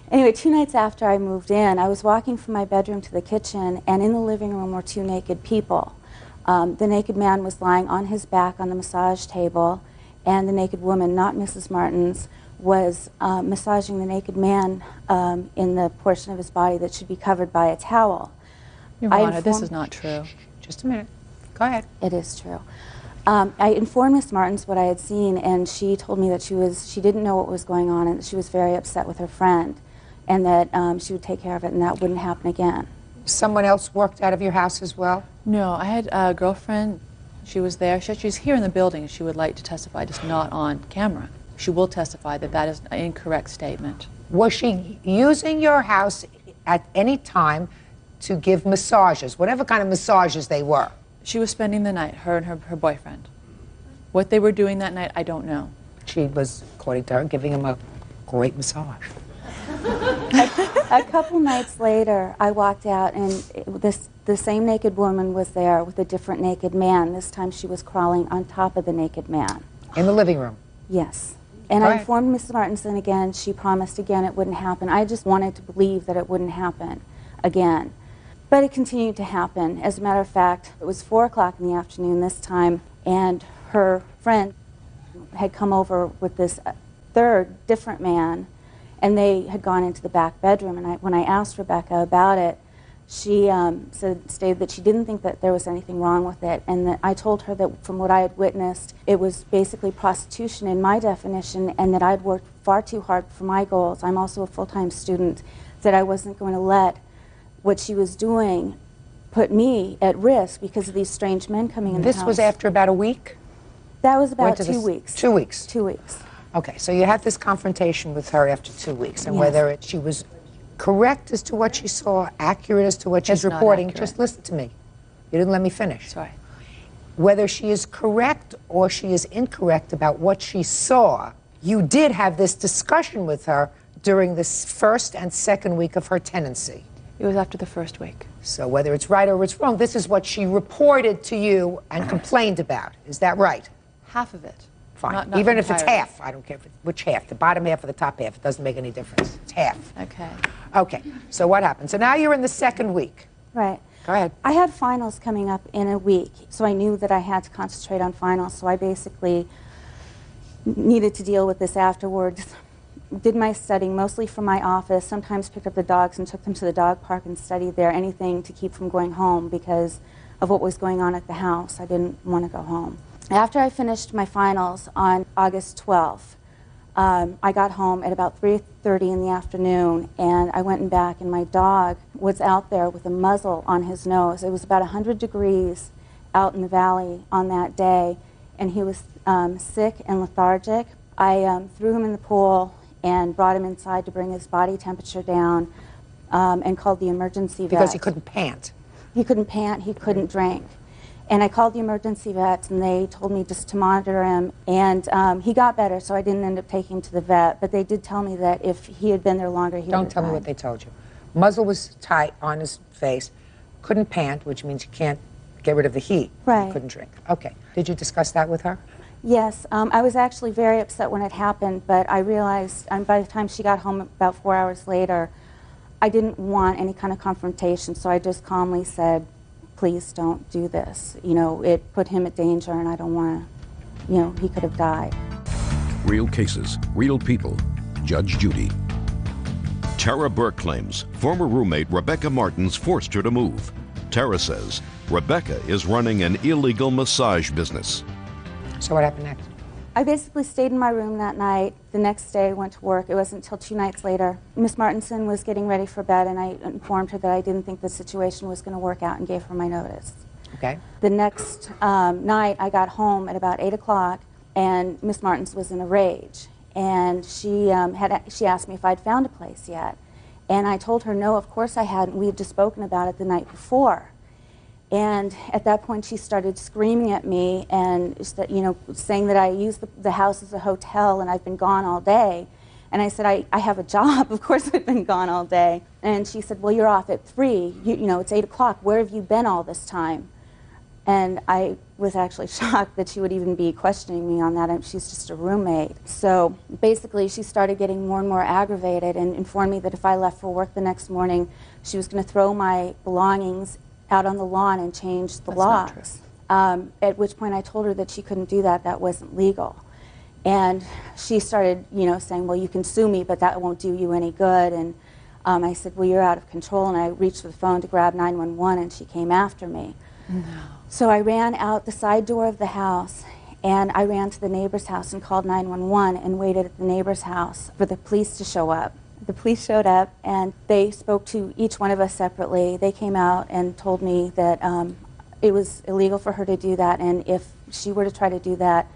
Anyway, 2 nights after I moved in, I was walking from my bedroom to the kitchen, and in the living room were 2 naked people. The naked man was lying on his back on the massage table, and the naked woman, not Mrs. Martins, was massaging the naked man in the portion of his body that should be covered by a towel. Your Honor, this is not true. Just a minute. Go ahead. It is true. I informed Miss Martins what I had seen, and she told me that she didn't know what was going on, and that she was very upset with her friend, and that she would take care of it, and that wouldn't happen again. Someone else worked out of your house as well? No, I had a girlfriend. She was there. She's here in the building, and she would like to testify, just not on camera. She will testify that that is an incorrect statement. Was she using your house at any time to give massages, whatever kind of massages they were? She was spending the night, her and her boyfriend. What they were doing that night, I don't know. She was, according to her, giving him a great massage. A couple nights later, I walked out, and the same naked woman was there with a different naked man. This time she was crawling on top of the naked man. In the living room? Yes. And I informed Mrs. Martinson again. She promised again it wouldn't happen. I just wanted to believe that it wouldn't happen again. But it continued to happen. As a matter of fact, it was 4 o'clock in the afternoon this time, and her friend had come over with this third, different man, and they had gone into the back bedroom. And when I asked Rebecca about it, she stated that she didn't think that there was anything wrong with it, and that I told her that from what I had witnessed, it was basically prostitution in my definition, and that I'd worked far too hard for my goals. I'm also a full-time student, that I wasn't going to let what she was doing put me at risk because of these strange men coming in the house. This was after about a week? That was about 2 weeks. 2 weeks? 2 weeks. Okay, so you had this confrontation with her after 2 weeks, and Yes. whether she was correct as to what she saw, accurate as to what she's It's not reporting. accurate. Just listen to me. You didn't let me finish. Sorry. Whether she is correct or she is incorrect about what she saw, you did have this discussion with her during this first and second week of her tenancy. It was after the first week. So whether it's right or it's wrong, this is what she reported to you and complained about. Is that right? Half of it. Fine. Not Even if it's entirely. half. I don't care which half. The bottom half or the top half. It doesn't make any difference. It's half. Okay. Okay. So what happened? So now you're in the second week. Right. Go ahead. I had finals coming up in a week, so I knew that I had to concentrate on finals, so I basically needed to deal with this afterwards. Did my studying mostly from my office, sometimes picked up the dogs and took them to the dog park and studied there, anything to keep from going home because of what was going on at the house. I didn't want to go home. After I finished my finals on August 12th, I got home at about 3:30 in the afternoon, and I went back, and my dog was out there with a muzzle on his nose. It was about 100 degrees out in the valley on that day, and he was sick and lethargic. I threw him in the pool and brought him inside to bring his body temperature down, and called the emergency vet. Because he couldn't pant. He couldn't pant, he couldn't drink. And I called the emergency vets, and they told me just to monitor him. And he got better, so I didn't end up taking him to the vet. But they did tell me that if he had been there longer, he would have Don't tell me died. what they told you. Muzzle was tight on his face. Couldn't pant, which means you can't get rid of the heat. Right. Couldn't drink. Okay. Did you discuss that with her? Yes, I was actually very upset when it happened, but I realized by the time she got home about 4 hours later, I didn't want any kind of confrontation, so I just calmly said, please don't do this. You know, it put him at danger, and I don't want to, you know, he could have died. Real cases, real people. Judge Judy. Tara Burke claims former roommate Rebecca Martins forced her to move. Tara says Rebecca is running an illegal massage business. So what happened next? I basically stayed in my room that night. The next day I went to work. It wasn't until 2 nights later. Miss Martinson was getting ready for bed, and I informed her that I didn't think the situation was going to work out and gave her my notice. Okay. The next night I got home at about 8 o'clock, and Miss Martins was in a rage. And she asked me if I'd found a place yet. And I told her, no, of course I hadn't. We had just spoken about it the night before. And at that point, she started screaming at me and, you know, saying that I used the house as a hotel and I've been gone all day. And I said, I have a job. Of course I've been gone all day. And she said, well, you're off at 3. You know, it's 8 o'clock. Where have you been all this time? And I was actually shocked that she would even be questioning me on that. And she's just a roommate. So basically, she started getting more and more aggravated and informed me that if I left for work the next morning, she was going to throw my belongings out on the lawn and change the locks. At which point I told her that she couldn't do that. That wasn't legal. And she started, you know, saying, well, you can sue me, but that won't do you any good. And I said, well, you're out of control. And I reached for the phone to grab 911, and she came after me. No. So I ran out the side door of the house, and I ran to the neighbor's house and called 911 and waited at the neighbor's house for the police to show up. The police showed up, and they spoke to each one of us separately. They came out and told me that it was illegal for her to do that, and if she were to try to do that,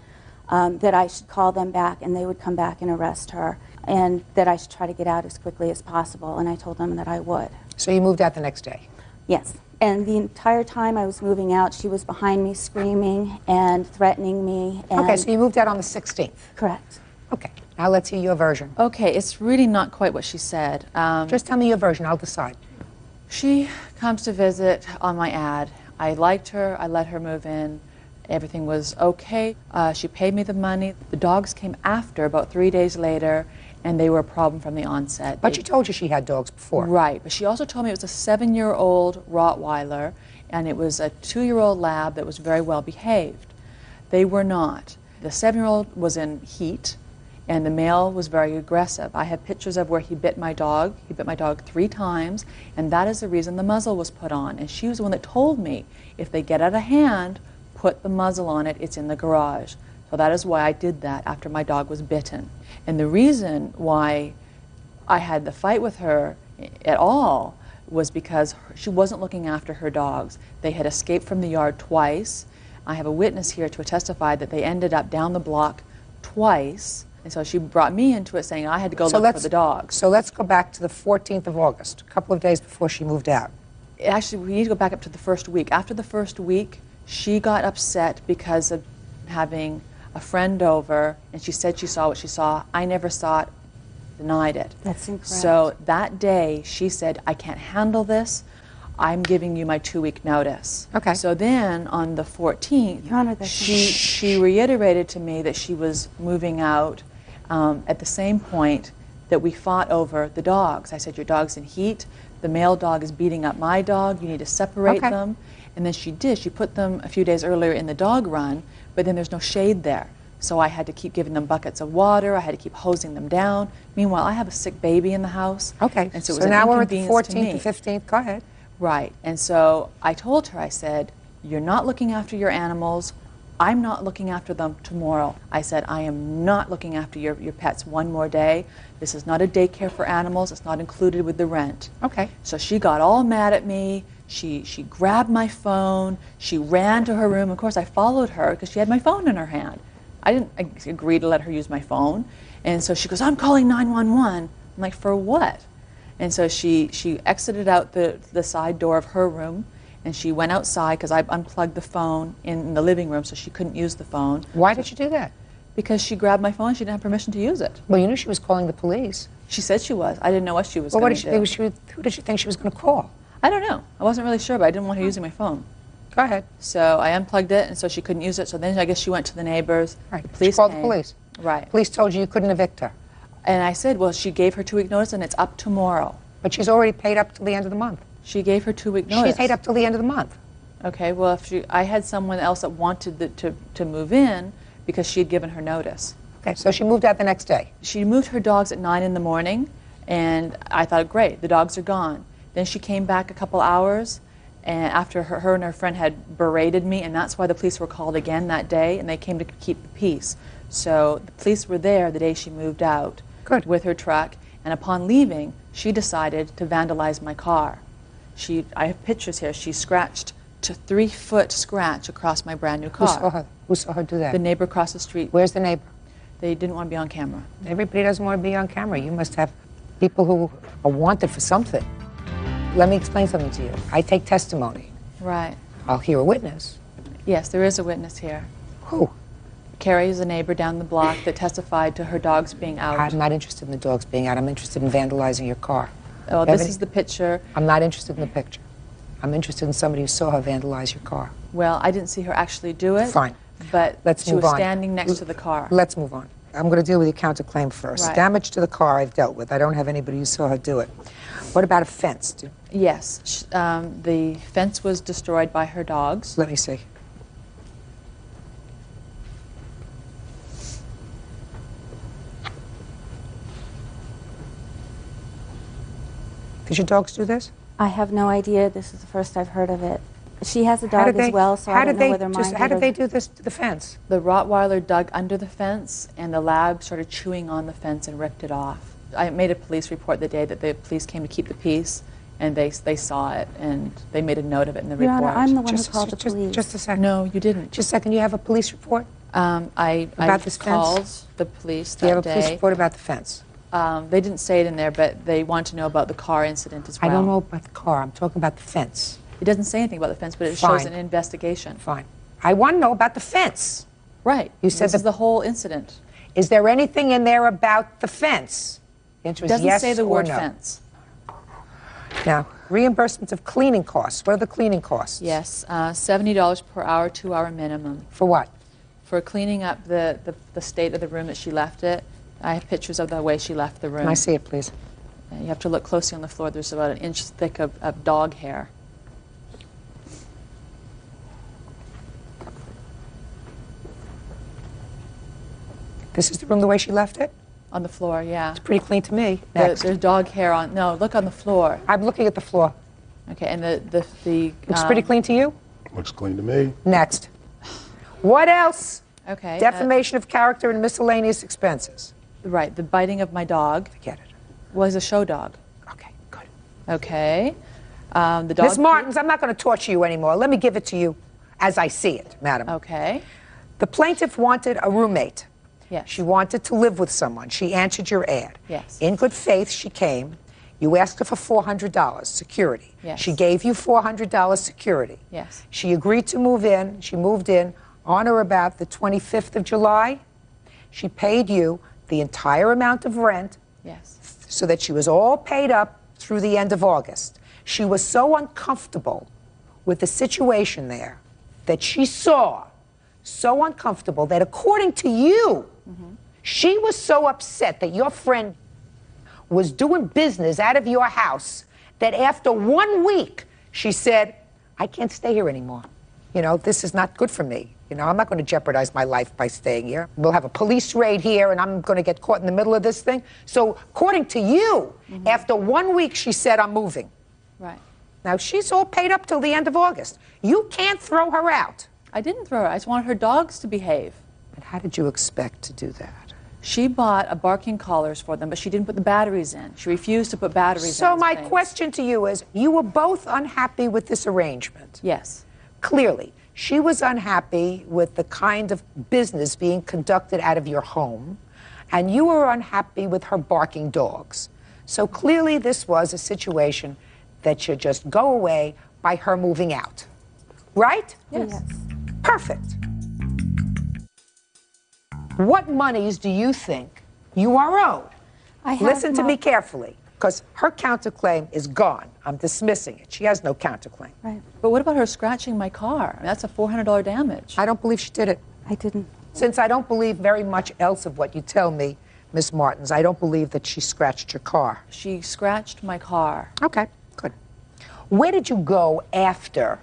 that I should call them back and they would come back and arrest her, and that I should try to get out as quickly as possible, and I told them that I would. So you moved out the next day? Yes. And the entire time I was moving out, she was behind me screaming and threatening me. And okay, so you moved out on the 16th? Correct. Okay, now let's hear your version. Okay, it's really not quite what she said. Just tell me your version, I'll decide. She comes to visit on my ad. I liked her, I let her move in. Everything was okay. She paid me the money. The dogs came after, about 3 days later, and they were a problem from the onset. But she told you she had dogs before. Right, but she also told me it was a 7-year-old Rottweiler, and it was a 2-year-old lab that was very well behaved. They were not. The 7-year-old was in heat, and the male was very aggressive. I have pictures of where he bit my dog. He bit my dog 3 times, and that is the reason the muzzle was put on. And she was the one that told me, if they get out of hand, put the muzzle on it, it's in the garage. So that is why I did that after my dog was bitten. And the reason why I had the fight with her at all was because she wasn't looking after her dogs. They had escaped from the yard twice. I have a witness here to testify that they ended up down the block twice. And so she brought me into it saying I had to go look for the dogs. So let's go back to the 14th of August, a couple of days before she moved out. Actually, we need to go back up to the first week. After the first week, she got upset because of having a friend over, and she said she saw what she saw. I never saw it, denied it. That's incorrect. So that day, she said, I can't handle this. I'm giving you my 2-week notice. Okay. So then on the 14th, Your Honor, she reiterated to me that she was moving out at the same point that we fought over the dogs. I said, your dog's in heat. The male dog is beating up my dog. You need to separate them. And then she did. She put them a few days earlier in the dog run, but then there's no shade there. So I had to keep giving them buckets of water. I had to keep hosing them down. Meanwhile, I have a sick baby in the house. Okay, and so, it was so an now we're at the inconvenience to 14th me. and 15th. Go ahead. Right. And so I told her, I said, you're not looking after your animals. I'm not looking after them tomorrow. I said, I am not looking after your pets one more day. This is not a daycare for animals. It's not included with the rent. Okay. So she got all mad at me. She grabbed my phone. She ran to her room. Of course, I followed her because she had my phone in her hand. I didn't agree to let her use my phone. And so she goes, I'm calling 911. I'm like, for what? And so she exited out the side door of her room, and she went outside because I unplugged the phone in the living room so she couldn't use the phone. Why did she do that? Because she grabbed my phone. She didn't have permission to use it. Well, you knew she was calling the police. She said she was. I didn't know what she was Well, going to do. who did she think she was going to call? I don't know. I wasn't really sure, but I didn't want her using my phone. Go ahead. So I unplugged it, and so she couldn't use it. So then I guess she went to the neighbors. Right. The police She called came. the police. Right. Police told you you couldn't evict her. And I said, well, she gave her 2-week notice, and it's up tomorrow. But she's already paid up till the end of the month. She gave her 2-week notice. She paid up till the end of the month. Okay, well, I had someone else that wanted to move in because she had given her notice. Okay, so she moved out the next day. She moved her dogs at 9 in the morning, and I thought, great, the dogs are gone. Then she came back a couple hours, and after her and her friend had berated me, and that's why the police were called again that day, and they came to keep the peace. So the police were there the day she moved out with her truck, and upon leaving, she decided to vandalize my car. I have pictures here. She scratched to 3-foot scratch across my brand new car. Who saw her do that? The neighbor across the street. Where's the neighbor? They didn't want to be on camera. Everybody doesn't want to be on camera. You must have people who are wanted for something. Let me explain something to you. I take testimony. Right. I'll hear a witness. Yes, there is a witness here. Who? Carrie is a neighbor down the block that testified to her dogs being out. I'm not interested in the dogs being out. I'm interested in vandalizing your car. Oh, this is the picture. I'm not interested in the picture. I'm interested in somebody who saw her vandalize your car. Well, I didn't see her actually do it. Fine. But Let's she move was on. standing next to the car. Let's move on. I'm going to deal with your counterclaim first. Right. Damage to the car I've dealt with. I don't have anybody who saw her do it. What about a fence? Yes. The fence was destroyed by her dogs. Let me see. Did your dogs do this? I have no idea. This is the first I've heard of it. She has a dog as well, so I don't know whether mine How did they do this to the fence? The Rottweiler dug under the fence, and the lab started chewing on the fence and ripped it off. I made a police report the day that the police came to keep the peace, and they saw it, and they made a note of it in the Your report. Honor, I'm the one who called the police. Just a second. No, you didn't. Just a second. You have a police report? I this called fence? the police Do you that have a police day. report about the fence? They didn't say it in there, but they want to know about the car incident as well. I don't know about the car. I'm talking about the fence. It doesn't say anything about the fence, but it Fine. shows an investigation. Fine. I want to know about the fence. Right. You said this is the whole incident. Is there anything in there about the fence? The answer It is doesn't yes say the or word no. fence. Now, reimbursements of cleaning costs. What are the cleaning costs? Yes, $70 per hour, 2-hour minimum. For what? For cleaning up the state of the room that she left it. I have pictures of the way she left the room. Can I see it, please? You have to look closely on the floor. There's about an inch thick of dog hair. This is the room the way she left it? On the floor, yeah. It's pretty clean to me. Next. There's dog hair on. No, look on the floor. I'm looking at the floor. Okay, and the Looks pretty clean to you? Looks clean to me. Next. What else? Okay. Defamation of character and miscellaneous expenses. Right, the biting of my dog. Forget it. Was a show dog. Okay, good. Okay. The dog. Miss Martins, I'm not going to torture you anymore. Let me give it to you as I see it, madam. Okay. The plaintiff wanted a roommate. Yes. She wanted to live with someone. She answered your ad. Yes. In good faith, she came. You asked her for $400 security. Yes. She gave you $400 security. Yes. She agreed to move in. She moved in on or about the 25th of July. She paid you the entire amount of rent. Yes. So that she was all paid up through the end of August. She was so uncomfortable with the situation there that she saw, so uncomfortable that according to you, she was so upset that your friend was doing business out of your house that after 1 week, she said, I can't stay here anymore. You know, this is not good for me. You know, I'm not going to jeopardize my life by staying here. We'll have a police raid here, and I'm going to get caught in the middle of this thing. So, according to you, after 1 week, she said, I'm moving. Right. Now, she's all paid up till the end of August. You can't throw her out. I didn't throw her. I just wanted her dogs to behave. And how did you expect to do that? She bought a barking collars for them, but she didn't put the batteries in. She refused to put batteries in. So, my things. question to you is, you were both unhappy with this arrangement. Yes. Clearly. She was unhappy with the kind of business being conducted out of your home, and you were unhappy with her barking dogs. So clearly this was a situation that should just go away by her moving out. Right? Yes. Perfect. What monies do you think you are owed? Listen to me carefully, because her counterclaim is gone. I'm dismissing it. She has no counterclaim. Right. But what about her scratching my car? I mean, that's a $400 damage. I don't believe she did it. I didn't. Since I don't believe very much else of what you tell me, Miss Martins, I don't believe that she scratched your car. She scratched my car. Okay, good. Where did you go after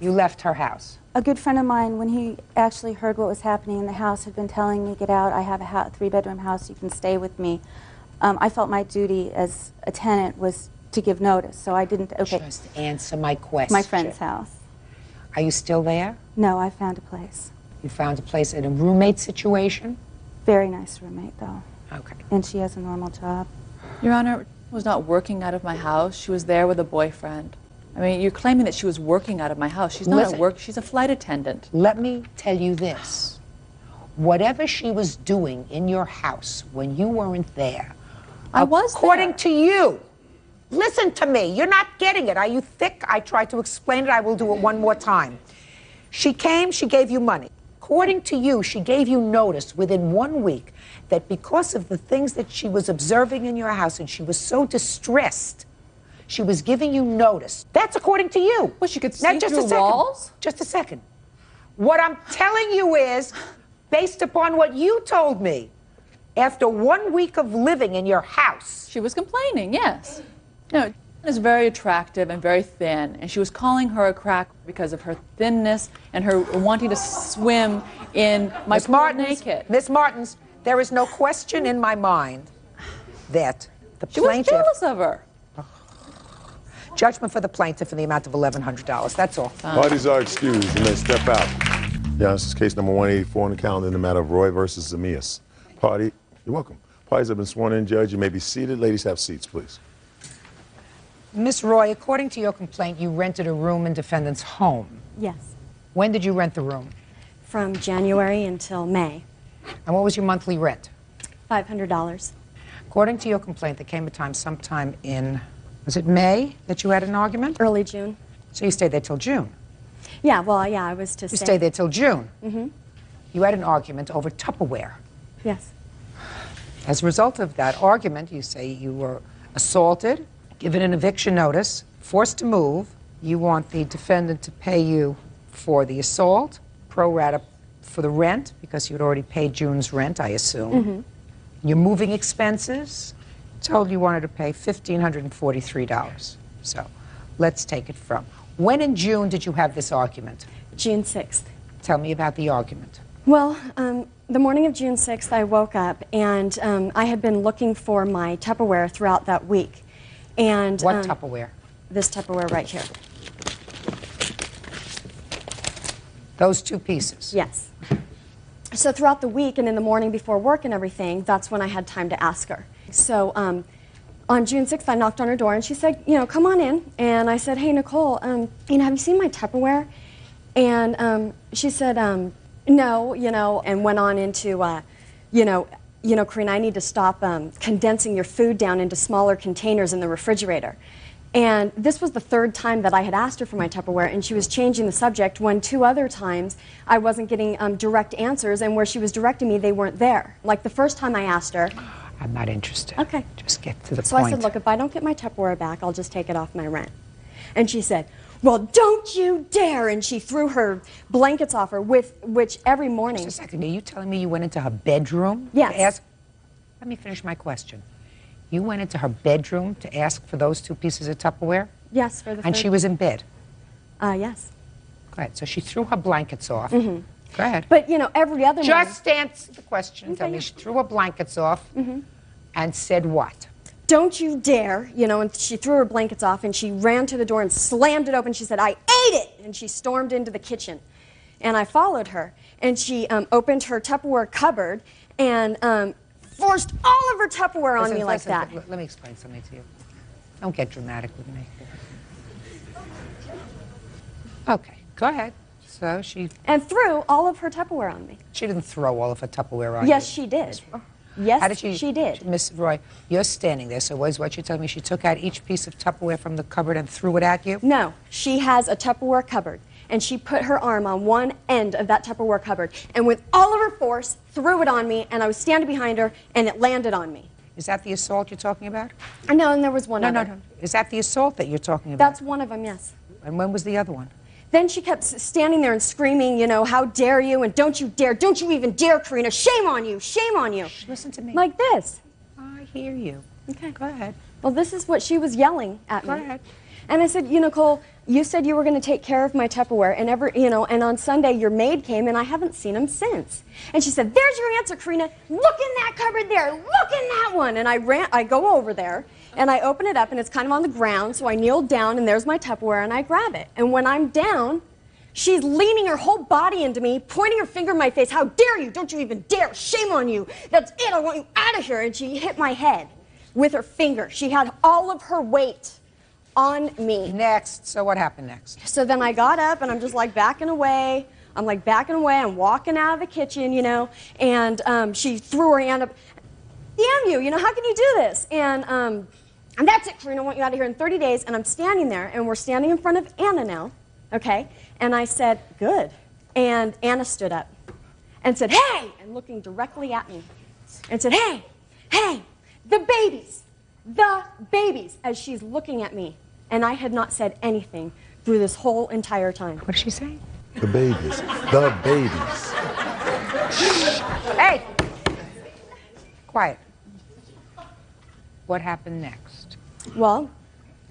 you left her house? A good friend of mine, when he actually heard what was happening in the house, had been telling me, get out, I have a 3-bedroom house, you can stay with me. I felt my duty as a tenant was to give notice, so I didn't, Just answer my question. My friend's house. Are you still there? No, I found a place. You found a place in a roommate situation? Very nice roommate, though. Okay. And she has a normal job. Your Honor, was not working out of my house. She was there with a boyfriend. I mean, you're claiming that she was working out of my house. She's not at work. She's a flight attendant. Let me tell you this. Whatever she was doing in your house when you weren't there I was According to you. Listen to me. You're not getting it. Are you thick? I tried to explain it. I will do it one more time. She came, she gave you money. According to you, she gave you notice within 1 week that because of the things that she was observing in your house and she was so distressed, she was giving you notice. That's according to you. Well, she could see now, just through a second. walls? Just a second. What I'm telling you is, based upon what you told me, after 1 week of living in your house. She was complaining, yes. No, is very attractive and very thin, and she was calling her a crack because of her thinness and her wanting to swim in my pool naked. Miss Martins, there is no question in my mind that the She was plaintiff... jealous of her. Judgment for the plaintiff in the amount of $1,100. That's all. Parties are excused and may step out. Yeah, this is case number 184 on the calendar in the matter of Roy versus Zamias. Party, you're welcome. Parties have been sworn in, Judge. You may be seated. Ladies, have seats, please. Miss Roy, according to your complaint, you rented a room in defendant's home. Yes. When did you rent the room? From January until May. And what was your monthly rent? $500. According to your complaint, there came a time sometime in, was it May that you had an argument? Early June. So you stayed there till June? Yeah, well, yeah, I was to You stay. stayed there till June? Mm-hmm. You had an argument over Tupperware. Yes. As a result of that argument, you say you were assaulted, given an eviction notice, forced to move. You want the defendant to pay you for the assault, pro rata for the rent, because you had already paid June's rent, I assume. Mm-hmm. Your moving expenses, told you wanted to pay $1,543. So let's take it from. When in June did you have this argument? June 6th. Tell me about the argument. Well, the morning of June 6th, I woke up and I had been looking for my Tupperware throughout that week. And what Tupperware? This Tupperware right here. Those two pieces? Yes. So throughout the week and in the morning before work and everything, that's when I had time to ask her. So on June 6th, I knocked on her door and she said, you know, come on in. And I said, hey, Nicole, you know, have you seen my Tupperware? And she said, no, you know, and went on into, you know, Karina, I need to stop condensing your food down into smaller containers in the refrigerator. And this was the third time that I had asked her for my Tupperware, and she was changing the subject when 2 other times I wasn't getting direct answers, and where she was directing me, they weren't there. Like the first time I asked her. I'm not interested. Okay. Just get to the point. So I said, look, if I don't get my Tupperware back, I'll just take it off my rent. And she said, well, don't you dare! And she threw her blankets off her, with which every morning. Just a second, are you telling me you went into her bedroom? Yes. To ask? Let me finish my question. You went into her bedroom to ask for those 2 pieces of Tupperware? Yes, for the And third. she was in bed? Yes. Go ahead. So she threw her blankets off. Mm-hmm. Go ahead. But, you know, every other morning. Just answer the question. Tell me, she threw her blankets off and said what? Don't you dare, you know, and she threw her blankets off and she ran to the door and slammed it open. She said, I ate it! And she stormed into the kitchen. And I followed her. And she opened her Tupperware cupboard and forced all of her Tupperware on me like that. Let me explain something to you. Don't get dramatic with me. Okay, go ahead. So she... And threw all of her Tupperware on me. She didn't throw all of her Tupperware on you. Yes, she did. Yes, How did she did. Miss Roy, you're standing there, so what you're telling me, she took out each piece of Tupperware from the cupboard and threw it at you? No, she has a Tupperware cupboard, and she put her arm on one end of that Tupperware cupboard, and with all of her force, threw it on me, and I was standing behind her, and it landed on me. Is that the assault you're talking about? No, and there was one other. No. Is that the assault that you're talking about? That's one of them, yes. And when was the other one? Then she kept standing there and screaming, you know, how dare you, and don't you dare, don't you even dare, Karina, shame on you, shame on you. Shh, listen to me. Like this. I hear you. Okay. Go ahead. Well, this is what she was yelling at me. Go ahead. And I said, you know, Nicole, you said you were going to take care of my Tupperware, and and on Sunday your maid came, and I haven't seen him since. And she said, there's your answer, Karina. Look in that cupboard there. Look in that one. And I go over there, and I open it up, and it's kind of on the ground, so I kneel down, and there's my Tupperware, and I grab it. And when I'm down, she's leaning her whole body into me, pointing her finger in my face. How dare you? Don't you even dare. Shame on you. That's it. I want you out of here. And she hit my head with her finger. She had all of her weight on me. Next. So what happened next? So then I got up and I'm just like backing away. I'm walking out of the kitchen, you know, and she threw her hand up. stand you. You know, how can you do this? And that's it, Karina, I want you out of here in 30 days. And I'm standing there, and we're standing in front of Anna now, okay? And I said, good. And Anna stood up and said, hey, and looking directly at me, and said, hey, hey, the babies, as she's looking at me. And I had not said anything through this whole entire time. What did she say? The babies. The babies. Hey! Quiet. What happened next? Well,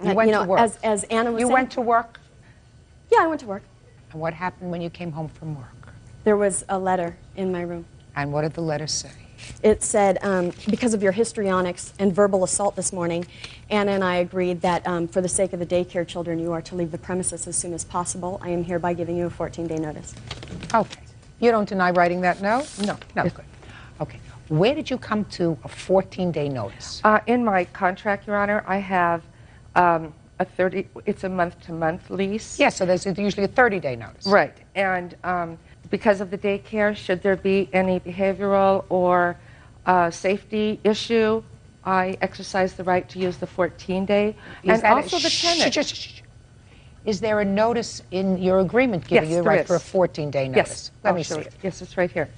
you went to work. As Anna was You saying, went to work? Yeah, I went to work. And what happened when you came home from work? There was a letter in my room. And what did the letter say? It said, because of your histrionics and verbal assault this morning, Anna and I agreed that for the sake of the daycare children, you are to leave the premises as soon as possible. I am hereby giving you a 14-day notice. Okay. You don't deny writing that note? No. No, good. Okay. Where did you come to a 14-day notice? In my contract, Your Honor, I have it's a month-to-month lease. Yes, so there's usually a 30-day notice. Right. And because of the daycare, should there be any behavioral or safety issue, I exercise the right to use the 14-day. And also the tenant. Is there a notice in your agreement giving you the right for a 14-day notice? Yes. Let me see it. Yes, it's right here.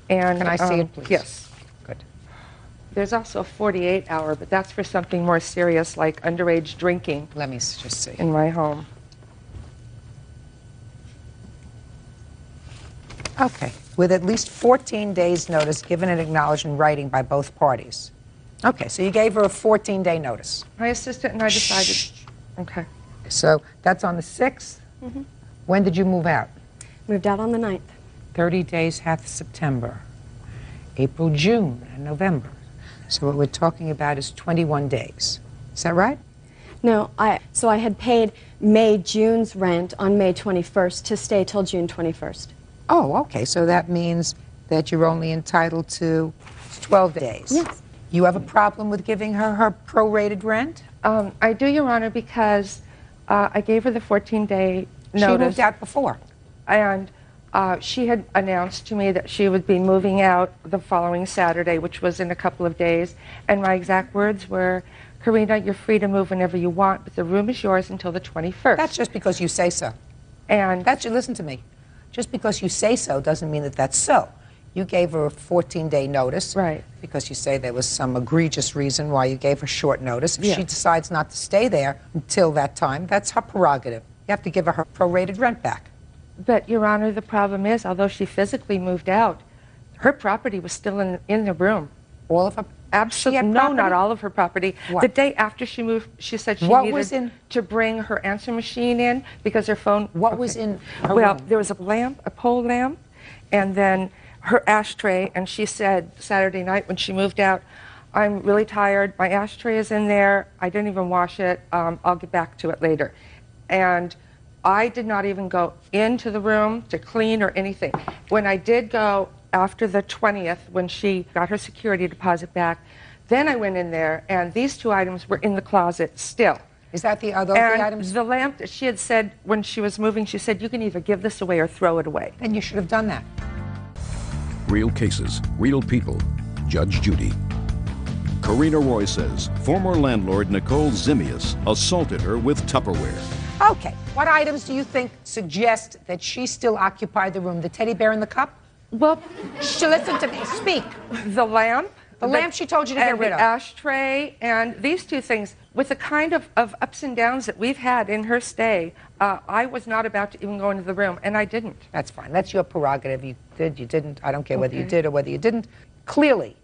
And, can I see it, please? Yes. Good. There's also a 48-hour, but that's for something more serious like underage drinking. Let me just see. In my home. Okay. With at least 14 days' notice given and acknowledged in writing by both parties. Okay, so you gave her a 14-day notice. My assistant and I decided. Okay. So that's on the 6th? Mm-hmm. When did you move out? Moved out on the 9th. 30 days hath September, April, June, and November. So what we're talking about is 21 days. Is that right? No, so I had paid June's rent on May 21st to stay till June 21st. Oh, okay. So that means that you're only entitled to 12 days. Yes. You have a problem with giving her her prorated rent? I do, Your Honor, because I gave her the 14-day notice. She moved out before. And she had announced to me that she would be moving out the following Saturday, which was in a couple of days. And my exact words were, Karina, you're free to move whenever you want, but the room is yours until the 21st. That's just because you say so. And listen to me. Just because you say so doesn't mean that that's so. You gave her a 14-day notice. Right. Because you say there was some egregious reason why you gave her short notice. If she decides not to stay there until that time, that's her prerogative. You have to give her her prorated rent back. But, Your Honor, the problem is, although she physically moved out, her property was still in the room. All of her? Absolutely. No, not all of her property. What? The day after she moved, she said she needed to bring her answer machine in because her phone... What was in her Well, room? there was a lamp, a pole lamp, and then her ashtray, and she said Saturday night when she moved out, I'm really tired, my ashtray is in there, I didn't even wash it, I'll get back to it later. And I did not even go into the room to clean or anything. When I did go after the 20th, when she got her security deposit back, then I went in there, and these two items were in the closet still. Is that the other items? The lamp that she had said when she was moving, she said, you can either give this away or throw it away. Then you should have done that. Real cases, real people. Judge Judy. Karina Roy says former landlord Nicole Zimius assaulted her with Tupperware. Okay. What items do you think suggest that she still occupied the room? The teddy bear and the cup? Well, listen to me. Speak. The lamp. The lamp she told you to get rid of. The ashtray and these two things. With the kind of ups and downs that we've had in her stay, I was not about to even go into the room, and I didn't. That's fine. That's your prerogative. You did, you didn't. I don't care whether you did or whether you didn't. Clearly,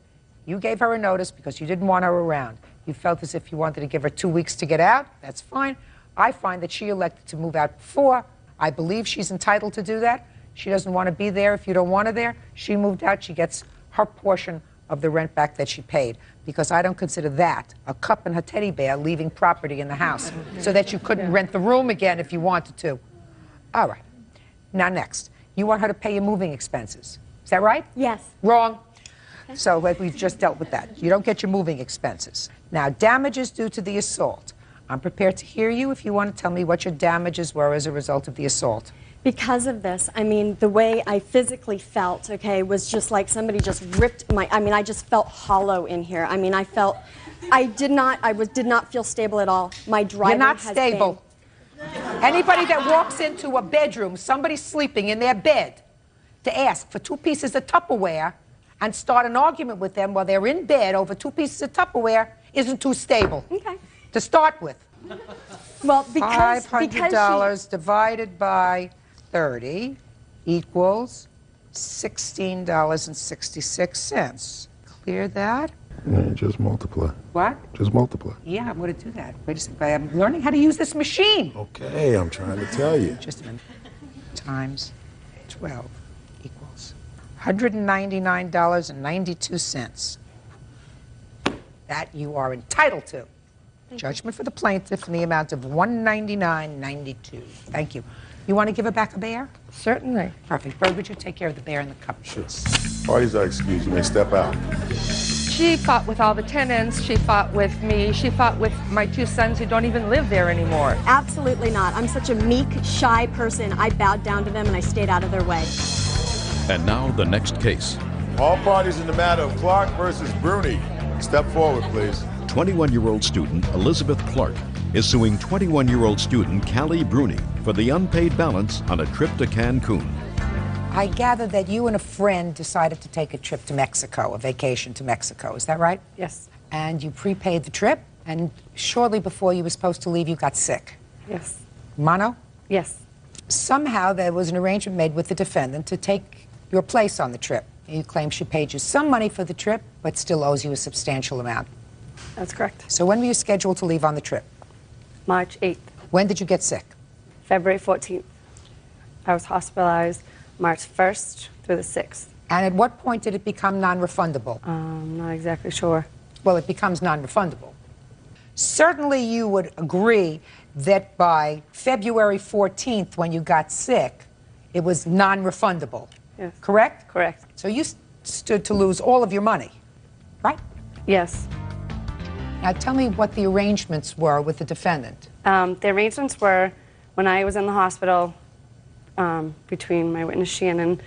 you gave her a notice because you didn't want her around. You felt as if you wanted to give her 2 weeks to get out. That's fine. I find that she elected to move out before. I believe she's entitled to do that. She doesn't want to be there if you don't want her there. She moved out. She gets her portion of the rent back that she paid, because I don't consider that, a cup and her teddy bear, leaving property in the house so that you couldn't rent the room again if you wanted to. All right. Now next, you want her to pay your moving expenses. Is that right? Yes. Wrong. So we've just dealt with that. You don't get your moving expenses. Now, damages due to the assault. I'm prepared to hear you if you want to tell me what your damages were as a result of the assault. Because of this, I mean, the way I physically felt, okay, was just like somebody just ripped my, I mean, I just felt hollow in here. I mean, I did not feel stable at all. My driving You're not has stable. Anybody that walks into a bedroom, somebody's sleeping in their bed, to ask for 2 pieces of Tupperware and start an argument with them while they're in bed over 2 pieces of Tupperware isn't too stable. Okay. To start with. Well, because $500 divided by 30 equals $16.66. Clear that? Yeah, just multiply. What? Just multiply. Yeah, I'm going to do that. Wait a second. I'm learning how to use this machine. Okay, I'm trying to tell you. Just a minute. Times 12 equals $199.92. That you are entitled to. Judgment for the plaintiff in the amount of $199.92. Thank you. You want to give her back a bear? Certainly. Perfect. Bird, would you take care of the bear in the cup? Sure. Parties are excused. You may step out. She fought with all the tenants. She fought with me. She fought with my 2 sons who don't even live there anymore. Absolutely not. I'm such a meek, shy person. I bowed down to them and I stayed out of their way. And now the next case. All parties in the matter of Clark versus Bruni. Step forward, please. 21-year-old student Elizabeth Clark is suing 21-year-old student Callie Bruni for the unpaid balance on a trip to Cancun. I gather that you and a friend decided to take a trip to Mexico, a vacation to Mexico. Is that right? Yes. And you prepaid the trip, and shortly before you were supposed to leave, you got sick. Yes. Mono? Yes. Somehow there was an arrangement made with the defendant to take your place on the trip. You claim she paid you some money for the trip, but still owes you a substantial amount. That's correct. So when were you scheduled to leave on the trip? March 8th. When did you get sick? February 14th. I was hospitalized March 1st through the 6th. And at what point did it become non-refundable? Not exactly sure. Well, it becomes non-refundable. Certainly you would agree that by February 14th, when you got sick, it was non-refundable. Yes. Correct? Correct. So you stood to lose all of your money, right? Yes. Now tell me what the arrangements were with the defendant. The arrangements were, when I was in the hospital, between my witness Shannon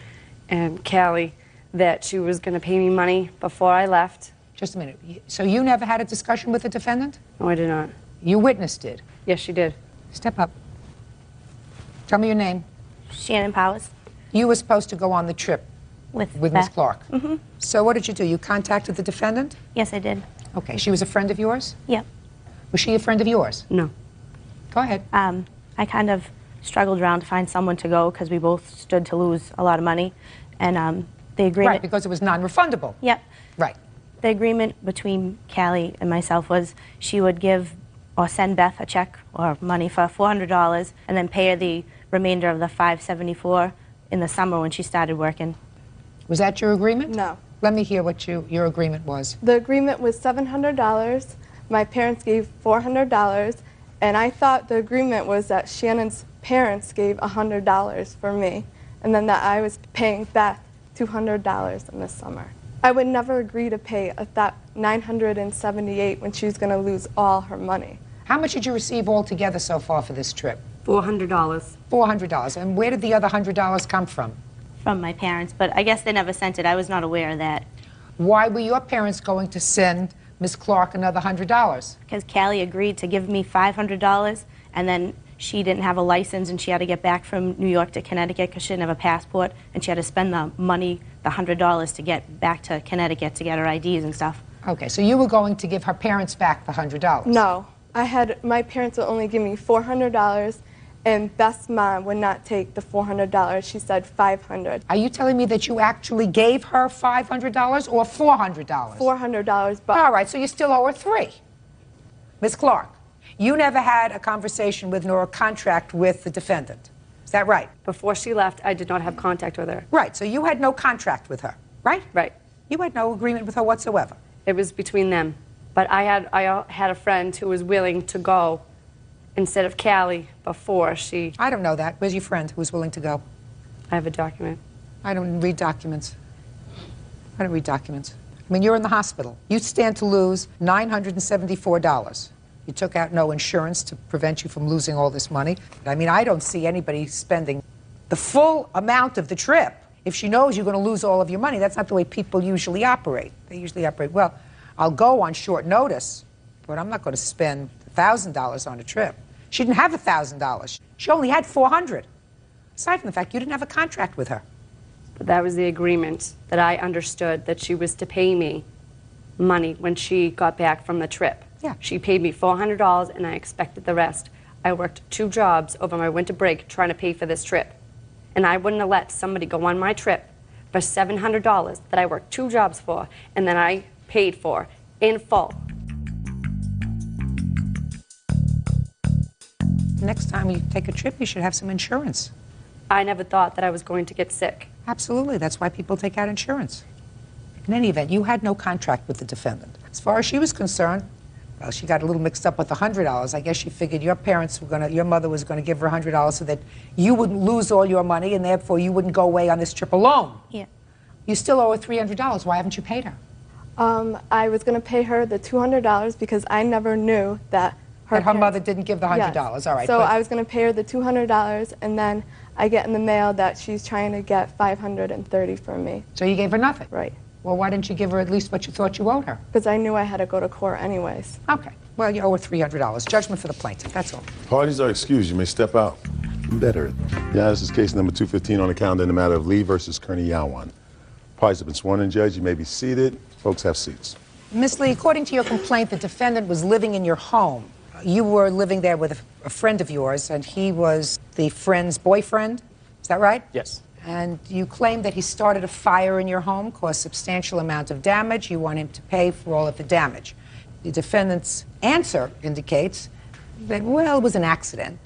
and Callie, that she was going to pay me money before I left. Just a minute. So you never had a discussion with the defendant? No, I did not. Your witness did? Yes, she did. Step up. Tell me your name. Shannon Powers. You were supposed to go on the trip with Miss Beth. Clark. Mm-hmm. So what did you do? You contacted the defendant? Yes, I did. Okay. She was a friend of yours? Yep. Was she a friend of yours? No. Go ahead. I kind of struggled around to find someone to go because we both stood to lose a lot of money. And the agreement... Right, because it was non-refundable. Yep. Right. The agreement between Callie and myself was she would give or send Beth a check or money for $400 and then pay her the remainder of the $574 in the summer when she started working. Was that your agreement? No. Let me hear what your agreement was. The agreement was $700. My parents gave $400, and I thought the agreement was that Shannon's parents gave $100 for me, and then that I was paying Beth $200 in the summer. I would never agree to pay that $978 when she was going to lose all her money. How much did you receive altogether so far for this trip? $400. $400. And where did the other $100 come from? From my parents, but I guess they never sent it. I was not aware of that. Why were your parents going to send Miss Clark another $100? Because Callie agreed to give me $500, and then she didn't have a license, and she had to get back from New York to Connecticut because she didn't have a passport, and she had to spend the money, the $100, to get back to Connecticut to get her IDs and stuff. Okay, so you were going to give her parents back the $100? No. My parents would only give me $400, and Beth's mom would not take the $400. She said $500. Are you telling me that you actually gave her $500 or $400? $400. But all right, so you still owe her $3. Miss Clark, you never had a conversation with nor a contract with the defendant. Is that right? Before she left, I did not have contact with her. Right, so you had no contract with her, right? Right. You had no agreement with her whatsoever. It was between them. But I had a friend who was willing to go instead of Callie before she... I don't know that. Where's your friend who was willing to go? I have a document. I don't read documents. I don't read documents. I mean, you're in the hospital. You stand to lose $974. You took out no insurance to prevent you from losing all this money. I mean, I don't see anybody spending the full amount of the trip. If she knows you're going to lose all of your money, that's not the way people usually operate. They usually operate, well, I'll go on short notice, but I'm not going to spend $1,000 on a trip. She didn't have $1,000. She only had $400. Aside from the fact you didn't have a contract with her. But that was the agreement that I understood, that she was to pay me money when she got back from the trip. Yeah. She paid me $400 and I expected the rest. I worked 2 jobs over my winter break trying to pay for this trip. And I wouldn't have let somebody go on my trip for $700 that I worked 2 jobs for and then I paid for in full. Next time you take a trip, you should have some insurance. I never thought that I was going to get sick. Absolutely. That's why people take out insurance. In any event, you had no contract with the defendant. As far as she was concerned, well, she got a little mixed up with the $100. I guess she figured your mother was going to give her $100 so that you wouldn't lose all your money and therefore you wouldn't go away on this trip alone. Yeah. You still owe her $300. Why haven't you paid her? I was going to pay her the $200 because I never knew that her mother didn't give the $100. Yes. All right. So I was going to pay her the $200, and then I get in the mail that she's trying to get $530 from me. So you gave her nothing? Right. Well, why didn't you give her at least what you thought you owed her? Because I knew I had to go to court anyways. Okay. Well, you owe her $300. Judgment for the plaintiff, that's all. Parties are excused. You may step out. Better. Yeah, this is case number 215 on the calendar in the matter of Lee versus Kearney Yawan. Parties have been sworn in, Judge. You may be seated. Folks, have seats. Ms. Lee, according to your complaint, the defendant was living in your home. You were living there with a friend of yours, and he was the friend's boyfriend. Is that right? Yes. And you claim that he started a fire in your home, caused substantial amount of damage. You want him to pay for all of the damage. The defendant's answer indicates that, well, it was an accident.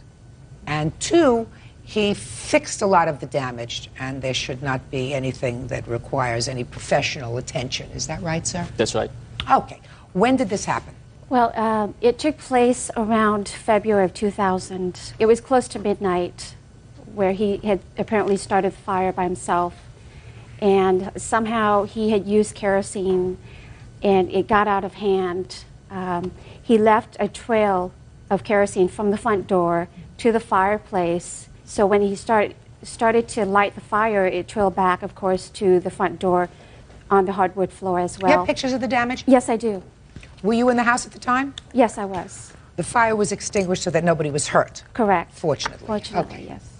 And 2, he fixed a lot of the damage, and there should not be anything that requires any professional attention. Is that right, sir? That's right. Okay. When did this happen? Well, it took place around February of 2000. It was close to midnight, where he had apparently started the fire by himself. And somehow he had used kerosene, and it got out of hand. He left a trail of kerosene from the front door to the fireplace. So when he started to light the fire, it trailed back, of course, to the front door on the hardwood floor as well. You have pictures of the damage? Yes, I do. Were you in the house at the time? Yes, I was. The fire was extinguished so that nobody was hurt? Correct. Fortunately. Fortunately, okay. Yes.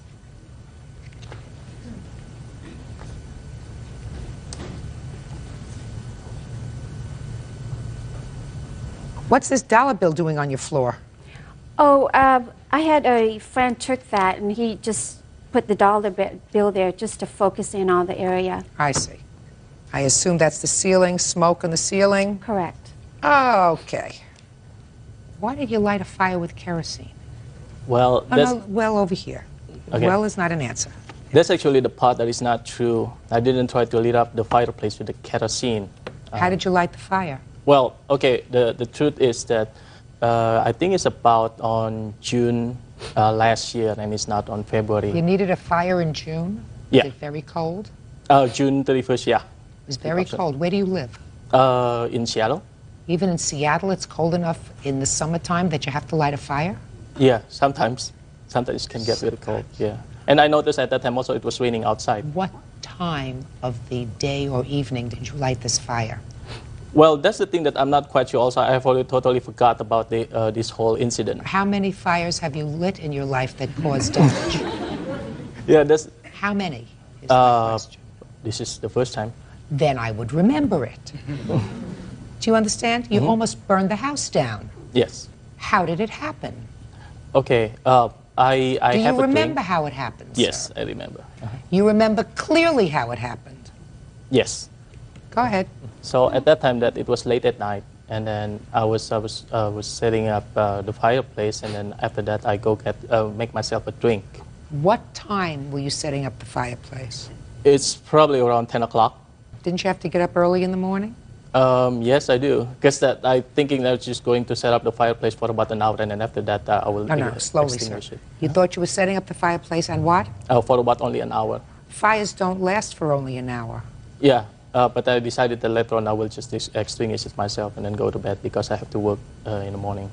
What's this dollar bill doing on your floor? Oh, I had a friend took that, and he just put the dollar bill there just to focus in on the area. I see. I assume that's the ceiling, smoke on the ceiling? Correct. Okay. Why did you light a fire with kerosene? Well, well over here. Okay. Well is not an answer. That's actually the part that is not true. I didn't try to lit up the fireplace with the kerosene. How did you light the fire? Well, okay, the truth is that I think it's about on June last year, and it's not on February. You needed a fire in June? Yeah. Was it very cold? June 31st, yeah. It was very cold. Where do you live? In Seattle. Even in Seattle, it's cold enough in the summertime that you have to light a fire? Yeah, sometimes. Sometimes it can get really cold, yeah. And I noticed at that time also it was raining outside. What time of the day or evening did you light this fire? Well, that's the thing that I'm not quite sure also. I have already totally forgot about this whole incident. How many fires have you lit in your life that caused damage? Yeah, that's... How many is my question. This is the first time. Then I would remember it. Do you understand? You almost burned the house down. Yes. How did it happen? Okay, I Do have you a remember drink. how it happened? Yes, Sir? I remember. You remember clearly how it happened? Yes. Go ahead. So at that time that it was late at night, and then I was setting up the fireplace, and then after that I go make myself a drink. What time were you setting up the fireplace? It's probably around 10 o'clock. Didn't you have to get up early in the morning? Yes, I do. Because I'm thinking that I was just going to set up the fireplace for about an hour, and then after that I will No, slowly, sir. extinguish it. You thought you were setting up the fireplace and what? For about only an hour. Fires don't last for only an hour. Yeah, but I decided that later on I will just extinguish it myself and then go to bed because I have to work in the morning.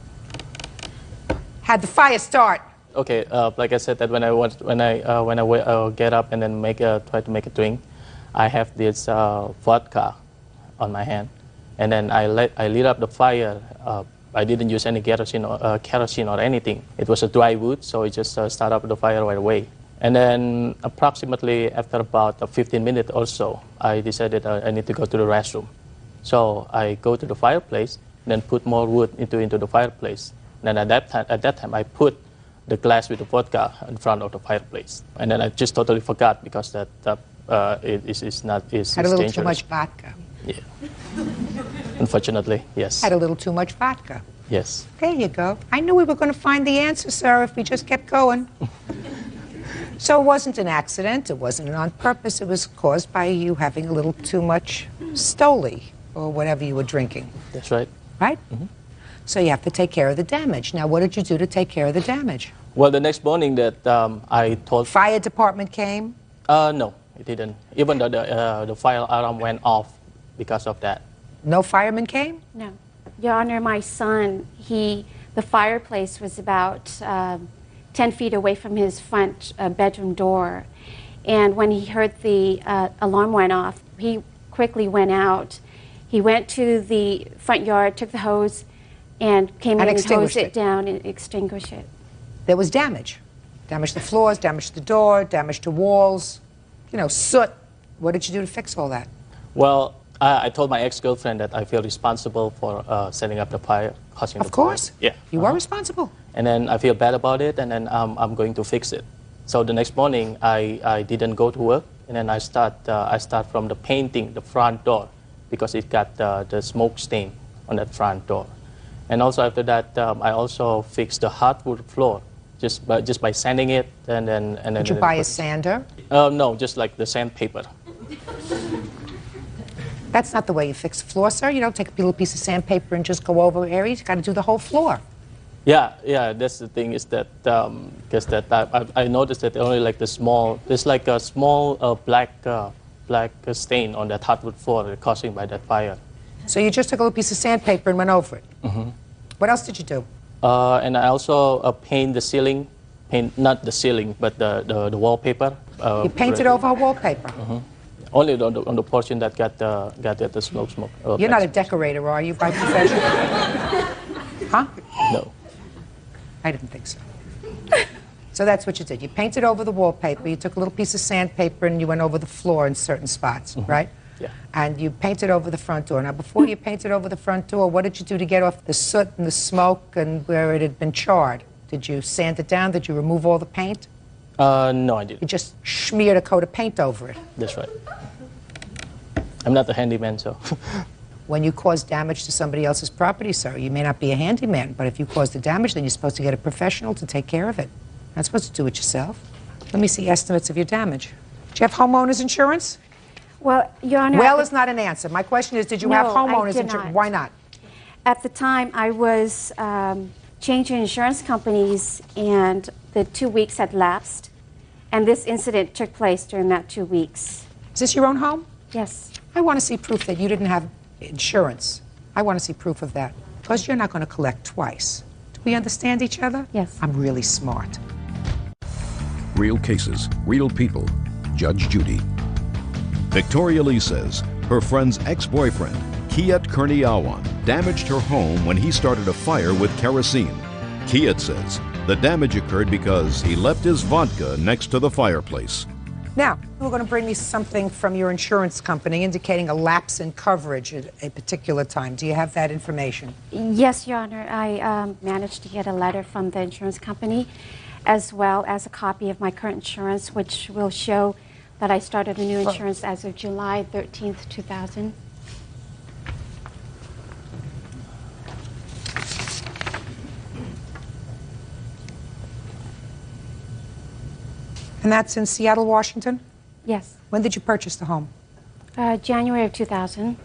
How'd the fire start? Okay, like I said, that when I get up and then try to make a drink, I have this vodka on my hand, and then I lit up the fire. I didn't use any kerosene or anything. It was a dry wood, so I just start up the fire right away. And then approximately after about 15 minutes or so, I decided I need to go to the restroom. So I go to the fireplace, then put more wood into the fireplace. And then at that time, I put the glass with the vodka in front of the fireplace. And then I just totally forgot because that is dangerous. Had a little too much vodka. Yeah. Unfortunately, yes. Had a little too much vodka. Yes. There you go. I knew we were going to find the answer, sir, if we just kept going. So it wasn't an accident. It wasn't on purpose. It was caused by you having a little too much Stoli or whatever you were drinking. That's right. Right? Mm-hmm. So you have to take care of the damage. Now, what did you do to take care of the damage? Well, the next morning that I told... Fire department came? No, it didn't. Even though the fire alarm went off because of that. No firemen came? No. Your Honor, my son, the fireplace was about 10 feet away from his front bedroom door. And when he heard the alarm went off, he quickly went out. He went to the front yard, took the hose, and came in and hosed it down and extinguished it. There was damage. Damage to the floors, damage to the door, damage to walls, soot. What did you do to fix all that? Well, I told my ex-girlfriend that I feel responsible for setting up the fire, causing the fire. Of course. Yeah. You are responsible. And then I feel bad about it, and then I'm going to fix it. So the next morning, I didn't go to work, and then I start from the painting the front door because it got the smoke stain on that front door. And also after that, I also fixed the hardwood floor just by sanding it, and then. Did you buy a sander? No, just like the sandpaper. That's not the way you fix a floor, sir. You don't take a little piece of sandpaper and just go over areas. You got to do the whole floor. Yeah. That's the thing is that because I noticed that only like there's like a small black stain on that hardwood floor caused by that fire. So you just took a little piece of sandpaper and went over it. Mm-hmm. What else did you do? And I also paint the ceiling, not the ceiling, but the wallpaper. You painted over a wallpaper. Mm-hmm. Only on the portion that got the smoke. You're not a decorator, are you, by profession? Huh? No. I didn't think so. So that's what you did. You painted over the wallpaper. You took a little piece of sandpaper and you went over the floor in certain spots, mm-hmm. right? Yeah. And you painted over the front door. Now, before you painted over the front door, what did you do to get off the soot and the smoke and where it had been charred? Did you sand it down? Did you remove all the paint? No, I didn't. You just smeared a coat of paint over it. That's right. I'm not a handyman, so. When you cause damage to somebody else's property, sir, you may not be a handyman, but if you cause the damage, then you're supposed to get a professional to take care of it. You're not supposed to do it yourself. Let me see estimates of your damage. Do you have homeowners insurance? Well, Your Honor... Well is not an answer. My question is, did you have homeowners insurance? Why not? At the time, I was changing insurance companies, and the 2 weeks had lapsed, and this incident took place during that 2 weeks. Is this your own home? Yes. I want to see proof that you didn't have insurance. I want to see proof of that, because you're not going to collect twice. Do we understand each other? Yes. I'm really smart. Real cases, real people. Judge Judy. Victoria Lee says her friend's ex-boyfriend, Kiet Kurniawan, damaged her home when he started a fire with kerosene. Kiet says the damage occurred because he left his vodka next to the fireplace. Now, we're going to bring me something from your insurance company indicating a lapse in coverage at a particular time. Do you have that information? Yes, Your Honor. I managed to get a letter from the insurance company, as well as a copy of my current insurance, which will show that I started a new insurance as of July 13th, 2000. And that's in Seattle, Washington? Yes. When did you purchase the home? January of 2000.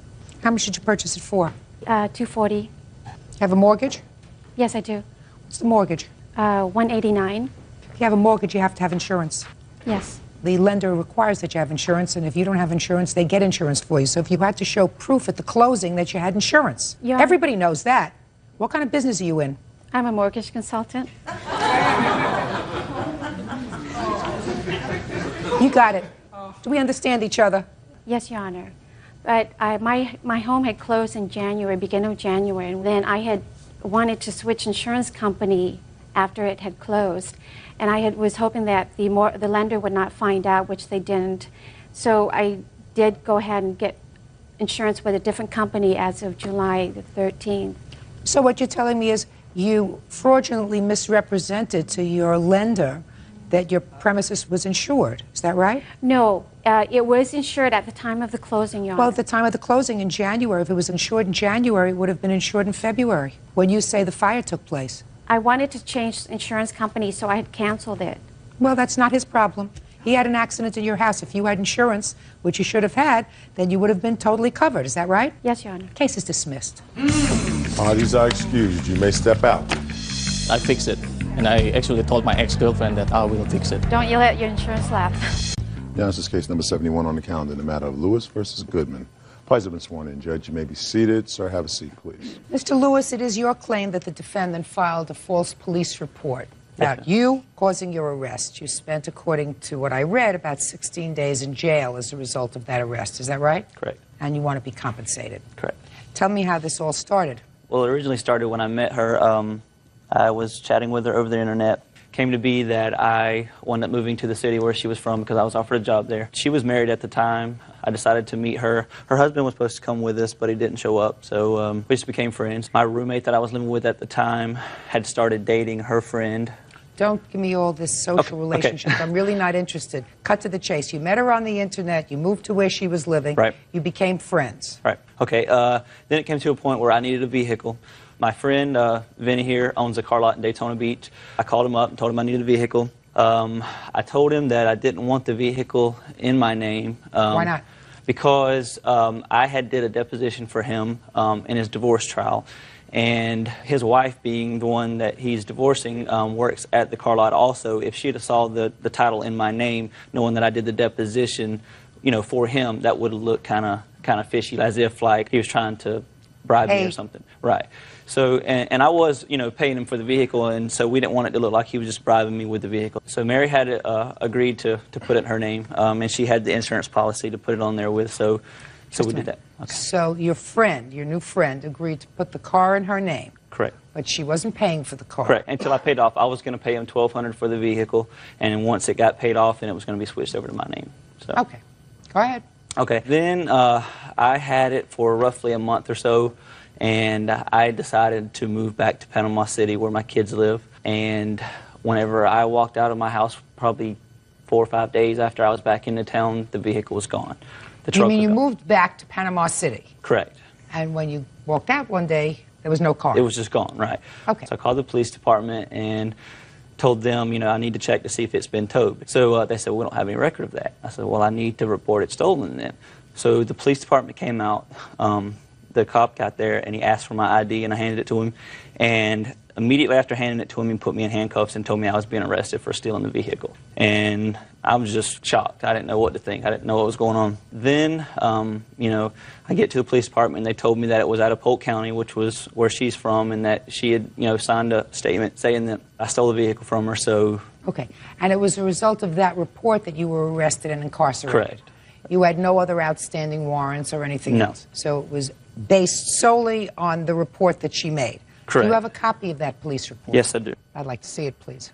How much did you purchase it for? $240. You have a mortgage? Yes, I do. What's the mortgage? $189. If you have a mortgage, you have to have insurance. Yes. The lender requires that you have insurance, and if you don't have insurance, they get insurance for you. So if you had to show proof at the closing that you had insurance, everybody knows that. What kind of business are you in? I'm a mortgage consultant. You got it. Do we understand each other? Yes, Your Honor. But my home had closed in January, beginning of January, and then I had wanted to switch insurance company after it had closed, and I was hoping that the lender would not find out, which they didn't. So I did go ahead and get insurance with a different company as of July the 13th. So what you're telling me is you fraudulently misrepresented to your lender that your premises was insured. Is that right? No, it was insured at the time of the closing, Your Honor. Well, at the time of the closing in January, if it was insured in January, it would have been insured in February, when you say the fire took place. I wanted to change insurance company, so I had canceled it. Well, that's not his problem. He had an accident in your house. If you had insurance, which you should have had, then you would have been totally covered. Is that right? Yes, Your Honor. Case is dismissed. Parties are excused. You may step out. I fixed it. And I actually told my ex-girlfriend that I will fix it. Don't you let your insurance lapse. Now, this is case number 71 on the calendar in the matter of Lewis versus Goodman. Parties have been sworn in. Judge, you may be seated. Sir, have a seat, please. Mr. Lewis, it is your claim that the defendant filed a false police report about you causing your arrest. You spent, according to what I read, about 16 days in jail as a result of that arrest. Is that right? Correct. And you want to be compensated. Correct. Tell me how this all started. Well, it originally started when I met her. I was chatting with her over the internet. Came to be that I wound up moving to the city where she was from because I was offered a job there. She was married at the time. I decided to meet her. Her husband was supposed to come with us, but he didn't show up, so we just became friends. My roommate that I was living with at the time had started dating her friend. Don't give me all this social relationship. I'm really not interested. Cut to the chase. You met her on the internet. You moved to where she was living. Right. You became friends. Right. Okay. Then it came to a point where I needed a vehicle. My friend, Vinny here, owns a car lot in Daytona Beach. I called him up and told him I needed a vehicle. I told him that I didn't want the vehicle in my name. Why not? Because I had did a deposition for him in his divorce trial. And his wife, being the one that he's divorcing, works at the car lot also. If she'd have saw the title in my name, knowing that I did the deposition, for him, that would have looked kind of fishy, as if like he was trying to bribe me or something. Right. So, and I was, paying him for the vehicle, and so we didn't want it to look like he was just bribing me with the vehicle. So Mary had agreed to put it in her name, and she had the insurance policy to put it on there with, so we did that. Okay. So your friend, your new friend, agreed to put the car in her name. Correct. But she wasn't paying for the car. Correct. Until I paid off. I was going to pay him $1,200 for the vehicle, and then once it got paid off, then it was going to be switched over to my name. So. Okay. Go ahead. Okay. Then I had it for roughly a month or so, and I decided to move back to Panama City where my kids live. And whenever I walked out of my house, probably 4 or 5 days after I was back into town, the vehicle was gone. The truck You mean was you gone. moved back to Panama City? Correct. And when you walked out one day, there was no car? It was just gone, right. Okay. So I called the police department and told them, I need to check to see if it's been towed. So they said, we don't have any record of that. I said, well, I need to report it stolen then. So the police department came out. The cop got there and he asked for my ID and I handed it to him. And immediately after handing it to him, he put me in handcuffs and told me I was being arrested for stealing the vehicle. And I was just shocked. I didn't know what to think. I didn't know what was going on. Then, I get to the police department and they told me that it was out of Polk County, which was where she's from, and that she had, signed a statement saying that I stole the vehicle from her. So. Okay. And it was a result of that report that you were arrested and incarcerated? Correct. You had no other outstanding warrants or anything No. else? So it was based solely on the report that she made? Correct. Do you have a copy of that police report? Yes, I do. I'd like to see it, please.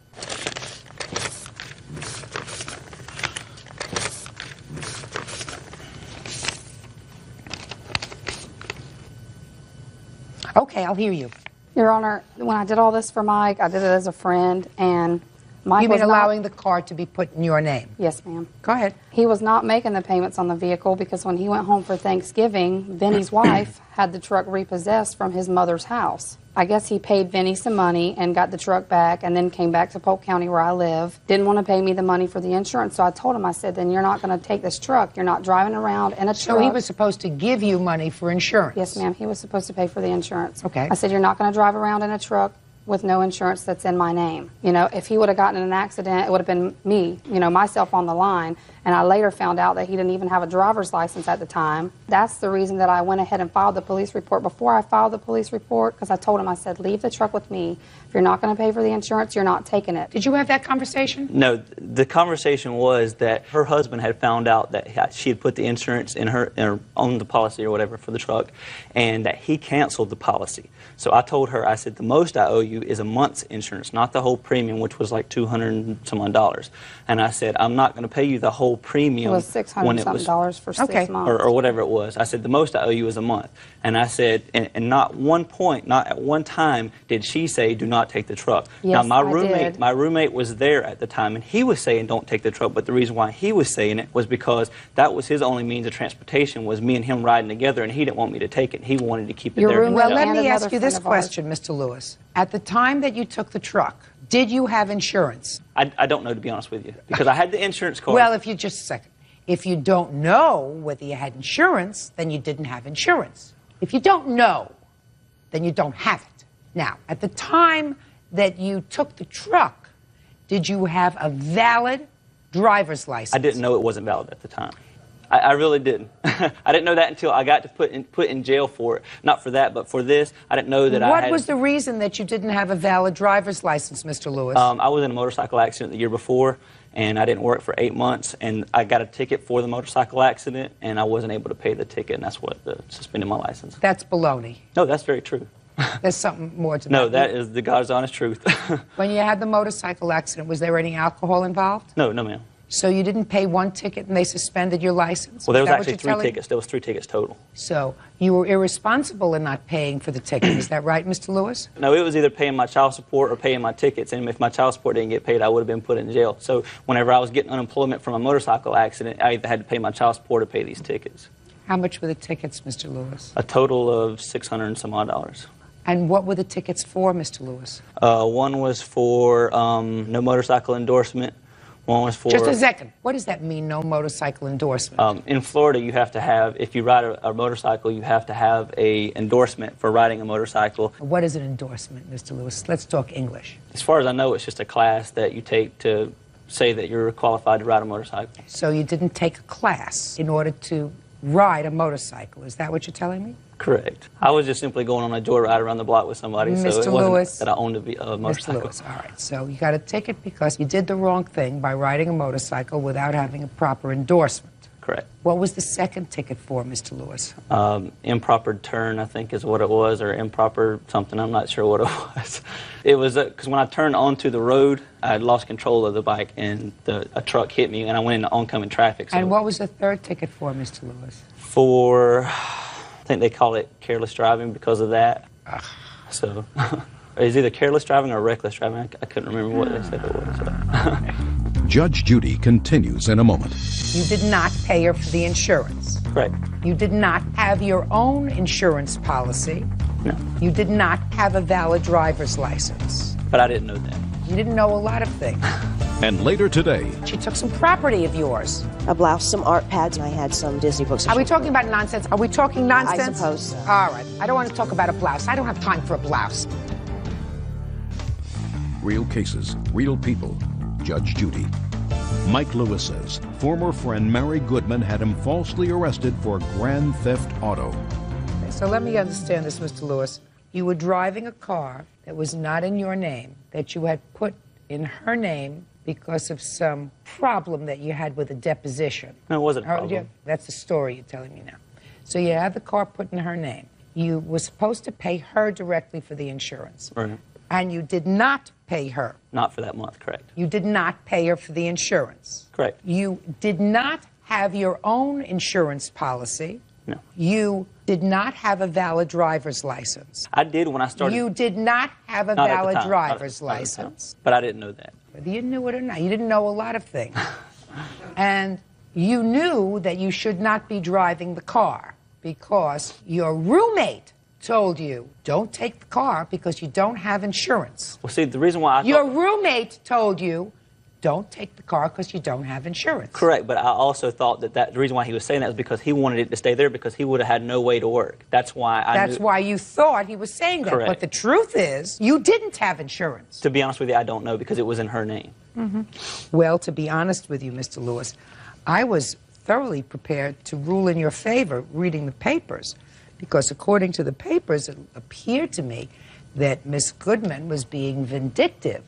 Okay, I'll hear you. Your Honor, when I did all this for Mike, I did it as a friend, and Mike You was mean not- allowing the car to be put in your name? Yes, ma'am. Go ahead. He was not making the payments on the vehicle because when he went home for Thanksgiving, Vinny's wife had the truck repossessed from his mother's house. I guess he paid Vinny some money and got the truck back and then came back to Polk County where I live. Didn't want to pay me the money for the insurance, so I told him, I said, then you're not going to take this truck. You're not driving around in a truck. So he was supposed to give you money for insurance? Yes, ma'am. He was supposed to pay for the insurance. Okay. I said, you're not going to drive around in a truck. with no insurance that's in my name. You know, if he would have gotten in an accident, it would have been me, you know, myself on the line. And I later found out that he didn't even have a driver's license at the time. That's the reason that I went ahead and filed the police report. Before I filed the police report, because I told him, I said, leave the truck with me. If you're not going to pay for the insurance, you're not taking it. Did you have that conversation? No, the conversation was that her husband had found out that she had put the insurance in her on the policy or whatever for the truck, and that he canceled the policy. So I told her, I said, the most I owe you is a month's insurance, not the whole premium, which was like $200 and some odd. And I said, I'm not going to pay you the whole premium. It was $600 for 6 months. Or whatever it was. I said, the most I owe you is a month. And I said, and not one point, not at one time did she say, do not take the truck. Yes, now, I did. my roommate was there at the time, and he was saying, don't take the truck. But the reason why he was saying it was because that was his only means of transportation, was me and him riding together, and he didn't want me to take it. He wanted to keep it there. Well, let me ask you this question, Mr. Lewis. At the time that you took the truck, did you have insurance? I don't know, to be honest with you, because I had the insurance card. Well, if you just a second. If you don't know whether you had insurance, then you didn't have insurance. If you don't know, then you don't have it. Now, at the time that you took the truck, did you have a valid driver's license? I didn't know it wasn't valid at the time. I really didn't. I didn't know that until I got to put in jail for it. Not for that, but for this. I didn't know that I had... What was the reason that you didn't have a valid driver's license, Mr. Lewis? I was in a motorcycle accident the year before, and I didn't work for 8 months, and I got a ticket for the motorcycle accident, and I wasn't able to pay the ticket, and that's what suspended my license. That's baloney. No, that's very true. There's something more to that. No, that is the God's honest truth. When you had the motorcycle accident, was there any alcohol involved? No, ma'am. So you didn't pay one ticket and they suspended your license? Well, there was actually 3 tickets. There was 3 tickets total. So you were irresponsible in not paying for the ticket. Is that right, Mr. Lewis? No, it was either paying my child support or paying my tickets. And if my child support didn't get paid, I would have been put in jail. So whenever I was getting unemployment from a motorcycle accident, I either had to pay my child support or pay these tickets. How much were the tickets, Mr. Lewis? A total of $600 and some odd. And what were the tickets for, Mr. Lewis? One was for no motorcycle endorsement. One was for... Just a second. What does that mean, no motorcycle endorsement? In Florida, you have to have, if you ride a motorcycle, you have to have a endorsement for riding a motorcycle. What is an endorsement, Mr. Lewis? Let's talk English. As far as I know, it's just a class that you take to say that you're qualified to ride a motorcycle. So you didn't take a class in order to ride a motorcycle. Is that what you're telling me? Correct. I was just simply going on a joyride around the block with somebody, so it wasn't that I owned a motorcycle. Mr. Lewis, all right. So you got a ticket because you did the wrong thing by riding a motorcycle without having a proper endorsement. Correct. What was the second ticket for, Mr. Lewis? Improper turn, I think is what it was, or improper something. I'm not sure what it was. It was because when I turned onto the road, I had lost control of the bike, and a truck hit me, and I went into oncoming traffic. So And what was the third ticket for, Mr. Lewis? For... I think they call it careless driving because of that. So it's either careless driving or reckless driving. I couldn't remember what they said it was. So. Judge Judy continues in a moment. You did not pay her for the insurance. Correct. You did not have your own insurance policy. No. You did not have a valid driver's license. But I didn't know that. You didn't know a lot of things. And later today, she took some property of yours. A blouse, some art pads, and I had some Disney books. Are we talking about nonsense? Are we talking nonsense? I suppose so. All right. I don't want to talk about a blouse. I don't have time for a blouse. Real cases, real people. Judge Judy. Mike Lewis says former friend Mary Goodman had him falsely arrested for grand theft auto. Okay, so let me understand this, Mr. Lewis. You were driving a car that was not in your name, that you had put in her name because of some problem that you had with a deposition. No, it wasn't a problem. That's the story you're telling me now. So you had the car put in her name. You were supposed to pay her directly for the insurance. Right. And you did not pay her. Not for that month, correct. You did not pay her for the insurance. Correct. You did not have your own insurance policy. No. You did not have a valid driver's license. I did when I started. You did not have a valid driver's license. But I didn't know that. Whether you knew it or not, you didn't know a lot of things. And you knew that you should not be driving the car because your roommate told you, don't take the car because you don't have insurance. Well, see, the reason why Your roommate told you, don't take the car because you don't have insurance. Correct, but I also thought that the reason why he was saying that was because he wanted it to stay there because he would have had no way to work. That's why That's why you thought he was saying that. Correct. But the truth is, you didn't have insurance. To be honest with you, I don't know because it was in her name. Well, to be honest with you, Mr. Lewis, I was thoroughly prepared to rule in your favor reading the papers, because according to the papers, it appeared to me that Miss Goodman was being vindictive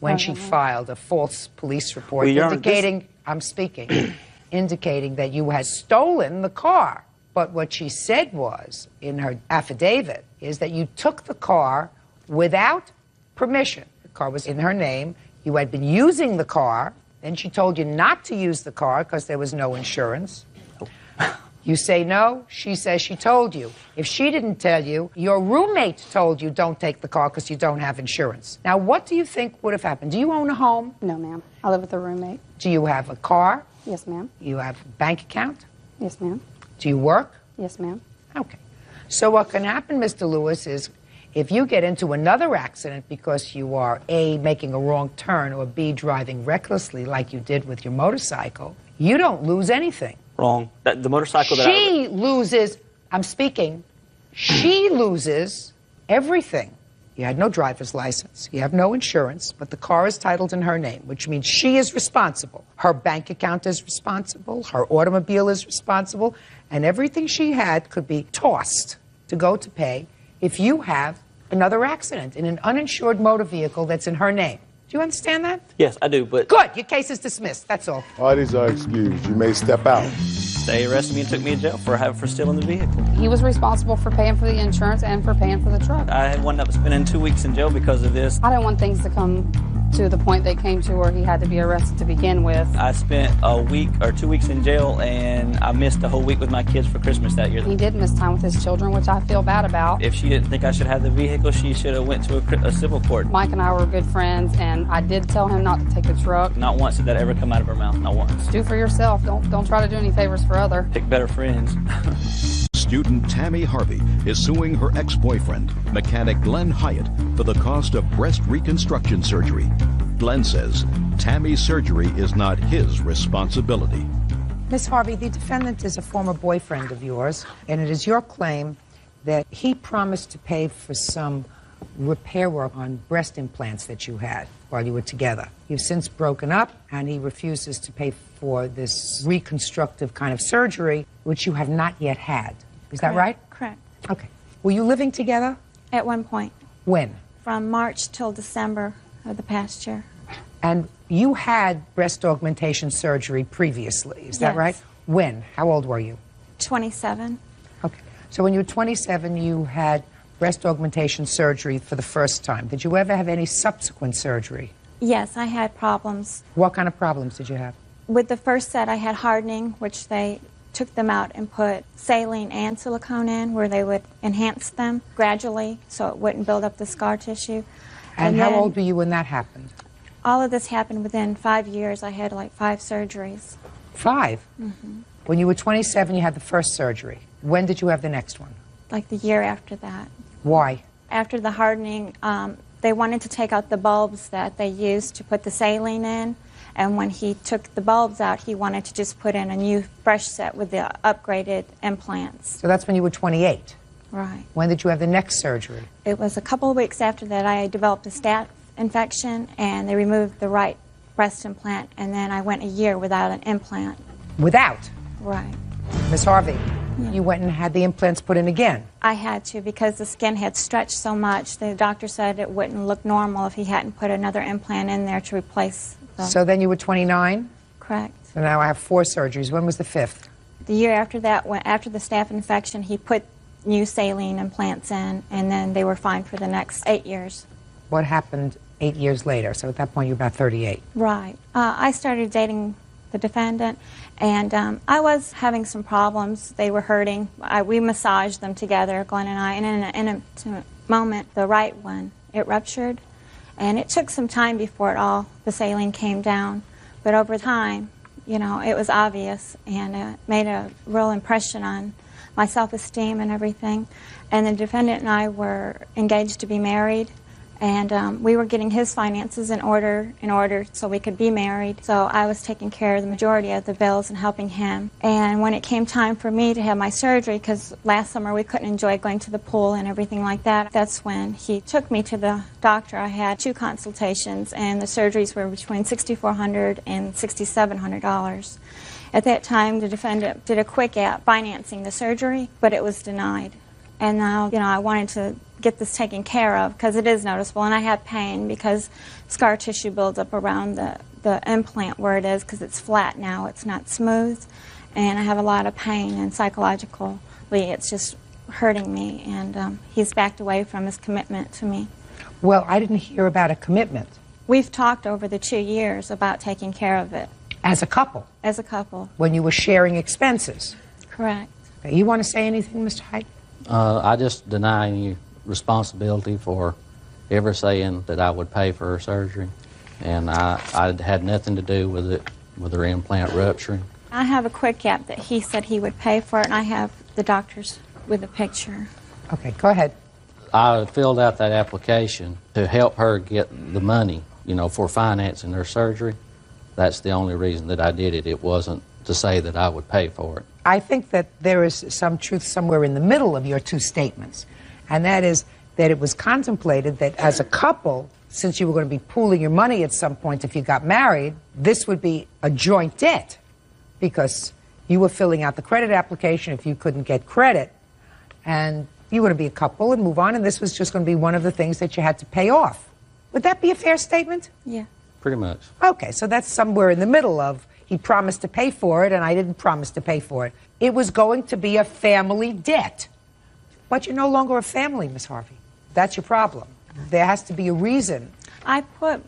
when she filed a false police report indicating, I'm speaking, indicating that you had stolen the car. But what she said was, in her affidavit, is that you took the car without permission. The car was in her name. You had been using the car. Then she told you not to use the car because there was no insurance. You say no. She says she told you. If she didn't tell you, your roommate told you don't take the car because you don't have insurance. Now, what do you think would have happened? Do you own a home? No, ma'am. I live with a roommate. Do you have a car? Yes, ma'am. You have a bank account? Yes, ma'am. Do you work? Yes, ma'am. Okay. So what can happen, Mr. Lewis, is if you get into another accident because you are A, making a wrong turn, or B, driving recklessly like you did with your motorcycle, you don't lose anything. Wrong. The motorcycle that She loses, I'm speaking, she loses everything. You had no driver's license, you have no insurance, but the car is titled in her name, which means she is responsible. Her bank account is responsible, her automobile is responsible, and everything she had could be tossed to go to pay if you have another accident in an uninsured motor vehicle that's in her name. Do you understand that? Yes, I do, but... Good. Your case is dismissed. That's all. Parties are excused. You may step out. They arrested me and took me to jail for stealing the vehicle. He was responsible for paying for the insurance and for paying for the truck. I wound up spending 2 weeks in jail because of this. I didn't want things to come to the point they came to where he had to be arrested to begin with. I spent a week or 2 weeks in jail, and I missed a whole week with my kids for Christmas that year. He did miss time with his children, which I feel bad about. If she didn't think I should have the vehicle, she should have went to a civil court. Mike and I were good friends, and I did tell him not to take the truck. Not once did that ever come out of her mouth, not once. Do for yourself. Don't try to do any favors for others. Pick better friends. Student Tammy Harvey is suing her ex-boyfriend, mechanic Glenn Hyatt, for the cost of breast reconstruction surgery. Glenn says Tammy's surgery is not his responsibility. Miss Harvey, the defendant is a former boyfriend of yours, and it is your claim that he promised to pay for some repair work on breast implants that you had while you were together. You've since broken up, and he refuses to pay for this reconstructive kind of surgery, which you have not yet had. Is that right? Correct. Okay. Were you living together? At one point. When? From March till December of the past year. And you had breast augmentation surgery previously, is that Yes. right? When? How old were you? 27. Okay. So when you were 27, you had breast augmentation surgery for the first time. Did you ever have any subsequent surgery? Yes, I had problems. What kind of problems did you have? With the first set, I had hardening, which they took them out and put saline and silicone in, where they would enhance them gradually so it wouldn't build up the scar tissue. And how then old were you when that happened? all of this happened within 5 years. I had like 5 surgeries. 5? Mm-hmm. When you were 27, you had the first surgery. When did you have the next one? Like the year after that. Why? After the hardening, they wanted to take out the bulbs that they used to put the saline in. And when he took the bulbs out, he wanted to just put in a new fresh set with the upgraded implants. So that's when you were 28. Right. When did you have the next surgery? It was a couple of weeks after that I developed a staph infection, and they removed the right breast implant, and then I went a year without an implant. Without? Right. Miss Harvey, you went and had the implants put in again. I had to because the skin had stretched so much. The doctor said it wouldn't look normal if he hadn't put another implant in there to replace the... So then you were 29? Correct. So now I have 4 surgeries. When was the 5th? The year after that, after the staph infection, he put new saline implants in, and then they were fine for the next 8 years. What happened 8 years later? So at that point, you're about 38. Right. I started dating the defendant, and I was having some problems. They were hurting. We massaged them together, Glenn and I, and in an intimate moment, the right one, it ruptured. And it took some time before the saline came down. But over time, you know, it was obvious, and it made a real impression on my self-esteem and everything. And the defendant and I were engaged to be married, And we were getting his finances in order so we could be married. So I was taking care of the majority of the bills and helping him. And when it came time for me to have my surgery, because last summer we couldn't enjoy going to the pool and everything like that, that's when he took me to the doctor. I had 2 consultations, and the surgeries were between $6,400 and $6,700. At that time, the defendant did a quick app financing the surgery, but it was denied. And now, I wanted to get this taken care of because it is noticeable, and I have pain because scar tissue builds up around the implant where it is because it's flat now, it's not smooth, and I have a lot of pain, and psychologically it's just hurting me, and he's backed away from his commitment to me. Well, I didn't hear about a commitment. We've talked over the 2 years about taking care of it. As a couple? As a couple. When you were sharing expenses? Correct. Okay, you want to say anything, Mr. Hyde? I just deny any responsibility for ever saying that I would pay for her surgery, and I had nothing to do with it, with her implant rupturing. I have a quick app that he said he would pay for it, and I have the doctor's with a picture. Okay, go ahead. I filled out that application to help her get the money, for financing her surgery. That's the only reason that I did it. It wasn't to say that I would pay for it. I think that there is some truth somewhere in the middle of your 2 statements, and that is that it was contemplated that as a couple, since you were going to be pooling your money at some point if you got married, this would be a joint debt because you were filling out the credit application if you couldn't get credit, and you were going to be a couple and move on, and this was just going to be one of the things that you had to pay off. Would that be a fair statement? Yeah. Pretty much. Okay, so that's somewhere in the middle of he promised to pay for it and I didn't promise to pay for it. It was going to be a family debt. But you're no longer a family, Miss Harvey. That's your problem. There has to be a reason. I put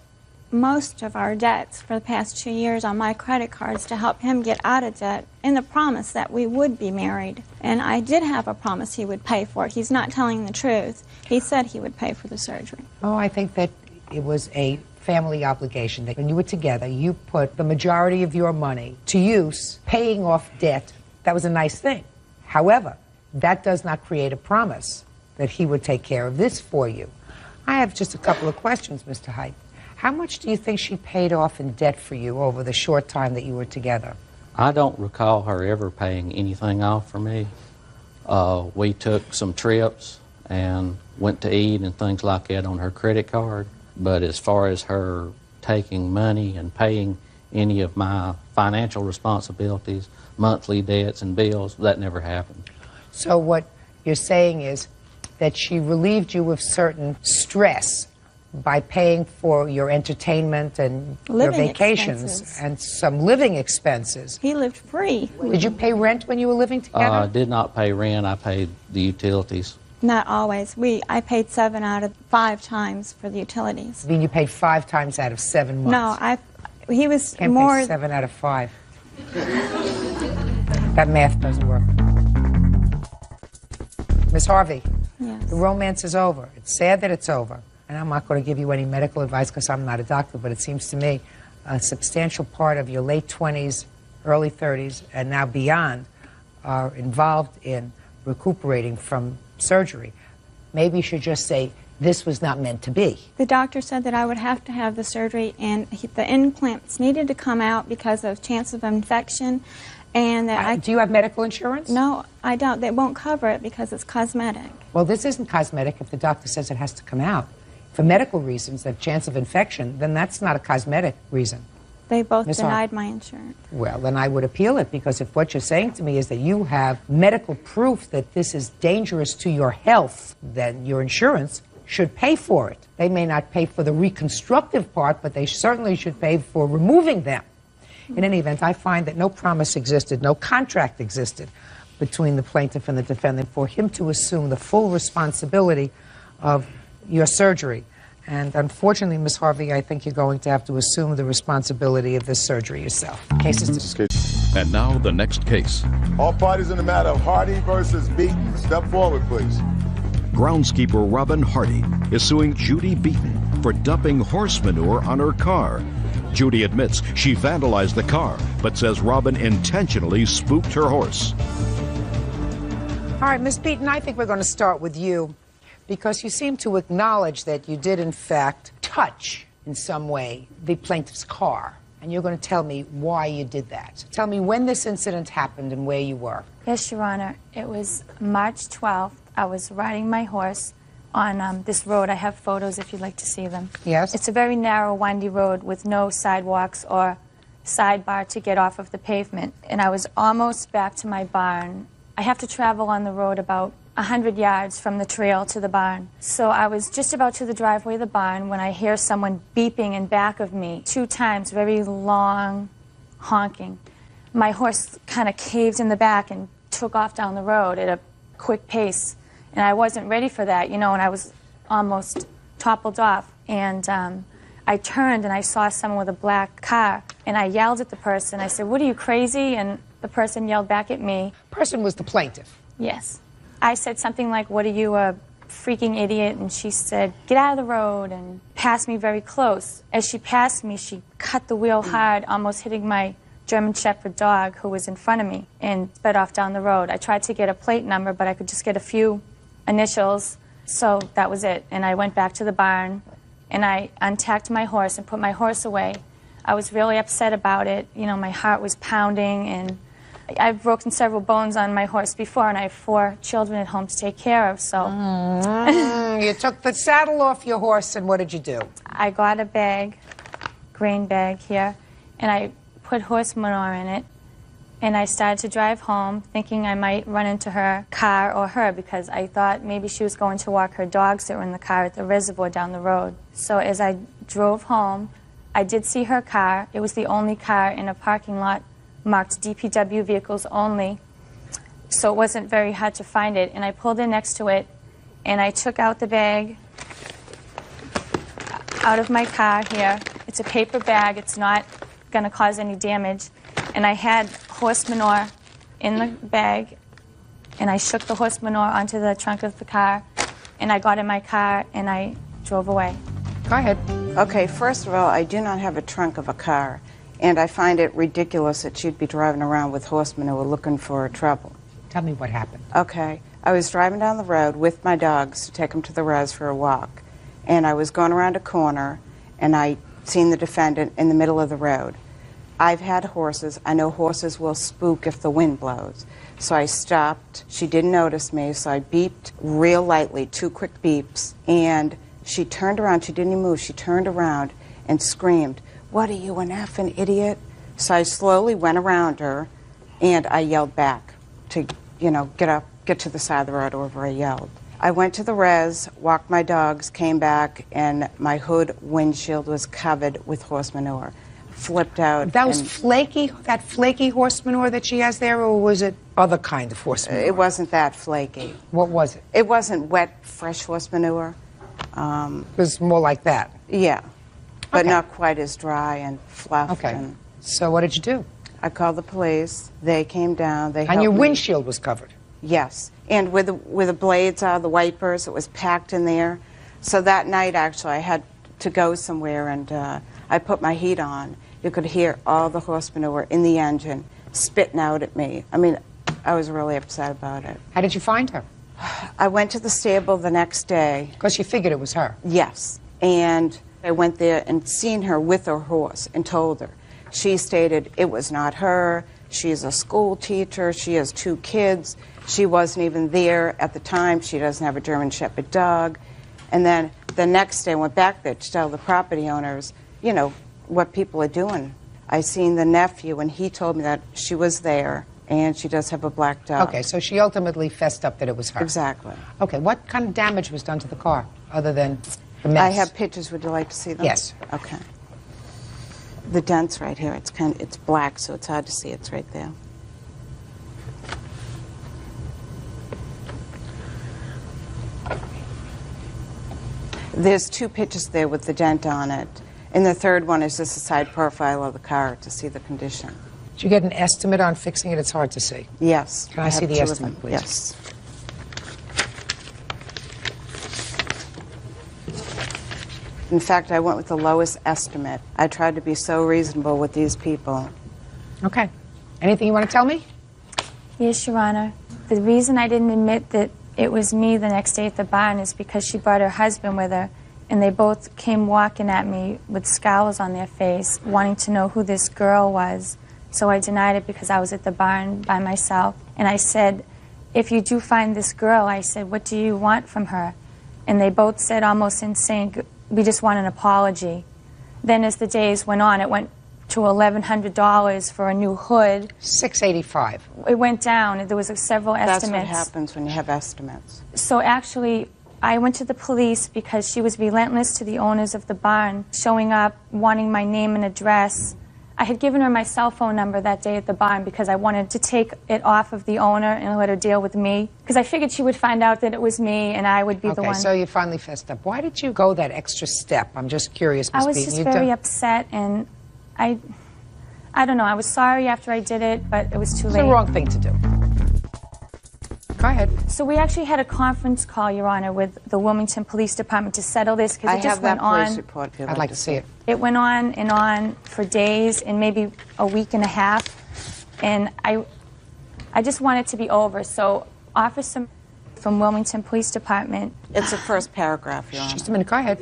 most of our debts for the past 2 years on my credit cards to help him get out of debt in the promise that we would be married. And I did have a promise he would pay for it. He's not telling the truth. He said he would pay for the surgery. Oh, I think that it was a family obligation that when you were together, you put the majority of your money to use paying off debt. That was a nice thing. However, that does not create a promise that he would take care of this for you. I have just a couple of questions, Mr. Hyde. How much do you think she paid off in debt for you over the short time that you were together? I don't recall her ever paying anything off for me. We took some trips and went to eat and things like that on her credit card. But as far as her taking money and paying any of my financial responsibilities, monthly debts and bills, that never happened. So what you're saying is that she relieved you of certain stress by paying for your entertainment and your vacations expenses. And some living expenses. He lived free. Did you pay rent when you were living together? I did not pay rent. I paid the utilities. Not always. I paid 7 out of 5 times for the utilities. I mean, you paid 5 times out of 7 months. No, he was Can't more. pay 7 out of 5. That math doesn't work. Miss Harvey, Yes. the romance is over. It's sad that it's over. And I'm not going to give you any medical advice because I'm not a doctor, but it seems to me a substantial part of your late 20s, early 30s, and now beyond are involved in recuperating from surgery. Maybe you should just say, this was not meant to be. The doctor said that I would have to have the surgery, and the implants needed to come out because of chance of infection, and that Do you have medical insurance? No, I don't. They won't cover it because it's cosmetic. Well, this isn't cosmetic if the doctor says it has to come out. For medical reasons, that chance of infection, then that's not a cosmetic reason. They both Ms. denied my insurance. Well, then I would appeal it, because if what you're saying to me is that you have medical proof that this is dangerous to your health, then your insurance should pay for it. They may not pay for the reconstructive part, but they certainly should pay for removing them. In any event, I find that no promise existed, no contract existed between the plaintiff and the defendant for him to assume the full responsibility of your surgery. And unfortunately, Ms. Harvey, I think you're going to have to assume the responsibility of this surgery yourself. Case is And now the next case. All parties in the matter of Hardy versus Beaton. Step forward, please. Groundskeeper Robin Hardy is suing Judy Beaton for dumping horse manure on her car. Judy admits she vandalized the car, but says Robin intentionally spooked her horse. All right, Ms. Beaton, I think we're going to start with you, because you seem to acknowledge that you did, in fact, touch in some way the plaintiff's car. And you're going to tell me why you did that. Tell me when this incident happened and where you were. Yes, Your Honor. It was March 12th. I was riding my horse on this road. I have photos if you'd like to see them. Yes. It's a very narrow, windy road with no sidewalks or sidebar to get off of the pavement. And I was almost back to my barn. I have to travel on the road about 100 yards from the trail to the barn. So I was just about to the driveway of the barn when I hear someone beeping in back of me 2 times, very long honking. My horse kind of caved in the back and took off down the road at a quick pace. And I wasn't ready for that, you know, and I was almost toppled off. And I turned and I saw someone with a black car. And I yelled at the person. I said, "What, are you crazy?" And the person yelled back at me. Person was the plaintiff? Yes. I said something like, "What, are you, a freaking idiot?" And she said, "Get out of the road," and passed me very close. As she passed me, she cut the wheel hard, almost hitting my German Shepherd dog who was in front of me, and sped off down the road. I tried to get a plate number, but I could just get a few initials, so that was it. And I went back to the barn, and I untacked my horse and put my horse away. I was really upset about it. You know, my heart was pounding, and I've broken several bones on my horse before, and I have 4 children at home to take care of, so... You took the saddle off your horse, and what did you do? I got a bag, grain bag here, and I put horse manure in it, and I started to drive home, thinking I might run into her car or her, because I thought maybe she was going to walk her dogs that were in the car at the reservoir down the road. So as I drove home, I did see her car. It was the only car in a parking lot marked DPW vehicles only, so it wasn't very hard to find it. And I pulled in next to it, and I took out the bag out of my car here. It's a paper bag. It's not going to cause any damage. And I had horse manure in the bag, and I shook the horse manure onto the trunk of the car, and I got in my car, and I drove away. Go ahead. Okay, first of all, I do not have a trunk of a car. And I find it ridiculous that you'd be driving around with horse manure looking for trouble. Tell me what happened. Okay. I was driving down the road with my dogs to take them to the res for a walk. And I was going around a corner, and I seen the defendant in the middle of the road. I've had horses. I know horses will spook if the wind blows. So I stopped. She didn't notice me, so I beeped real lightly, 2 quick beeps. And she turned around. She didn't even move. She turned around and screamed, "What, are you, an effing idiot?" So I slowly went around her, and I yelled back to, you know, get to the side of the road wherever I yelled. I went to the res, walked my dogs, came back, and my hood windshield was covered with horse manure. Flipped out. That was that flaky horse manure that she has there, or was it other kind of horse manure? It wasn't that flaky. What was it? It wasn't wet, fresh horse manure. It was more like that? Yeah. But Okay. not quite as dry and fluffed. Okay. And so what did you do? I called the police. They came down. They And helped your me. windshield was covered? Yes. And where the blades are, the wipers, it was packed in there. So that night, actually, I had to go somewhere, and I put my heat on. You could hear all the horse manure in the engine spitting out at me. I mean, I was really upset about it. How did you find her? I went to the stable the next day. Because you figured it was her? Yes. And I went there and seen her with her horse and told her. She stated it was not her. She's a school teacher. She has 2 kids. She wasn't even there at the time. She doesn't have a German Shepherd dog. And then the next day I went back there to tell the property owners, you know, what people are doing. I seen the nephew, and he told me that she was there, and she does have a black dog. Okay, so she ultimately fessed up that it was her. Exactly. Okay, what kind of damage was done to the car, other than the mess? I have pictures. Would you like to see them? Yes. Okay. The dent's right here. It's black, so it's hard to see. It's right there. There's 2 pictures there with the dent on it. And the third one is just a side profile of the car to see the condition. Did you get an estimate on fixing it? It's hard to see. Yes. Can I see have the 2 of estimate, them. please? Yes. In fact, I went with the lowest estimate. I tried to be so reasonable with these people. Okay. Anything you want to tell me? Yes, Your Honor. The reason I didn't admit that it was me the next day at the barn is because she brought her husband with her, and they both came walking at me with scowls on their face, wanting to know who this girl was. So I denied it because I was at the barn by myself. And I said, if you do find this girl, I said, what do you want from her? And they both said, almost insane, we just want an apology. Then as the days went on, it went to $1,100 for a new hood. $685. It went down. There was several estimates. That's what happens when you have estimates. So actually, I went to the police because she was relentless to the owners of the barn, showing up, wanting my name and address. I had given her my cell phone number that day at the barn because I wanted to take it off of the owner and let her deal with me. Because I figured she would find out that it was me and I would be the one. Okay, so you finally fessed up. Why did you go that extra step? I'm just curious, Ms. I was Beaton. just very upset, and I don't know. I was sorry after I did it, but it was too late. It's the wrong thing to do. Go ahead. So we actually had a conference call, Your Honor, with the Wilmington Police Department to settle this because it just went on. I'd like to see it. It went on and on for days and maybe a week and a half, and I just want it to be over. So Officer from Wilmington Police Department. It's the first paragraph, Your Honor. Just a minute. Go ahead.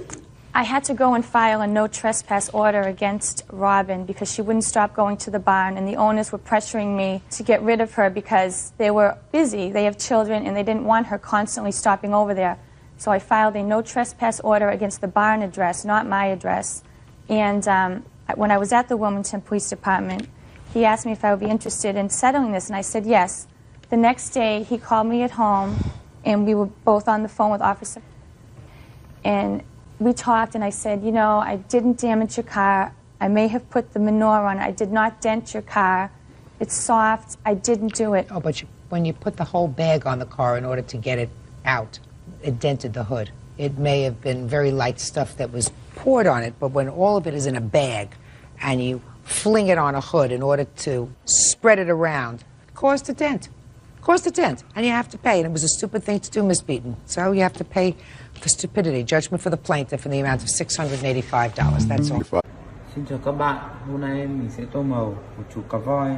I had to go and file a no trespass order against Robin because she wouldn't stop going to the barn, and the owners were pressuring me to get rid of her because they were busy. They have children, and they didn't want her constantly stopping over there. So I filed a no trespass order against the barn address, not my address. And when I was at the Wilmington Police Department, he asked me if I would be interested in settling this, and I said yes. The next day, he called me at home, and we were both on the phone with Officer. And we talked, and I said, you know, I didn't damage your car. I may have put the manure on it. I did not dent your car. It's soft. I didn't do it. Oh, but when you put the whole bag on the car in order to get it out, it dented the hood. It may have been very light stuff that was poured on it, but when all of it is in a bag and you fling it on a hood in order to spread it around, it caused a dent. Caused a dent, and you have to pay. And it was a stupid thing to do, Ms. Beaton. So you have to pay for stupidity. Judgment for the plaintiff in the amount of $685. That's all. Xin chào các bạn. Hôm nay mình sẽ tô màu của chủ cà voi.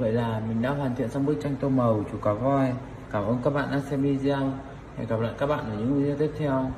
vậy là mình đã hoàn thiện xong bức tranh tô màu chủ cá voi. Cảm ơn các bạn đã xem video. Hẹn gặp lại các bạn ở những video tiếp theo.